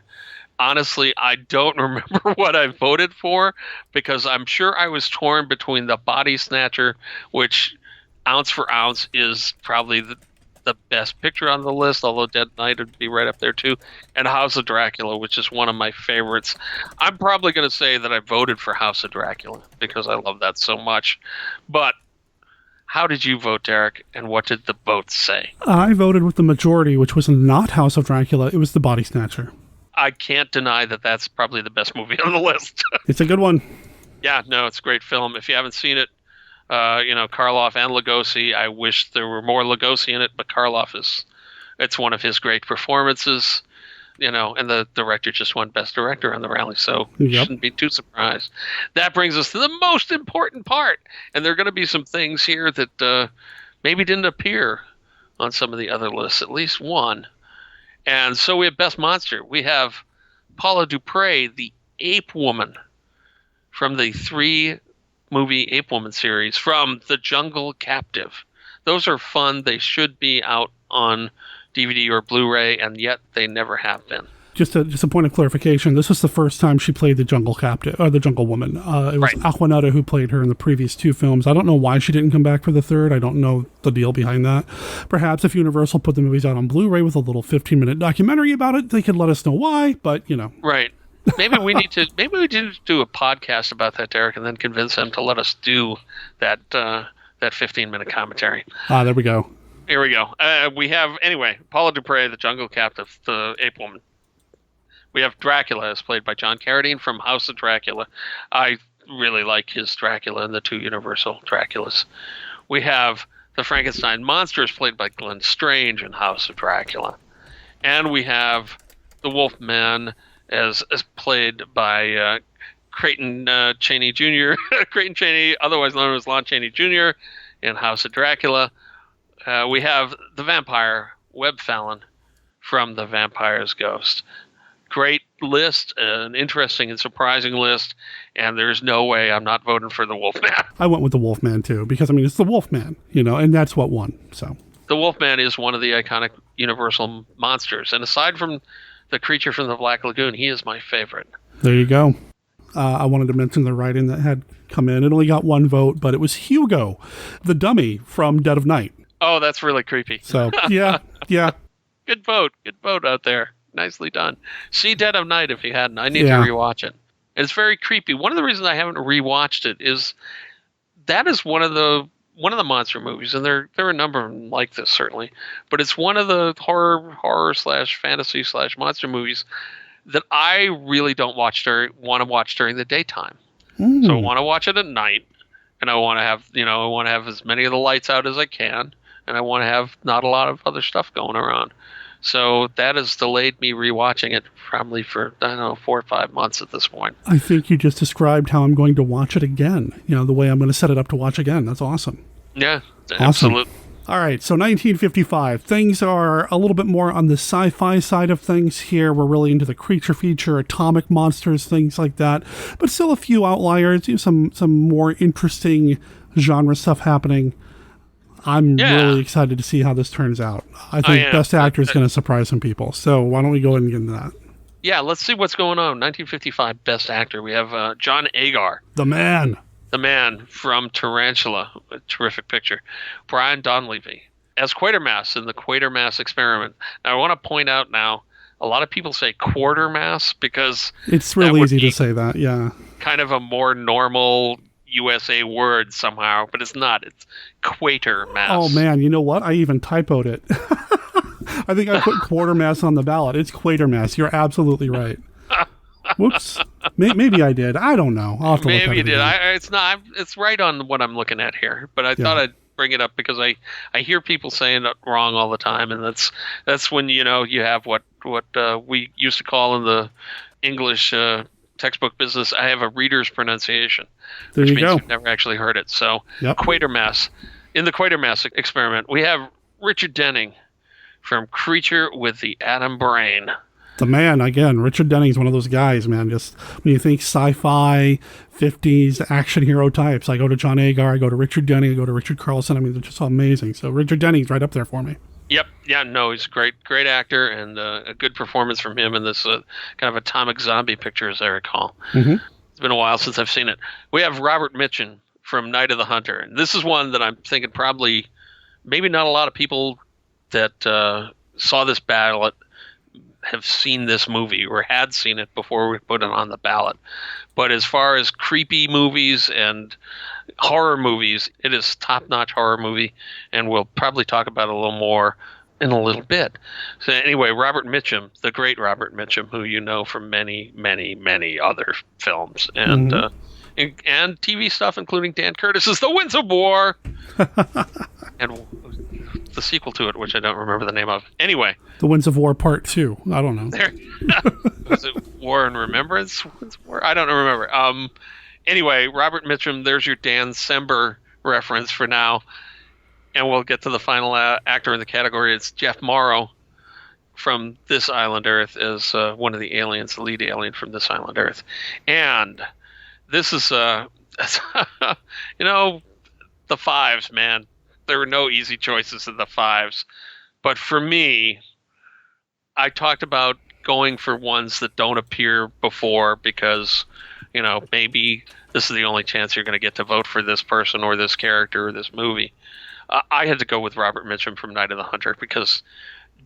Honestly, I don't remember what I voted for because I'm sure I was torn between The Body Snatcher, which ounce for ounce is probably the best picture on the list, although Dead Night would be right up there too, and House of Dracula, which is one of my favorites. I'm probably going to say that I voted for House of Dracula because I love that so much. But how did you vote, Derek, and what did the votes say? I voted with the majority, which was not House of Dracula. It was The Body Snatcher. I can't deny that that's probably the best movie on the list. It's a good one. Yeah, no, it's a great film. If you haven't seen it, Karloff and Lugosi, I wish there were more Lugosi in it, but Karloff it's one of his great performances, and the director just won Best Director on the rally, so you shouldn't be too surprised. That brings us to the most important part, and there are going to be some things here that maybe didn't appear on some of the other lists, at least one. And so we have Best Monster. We have Paula Dupre, the Ape Woman, from the 3-movie Ape Woman series, from The Jungle Captive. Those are fun. They should be out on DVD or Blu-ray, and yet they never have been. Just a point of clarification. This was the first time she played the Jungle Captive, or the Jungle Woman. It was Aquanetta who played her in the previous 2 films. I don't know why she didn't come back for the 3rd. I don't know the deal behind that. Perhaps if Universal put the movies out on Blu-ray with a little 15-minute documentary about it, they could let us know why. But right. Maybe we need to do a podcast about that, Derek, and then convince them to let us do that 15-minute commentary. There we go. Here we go. We have Paula Dupre, the Jungle Captive, the Ape Woman. We have Dracula, as played by John Carradine from House of Dracula. I really like his Dracula and the 2 Universal Draculas. We have the Frankenstein Monster, as played by Glenn Strange in House of Dracula. And we have the Wolfman, as played by Creighton Chaney Jr., Creighton Chaney, otherwise known as Lon Chaney Jr., in House of Dracula. We have the vampire, Webb Fallon, from The Vampire's Ghost. Great list, an interesting and surprising list, and there's no way I'm not voting for the Wolfman. I went with the Wolfman too, because it's the Wolfman, and that's what won. So the Wolfman is one of the iconic Universal monsters, and aside from the creature from the Black Lagoon, he is my favorite. There you go. I wanted to mention the write-in that had come in. It only got 1 vote, but it was Hugo, the dummy from Dead of Night. Oh, that's really creepy. So yeah. Good vote out there. Nicely done. See Dead of Night if you hadn't. I need to rewatch it. It's very creepy. One of the reasons I haven't rewatched it is that is one of the monster movies, and there are a number of them like this certainly, but it's one of the horror / fantasy / monster movies that I really don't want to watch during the daytime. So I want to watch it at night, and I want to have as many of the lights out as I can, and I want to have not a lot of other stuff going around. So that has delayed me rewatching it probably for, 4 or 5 months at this point. I think you just described how I'm going to watch it again. The way I'm going to set it up to watch again. That's awesome. Yeah, awesome. Absolutely. All right, so 1955. Things are a little bit more on the sci-fi side of things here. We're really into the creature feature, atomic monsters, things like that. But still a few outliers, some more interesting genre stuff happening. I'm really excited to see how this turns out. I think Best Actor is going to surprise some people. So why don't we go ahead and get into that? Yeah, let's see what's going on. 1955 Best Actor. We have John Agar. The Man. The Man from Tarantula. A terrific picture. Brian Donlevy as Quatermass in the Quatermass Experiment. Now, I want to point out now, a lot of people say Quartermass because it's real easy to say that, yeah. Kind of a more normal USA word somehow, but it's not. It's Quatermass. Oh man, you know what? I even typoed it. I think I put Quartermass on the ballot. It's Quatermass. You're absolutely right. Whoops. Maybe I did. I don't know. I'll have to Maybe look you did. again. It's not. It's right on what I'm looking at here. But I thought I'd bring it up because I hear people saying it wrong all the time, and that's when you have what we used to call in the English textbook business. I have a reader's pronunciation, There which you means go. you've never actually heard it. So Yep. Quatermass. In the Quatermass experiment, we have Richard Denning from Creature with the Atom Brain. The man, again, Richard Denning's one of those guys, man. Just when you think sci-fi, 50s action hero types, I go to John Agar, I go to Richard Denning, I go to Richard Carlson. I mean, they're just amazing. So Richard Denning's right up there for me. Yep. Yeah, no, he's a great actor, and a good performance from him in this kind of atomic zombie picture, as I recall. Mm-hmm. It's been a while since I've seen it. We have Robert Mitchum from Night of the Hunter. And this is one that I'm thinking probably maybe not a lot of people that saw this ballot have seen this movie or had seen it before we put it on the ballot. But as far as creepy movies and horror movies, it is top-notch horror movie, and we'll probably talk about it a little more in a little bit. So anyway, Robert Mitchum, the great Robert Mitchum, who you know from many, many, many other films and TV stuff, including Dan Curtis's The Winds of War, and the sequel to it, which I don't remember the name of. Anyway. The Winds of War Part 2. I don't know. There. Was it War and Remembrance? War? I don't remember. Anyway, Robert Mitchum, there's your Dan Sember reference for now. And we'll get to the final actor in the category. It's Jeff Morrow from This Island Earth as one of the aliens, the lead alien from This Island Earth. And this is, the fives, man. There were no easy choices in the fives. But for me, I talked about going for ones that don't appear before because, maybe this is the only chance you're going to get to vote for this person or this character or this movie. I had to go with Robert Mitchum from Night of the Hunter because,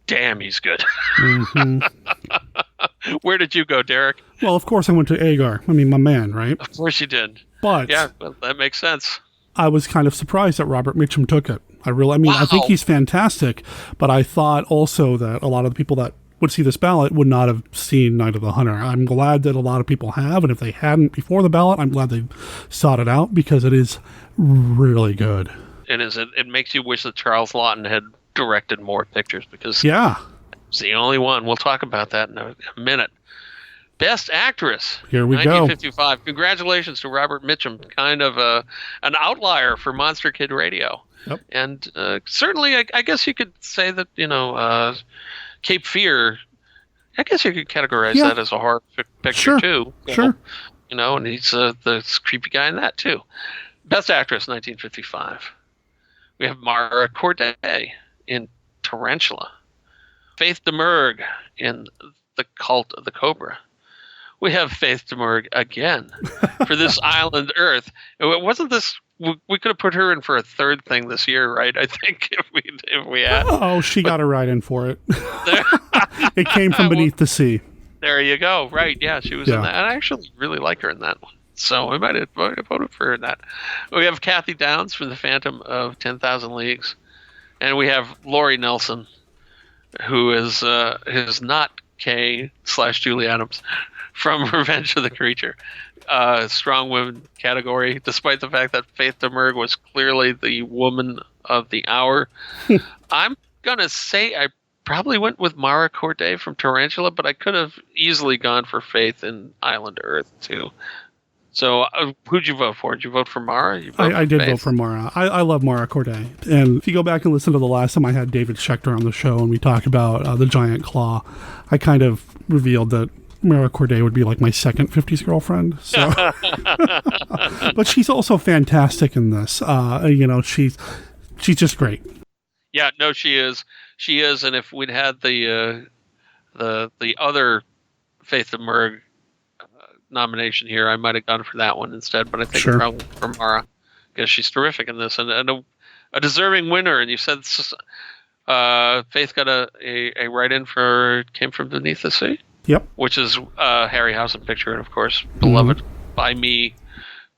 damn, he's good. Mm-hmm. Where did you go, Derek? Well, of course I went to Agar. I mean, my man, right? Of course you did. But yeah, well, that makes sense. I was kind of surprised that Robert Mitchum took it. Wow. I think he's fantastic, but I thought also that a lot of the people that would see this ballot would not have seen Night of the Hunter. I'm glad that a lot of people have, and if they hadn't before the ballot, I'm glad they sought it out because it is really good. It makes you wish that Charles Lawton had directed more pictures because it's the only one. We'll talk about that in a minute. Best Actress. Here we 1955. Congratulations to Robert Mitchum, kind of an outlier for Monster Kid Radio. Yep. And certainly, I guess you could say that, Cape Fear, I guess you could categorize that as a horror picture, too. Sure. And he's the creepy guy in that, too. Best Actress, 1955. We have Mara Corday in Tarantula. Faith Demergue in The Cult of the Cobra. We have Faith Demergue again for This Island Earth. Wasn't this... We could have put her in for a third thing this year, right? I think if we had. Oh, she got her right in for it. It came from beneath the sea. There you go. Right. Yeah, she was in that. And I actually really like her in that one. So I might have voted for her in that. We have Kathy Downs from The Phantom of 10,000 Leagues. And we have Laurie Nelson, who is not Kay/Julie Adams from Revenge of the Creature. Strong women category, despite the fact that Faith Demergue was clearly the woman of the hour. I'm going to say I probably went with Mara Corday from Tarantula, but I could have easily gone for Faith in Island Earth, too. So who'd you vote for? Did you vote for Mara? I did vote for Mara. I love Mara Corday. And if you go back and listen to the last time I had David Schechter on the show and we talked about the giant claw, I kind of revealed that Mara Corday would be like my second 50s girlfriend. So, but she's also fantastic in this. She's just great. Yeah, no, she is. She is. And if we'd had the other Faith Demergue nomination here, I might have gone for that one instead. But I think probably for Mara because she's terrific in this and a deserving winner. And you said Faith got a write-in for Came From Beneath the Sea. Yep. Which is a Harryhausen picture, and of course, beloved by me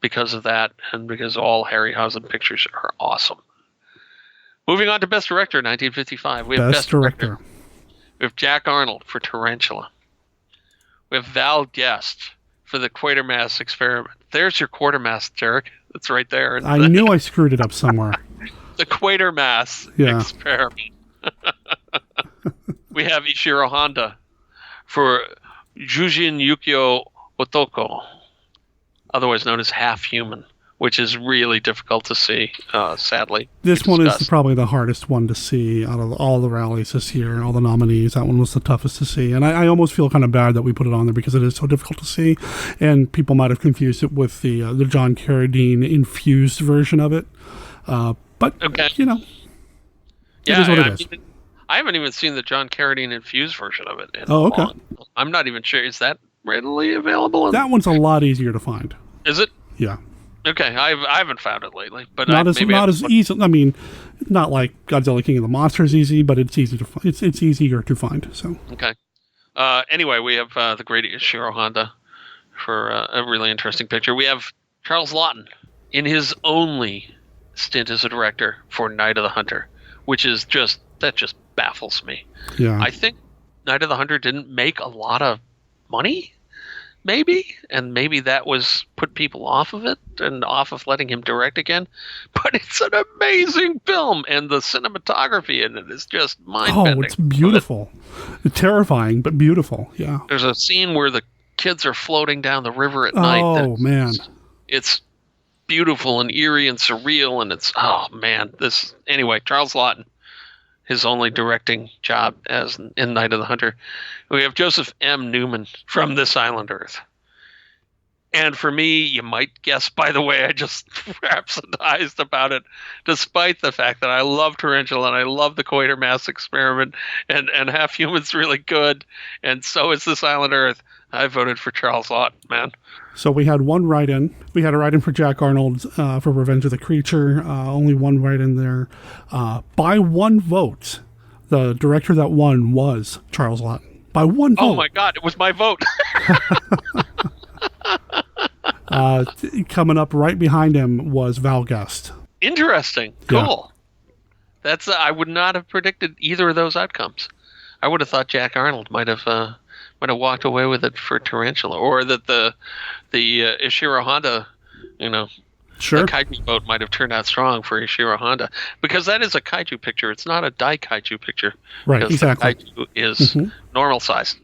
because of that, and because all Harryhausen pictures are awesome. Moving on to Best Director, 1955. We have Best Director. We have Jack Arnold for Tarantula. We have Val Guest for the Quatermass Experiment. There's your Quatermass, Derek. It's right there. I knew I screwed it up somewhere. The Quatermass Experiment. We have Ishiro Honda for Jujin Yukio Otoko, otherwise known as Half Human, which is really difficult to see, sadly. This one is probably the hardest one to see out of all the rallies this year, all the nominees. That one was the toughest to see. And I almost feel kind of bad that we put it on there because it is so difficult to see. And people might have confused it with the John Carradine infused version of it. But, you know, it is what it is. I haven't even seen the John Carradine infused version of it. Okay. I'm not even sure. Is that readily available? That one's a lot easier to find. Is it? Yeah. Okay, I haven't found it lately, but not as easy. I mean, not like Godzilla King of the Monsters easy, but it's easy to it's easier to find. So okay. Anyway, we have the great Ishiro Honda for a really interesting picture. We have Charles Laughton in his only stint as a director for Night of the Hunter, which is just baffles me. Yeah. I think Night of the Hunter didn't make a lot of money. Maybe, and maybe that was put people off of it and off of letting him direct again. But it's an amazing film, and the cinematography in it is just mind-bending. Oh, it's beautiful. Terrifying, but beautiful, yeah. There's a scene where the kids are floating down the river at night. Oh, man. It's beautiful and eerie and surreal, and it's, oh, man. Anyway, Charles Laughton, his only directing job as in Night of the Hunter. We have Joseph M. Newman from This Island Earth. And for me, you might guess by the way I just rhapsodized about it, despite the fact that I love Tarantula and I love the Quatermass Experiment, and Half Human's really good, and so is This Island Earth. I voted for Charles Laughton, man. So we had one write-in. We had a write-in for Jack Arnold for Revenge of the Creature. Only one write-in there. By one vote, the director that won was Charles Laughton. By one vote. Oh my God, it was my vote. Coming up right behind him was Val Guest. Interesting. Cool. Yeah. I would not have predicted either of those outcomes. I would have thought Jack Arnold might have walked away with it for Tarantula, or that the Ishiro Honda, sure, the kaiju vote might have turned out strong for Ishiro Honda, because that is a kaiju picture. It's not a dai kaiju picture. Right, exactly. The kaiju is normal size.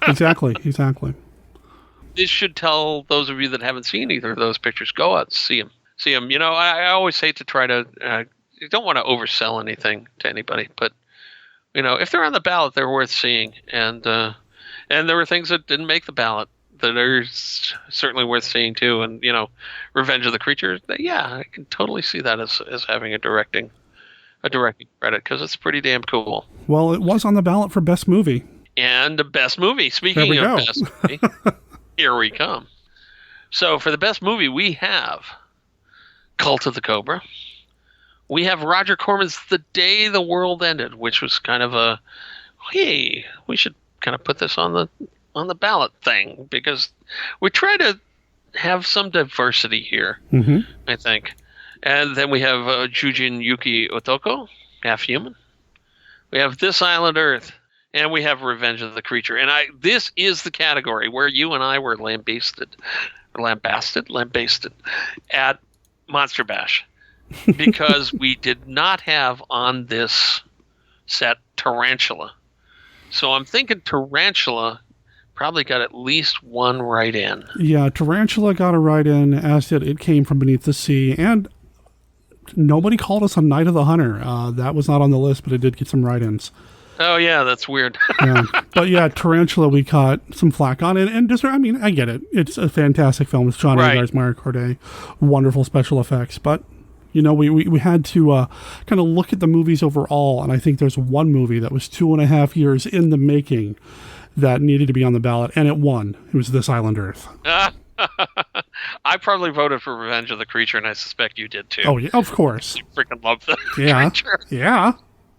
Exactly. This should tell those of you that haven't seen either of those pictures, go out and see them. I always hate to try to. You don't want to oversell anything to anybody, but if they're on the ballot, they're worth seeing, and there were things that didn't make the ballot that are certainly worth seeing too. And Revenge of the Creature, I can totally see that as having a directing credit, because it's pretty damn cool. Well, it was on the ballot for Best Movie. And the Best Movie. Speaking of Best Movie, here we come. So for the Best Movie, we have Cult of the Cobra. We have Roger Corman's The Day the World Ended, which was kind of hey, we should kind of put this on the ballot thing, because we try to have some diversity here, I think. And then we have Jujin Yuki Otoko, Half Human. We have This Island Earth, and we have Revenge of the Creature. And this is the category where you and I were lambasted at Monster Bash, because we did not have on this set Tarantula. So I'm thinking Tarantula probably got at least one write-in. Yeah, Tarantula got a write-in, as did It Came From Beneath the Sea, and nobody called us on Night of the Hunter. That was not on the list, but it did get some write-ins. Oh, yeah, that's weird. Yeah. But yeah, Tarantula, we caught some flack on it, and I get it. It's a fantastic film. It's John Agar's Mario Corday, wonderful special effects, but we had to kind of look at the movies overall, and I think there's one movie that was 2.5 years in the making that needed to be on the ballot, and it won. It was This Island Earth. I probably voted for Revenge of the Creature, and I suspect you did too. Oh, yeah, of course. You freaking love the creature. Yeah.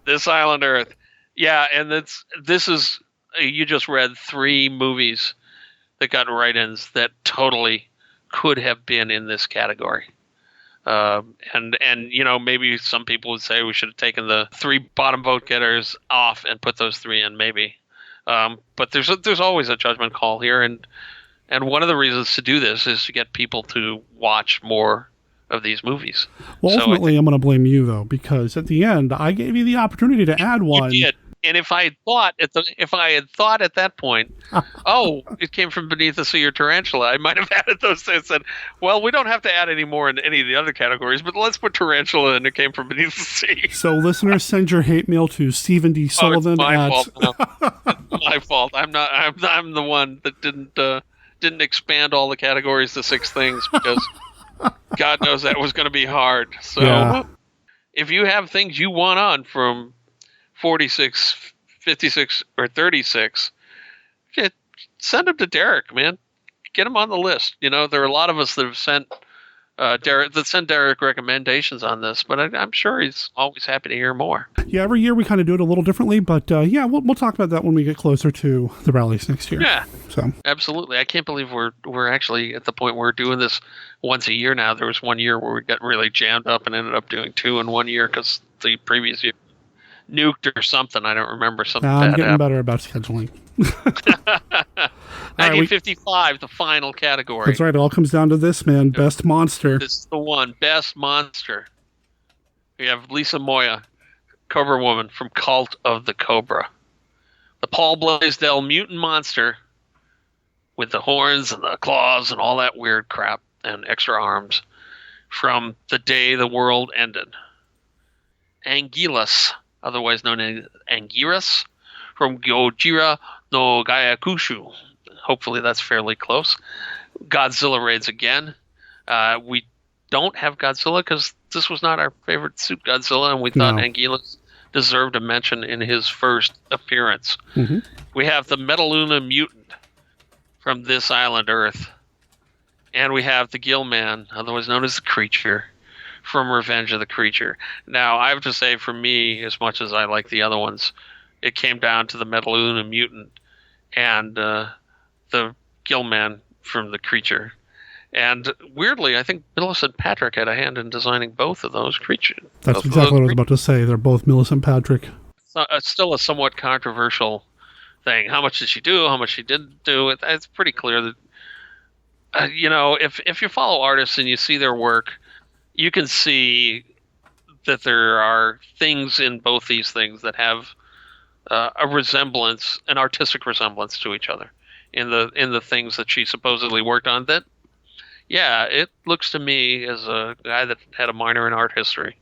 This Island Earth. Yeah, and this is, you just read 3 movies that got write-ins that totally could have been in this category. And maybe some people would say we should have taken the 3 bottom vote getters off and put those 3 in, maybe. But there's always a judgment call here, and one of the reasons to do this is to get people to watch more of these movies. Well, ultimately, I'm going to blame you though, because at the end, I gave you the opportunity to add one. You did. And if I had thought at that point, it came from Beneath the Sea or Tarantula, I might have added those things and said, well, we don't have to add any more in any of the other categories, but let's put Tarantula and It Came from Beneath the Sea. So listeners, send your hate mail to Stephen D. Sullivan. It's my fault. No. It's my fault. I'm the one that didn't expand all the categories to 6 things because God knows that was going to be hard. So if you have things you want on from 46, 56, or 36, send them to Derek, man. Get them on the list. There are a lot of us that have sent Derek recommendations on this, but I'm sure he's always happy to hear more. Yeah, every year we kind of do it a little differently, but we'll talk about that when we get closer to the rallies next year. Yeah, so absolutely. I can't believe we're actually at the point where we're doing this once a year now. There was one year where we got really jammed up and ended up doing 2 in 1 year because the previous year nuked or something. I don't remember something. I'm getting happened. better about scheduling. 1955, the final category. That's right. It all comes down to this, man. Best monster. This is the one. Best monster. We have Lisa Moya, Cobra Woman from Cult of the Cobra. The Paul Blaisdell mutant monster with the horns and the claws and all that weird crap and extra arms from The Day the World Ended. Anguillus, otherwise known as Anguirus, from Gojira no Gyakushu. Hopefully that's fairly close. Godzilla raids again. We don't have Godzilla because this was not our favorite suit Godzilla, and we thought Anguillus deserved a mention in his first appearance. Mm-hmm. We have the Metaluna mutant from This Island Earth. And we have the Gill Man, otherwise known as the Creature, from Revenge of the Creature. Now, I have to say, for me, as much as I like the other ones, it came down to the Metaluna mutant and the Gill Man from the Creature. And weirdly, I think Millicent Patrick had a hand in designing both of those creatures. That's exactly what I was about to say. They're both Millicent Patrick. It's still a somewhat controversial thing. How much did she do? How much she didn't do? It's pretty clear that, if you follow artists and you see their work, you can see that there are things in both these things that have a resemblance, an artistic resemblance to each other in the things that she supposedly worked on. That, it looks to me, as a guy that had a minor in art history,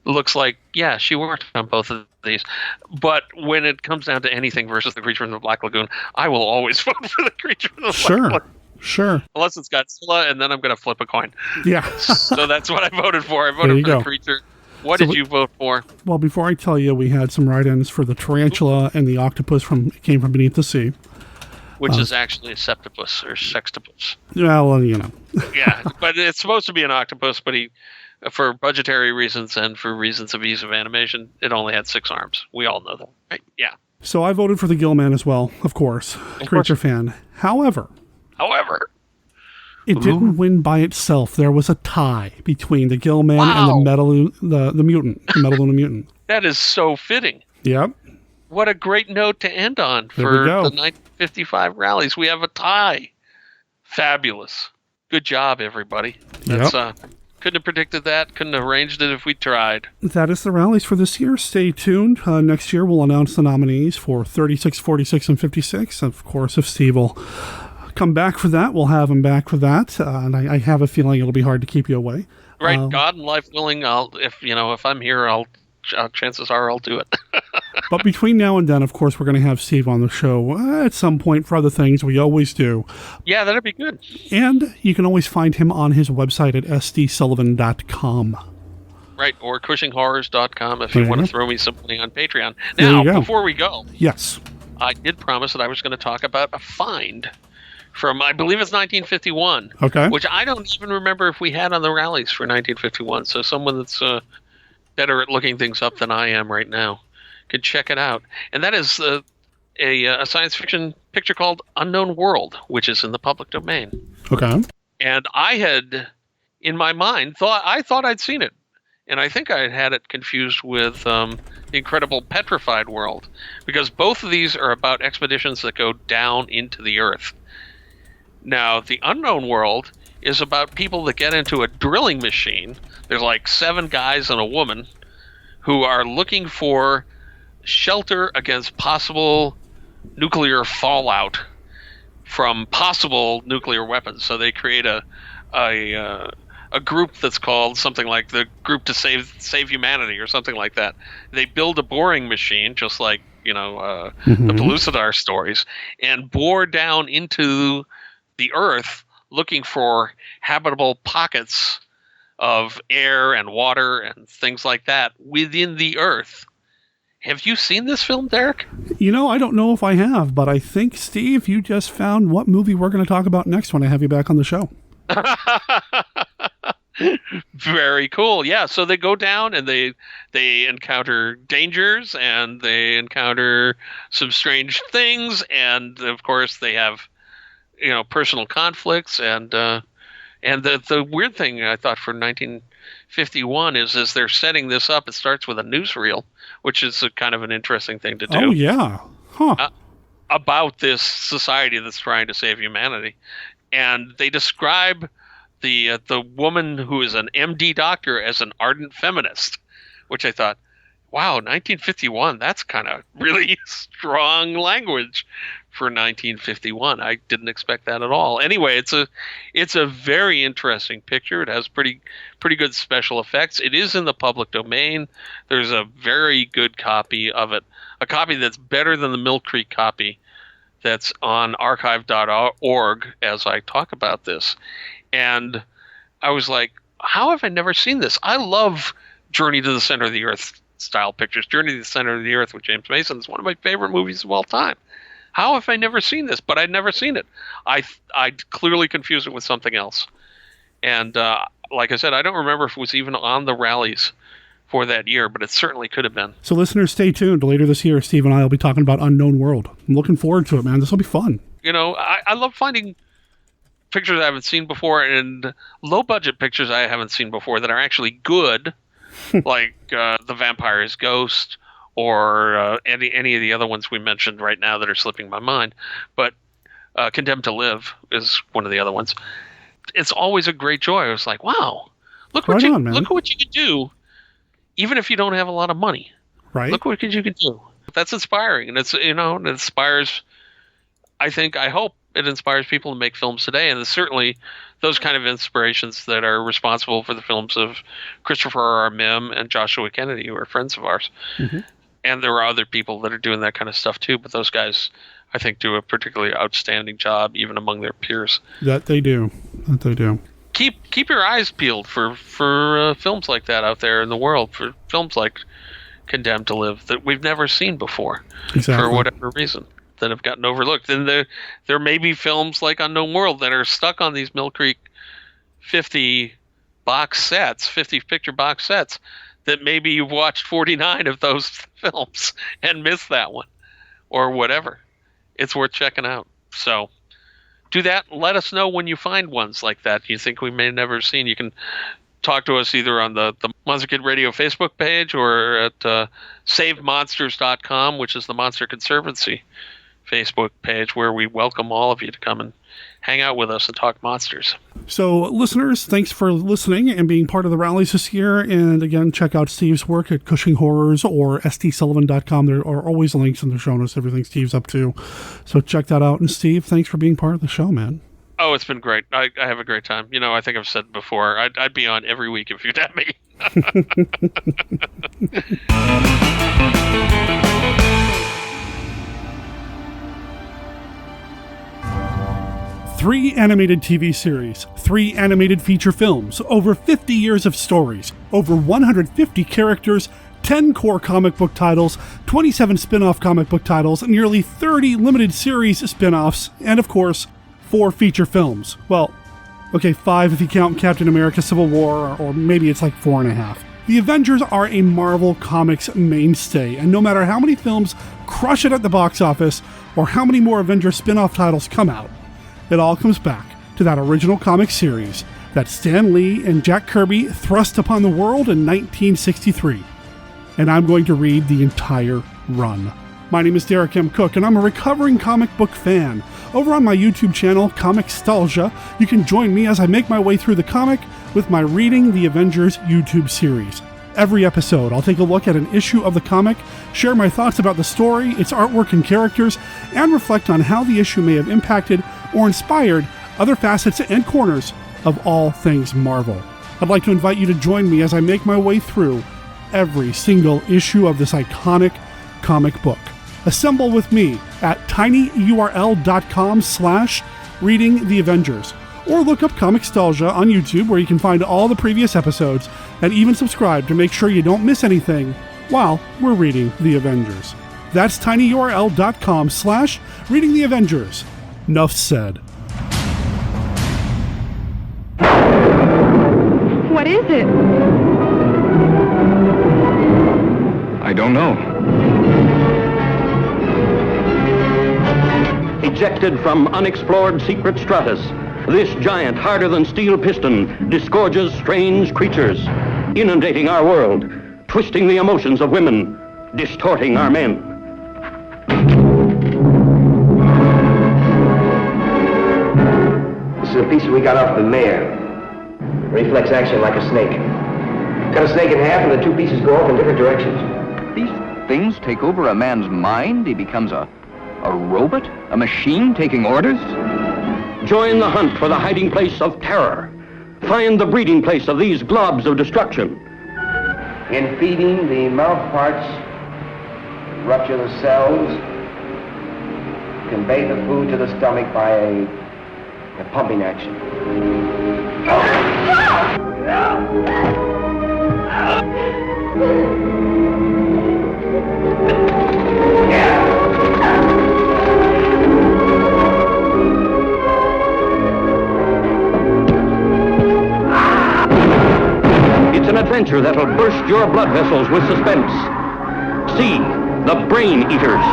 looks like, she worked on both of these. But when it comes down to anything versus the Creature from the Black Lagoon, I will always vote for the Creature from the Black Lagoon. Sure. Unless it's Godzilla, and then I'm going to flip a coin. Yeah. So that's what I voted for. I voted for the Creature. What did you vote for? Well, before I tell you, we had some write-ins for the Tarantula and the Octopus Came from Beneath the Sea. Which is actually a septopus or sextopus. Well, Yeah, but it's supposed to be an octopus, but for budgetary reasons and for reasons of ease of animation, it only had 6 arms. We all know that, right? Yeah. So I voted for the Gill Man as well, of course. Creature fan. However, it didn't win by itself. There was a tie between the Gill Man and the mutant, the Metaluna mutant. That is so fitting. Yep. What a great note to end on for the 1955 rallies. We have a tie. Fabulous. Good job, everybody. That's couldn't have predicted that. Couldn't have arranged it if we tried. That is the rallies for this year. Stay tuned. Next year, we'll announce the nominees for 36, 46, and 56. Of course, if Steve will come back for that, we'll have him back for that. And I have a feeling it'll be hard to keep you away. Right. God and life willing, if I'm here, chances are I'll do it. But between now and then, of course, we're going to have Steve on the show at some point for other things. We always do. Yeah, that'd be good. And you can always find him on his website at sdsullivan.com. Right, or cushinghorrors.com if you want to throw me some money on Patreon. Now, before we go, yes, I did promise that I was going to talk about a find from, I believe it's 1951. Okay. Which I don't even remember if we had on the rallies for 1951. So someone that's better at looking things up than I am right now could check it out. And that is a science fiction picture called Unknown World, which is in the public domain. Okay. And I had in my mind, I thought I'd seen it. And I think I had it confused with The Incredible Petrified World, because both of these are about expeditions that go down into the earth. Now, The Unknown World is about people that get into a drilling machine. There's like 7 guys and a woman who are looking for shelter against possible nuclear fallout from possible nuclear weapons. So they create a group that's called something like the Group to Save Humanity or something like that. They build a boring machine, just like the Pellucidar stories, and bore down into the earth looking for habitable pockets of air and water and things like that within the earth. Have you seen this film, Derek? I don't know if I have, but I think, Steve, you just found what movie we're going to talk about next when I have you back on the show. Very cool. Yeah, so they go down and they encounter dangers and they encounter some strange things, and of course they have personal conflicts, and the weird thing I thought for 1951 is as they're setting this up, it starts with a newsreel, which is a kind of an interesting thing to do. Oh yeah. Huh. About this society that's trying to save humanity. And they describe the woman who is an MD doctor as an ardent feminist, which I thought, wow, 1951, that's kind of really strong language for 1951. I didn't expect that at all. Anyway, it's a very interesting picture. It has pretty good special effects. It is in the public domain. There's a very good copy of it, a copy that's better than the Mill Creek copy that's on archive.org as I talk about this. And I was like, how have I never seen this? I love Journey to the Center of the Earth style pictures. Journey to the Center of the Earth with James Mason is one of my favorite movies of all time. How have I never seen this? But I'd never seen it. I clearly confused it with something else. And like I said, I don't remember if it was even on the rallies for that year, but it certainly could have been. So listeners, stay tuned. Later this year, Steve and I will be talking about Unknown World. I'm looking forward to it, man. This will be fun. I love finding pictures I haven't seen before and low-budget pictures I haven't seen before that are actually good, like The Vampire's Ghost, or any of the other ones we mentioned right now that are slipping my mind. But Condemned to Live is one of the other ones. It's always a great joy. I was like, wow, look what you can do, even if you don't have a lot of money. Right. Look what you can do. That's inspiring, and it inspires. I hope it inspires people to make films today, and it's certainly those kind of inspirations that are responsible for the films of Christopher R. Mihm and Joshua Kennedy, who are friends of ours. Mm-hmm. And there are other people that are doing that kind of stuff too, but those guys, I think, do a particularly outstanding job even among their peers. That they do. Keep your eyes peeled for films like that out there in the world, for films like Condemned to Live that we've never seen before, for whatever reason, that have gotten overlooked. And there may be films like Unknown World that are stuck on these Mill Creek 50 picture box sets, that maybe you've watched 49 of those films and missed that one or whatever. It's worth checking out. So do that. Let us know when you find ones like that you think we may have never seen. You can talk to us either on the Monster Kid Radio Facebook page or at savemonsters.com, which is the Monster Conservancy Facebook page, where we welcome all of you to come and hang out with us and talk monsters. So listeners, thanks for listening and being part of the rallies this year. And again, check out Steve's work at Cushing Horrors or stsullivan.com. There are always links in the show notes, everything Steve's up to. So check that out. And Steve, thanks for being part of the show, man. Oh, it's been great. I have a great time. I think I've said before, I'd be on every week if you'd have me. 3 animated TV series, 3 animated feature films, over 50 years of stories, over 150 characters, 10 core comic book titles, 27 spin-off comic book titles, nearly 30 limited series spin-offs, and of course, 4 feature films. Well, okay, 5 if you count Captain America Civil War, or maybe it's like 4.5. The Avengers are a Marvel Comics mainstay, and no matter how many films crush it at the box office, or how many more Avengers spin-off titles come out, it all comes back to that original comic series that Stan Lee and Jack Kirby thrust upon the world in 1963. And I'm going to read the entire run. My name is Derek M. Cook, and I'm a recovering comic book fan. Over on my YouTube channel, Comicstalgia, you can join me as I make my way through the comic with my Reading the Avengers YouTube series. Every episode, I'll take a look at an issue of the comic, share my thoughts about the story, its artwork and characters, and reflect on how the issue may have impacted or inspired other facets and corners of all things Marvel. I'd like to invite you to join me as I make my way through every single issue of this iconic comic book. Assemble with me at tinyurl.com/readingtheavengers, or look up Comicstalgia on YouTube, where you can find all the previous episodes and even subscribe to make sure you don't miss anything while we're reading the Avengers. That's tinyurl.com/readingtheavengers. Nuff said. What is it? I don't know. Ejected from unexplored secret stratus, this giant, harder-than-steel piston disgorges strange creatures, inundating our world, twisting the emotions of women, distorting our men. This is a piece we got off the mayor. Reflex action like a snake. Cut a snake in half and the two pieces go off in different directions. These things take over a man's mind. He becomes a robot? A machine taking orders? Join the hunt for the hiding place of terror. Find the breeding place of these globs of destruction. In feeding, the mouth parts rupture the cells, convey the food to the stomach by a pumping action. It's an adventure that'll burst your blood vessels with suspense. See the Brain Eaters.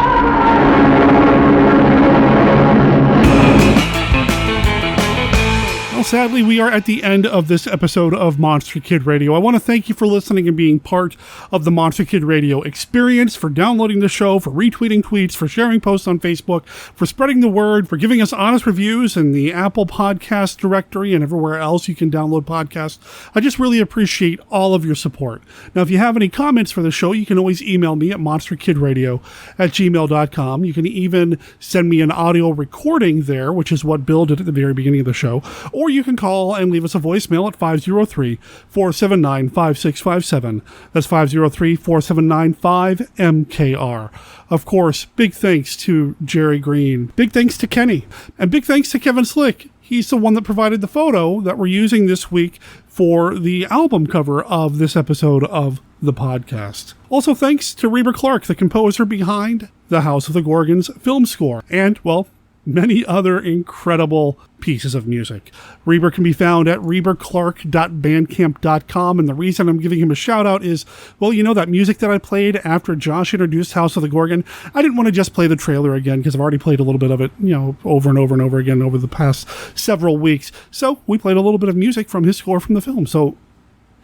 Well, sadly, we are at the end of this episode of Monster Kid Radio. I want to thank you for listening and being part of the Monster Kid Radio experience, for downloading the show, for retweeting tweets, for sharing posts on Facebook, for spreading the word, for giving us honest reviews in the Apple Podcast directory and everywhere else you can download podcasts. I just really appreciate all of your support. Now, if you have any comments for the show, you can always email me at monsterkidradio@gmail.com. You can even send me an audio recording there, which is what Bill did at the very beginning of the show, or you can call and leave us a voicemail at 503-479-5657. That's 503-479-5MKR. Of course, big thanks to Jerry Green. Big thanks to Kenny. And big thanks to Kevin Slick. He's the one that provided the photo that we're using this week for the album cover of this episode of the podcast. Also, thanks to Reber Clark, the composer behind the House of the Gorgons film score. And, well, many other incredible pieces of music. Reber can be found at reberclark.bandcamp.com, and the reason I'm giving him a shout out is, well, you know, that music that I played after Josh introduced House of the Gorgon, I didn't want to just play the trailer again because I've already played a little bit of it, you know, over and over and over again over the past several weeks. So we played a little bit of music from his score from the film. So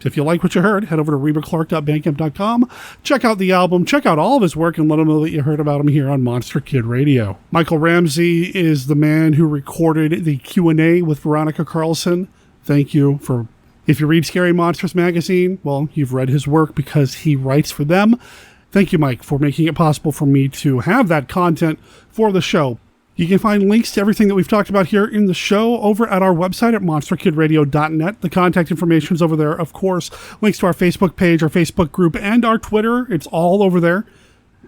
if you like what you heard, head over to reberclark.bandcamp.com, check out the album, check out all of his work, and let him know that you heard about him here on Monster Kid Radio. Michael Ramsey is the man who recorded the Q&A with Veronica Carlson. Thank you for, if you read Scary Monsters magazine, well, you've read his work because he writes for them. Thank you, Mike, for making it possible for me to have that content for the show. You can find links to everything that we've talked about here in the show over at our website at monsterkidradio.net. The contact information is over there, of course. Links to our Facebook page, our Facebook group, and our Twitter. It's all over there.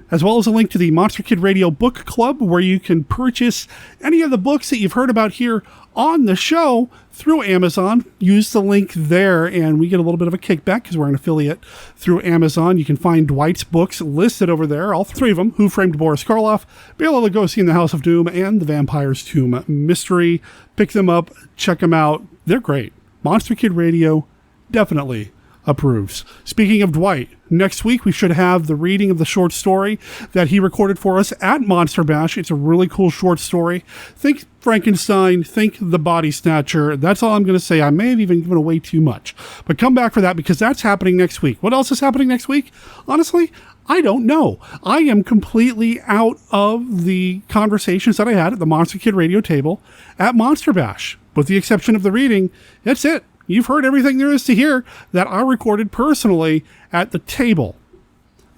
As well as a link to the Monster Kid Radio Book Club, where you can purchase any of the books that you've heard about here on the show through Amazon. Use the link there, and we get a little bit of a kickback because we're an affiliate through Amazon. You can find Dwight's books listed over there, all three of them: Who Framed Boris Karloff, Bela Lugosi and the House of Doom, and The Vampire's Tomb Mystery. Pick them up, check them out. They're great. Monster Kid Radio, definitely approves. Speaking of Dwight, next week we should have the reading of the short story that he recorded for us at Monster Bash. It's a really cool short story. Think Frankenstein, think The Body Snatcher. That's all I'm going to say. I may have even given away too much. But come back for that because that's happening next week. What else is happening next week? Honestly, I don't know. I am completely out of the conversations that I had at the Monster Kid radio table at Monster Bash. With the exception of the reading, that's it. You've heard everything there is to hear that I recorded personally at the table.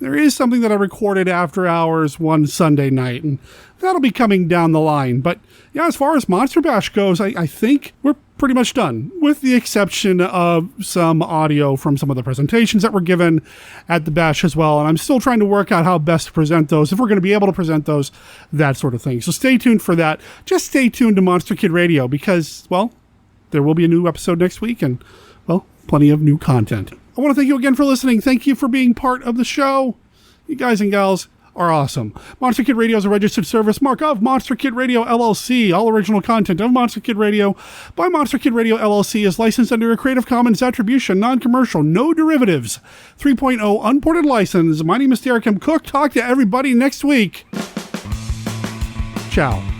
There is something that I recorded after hours one Sunday night, and that'll be coming down the line. But yeah, as far as Monster Bash goes, I think we're pretty much done, with the exception of some audio from some of the presentations that were given at the Bash as well. And I'm still trying to work out how best to present those, if we're going to be able to present those, that sort of thing. So stay tuned for that. Just stay tuned to Monster Kid Radio because, well, there will be a new episode next week and, well, plenty of new content. I want to thank you again for listening. Thank you for being part of the show. You guys and gals are awesome. Monster Kid Radio is a registered service mark of Monster Kid Radio LLC. All original content of Monster Kid Radio by Monster Kid Radio LLC is licensed under a Creative Commons Attribution, Non-Commercial, No Derivatives 3.0 Unported License. My name is Derek M. Cook. Talk to everybody next week. Ciao.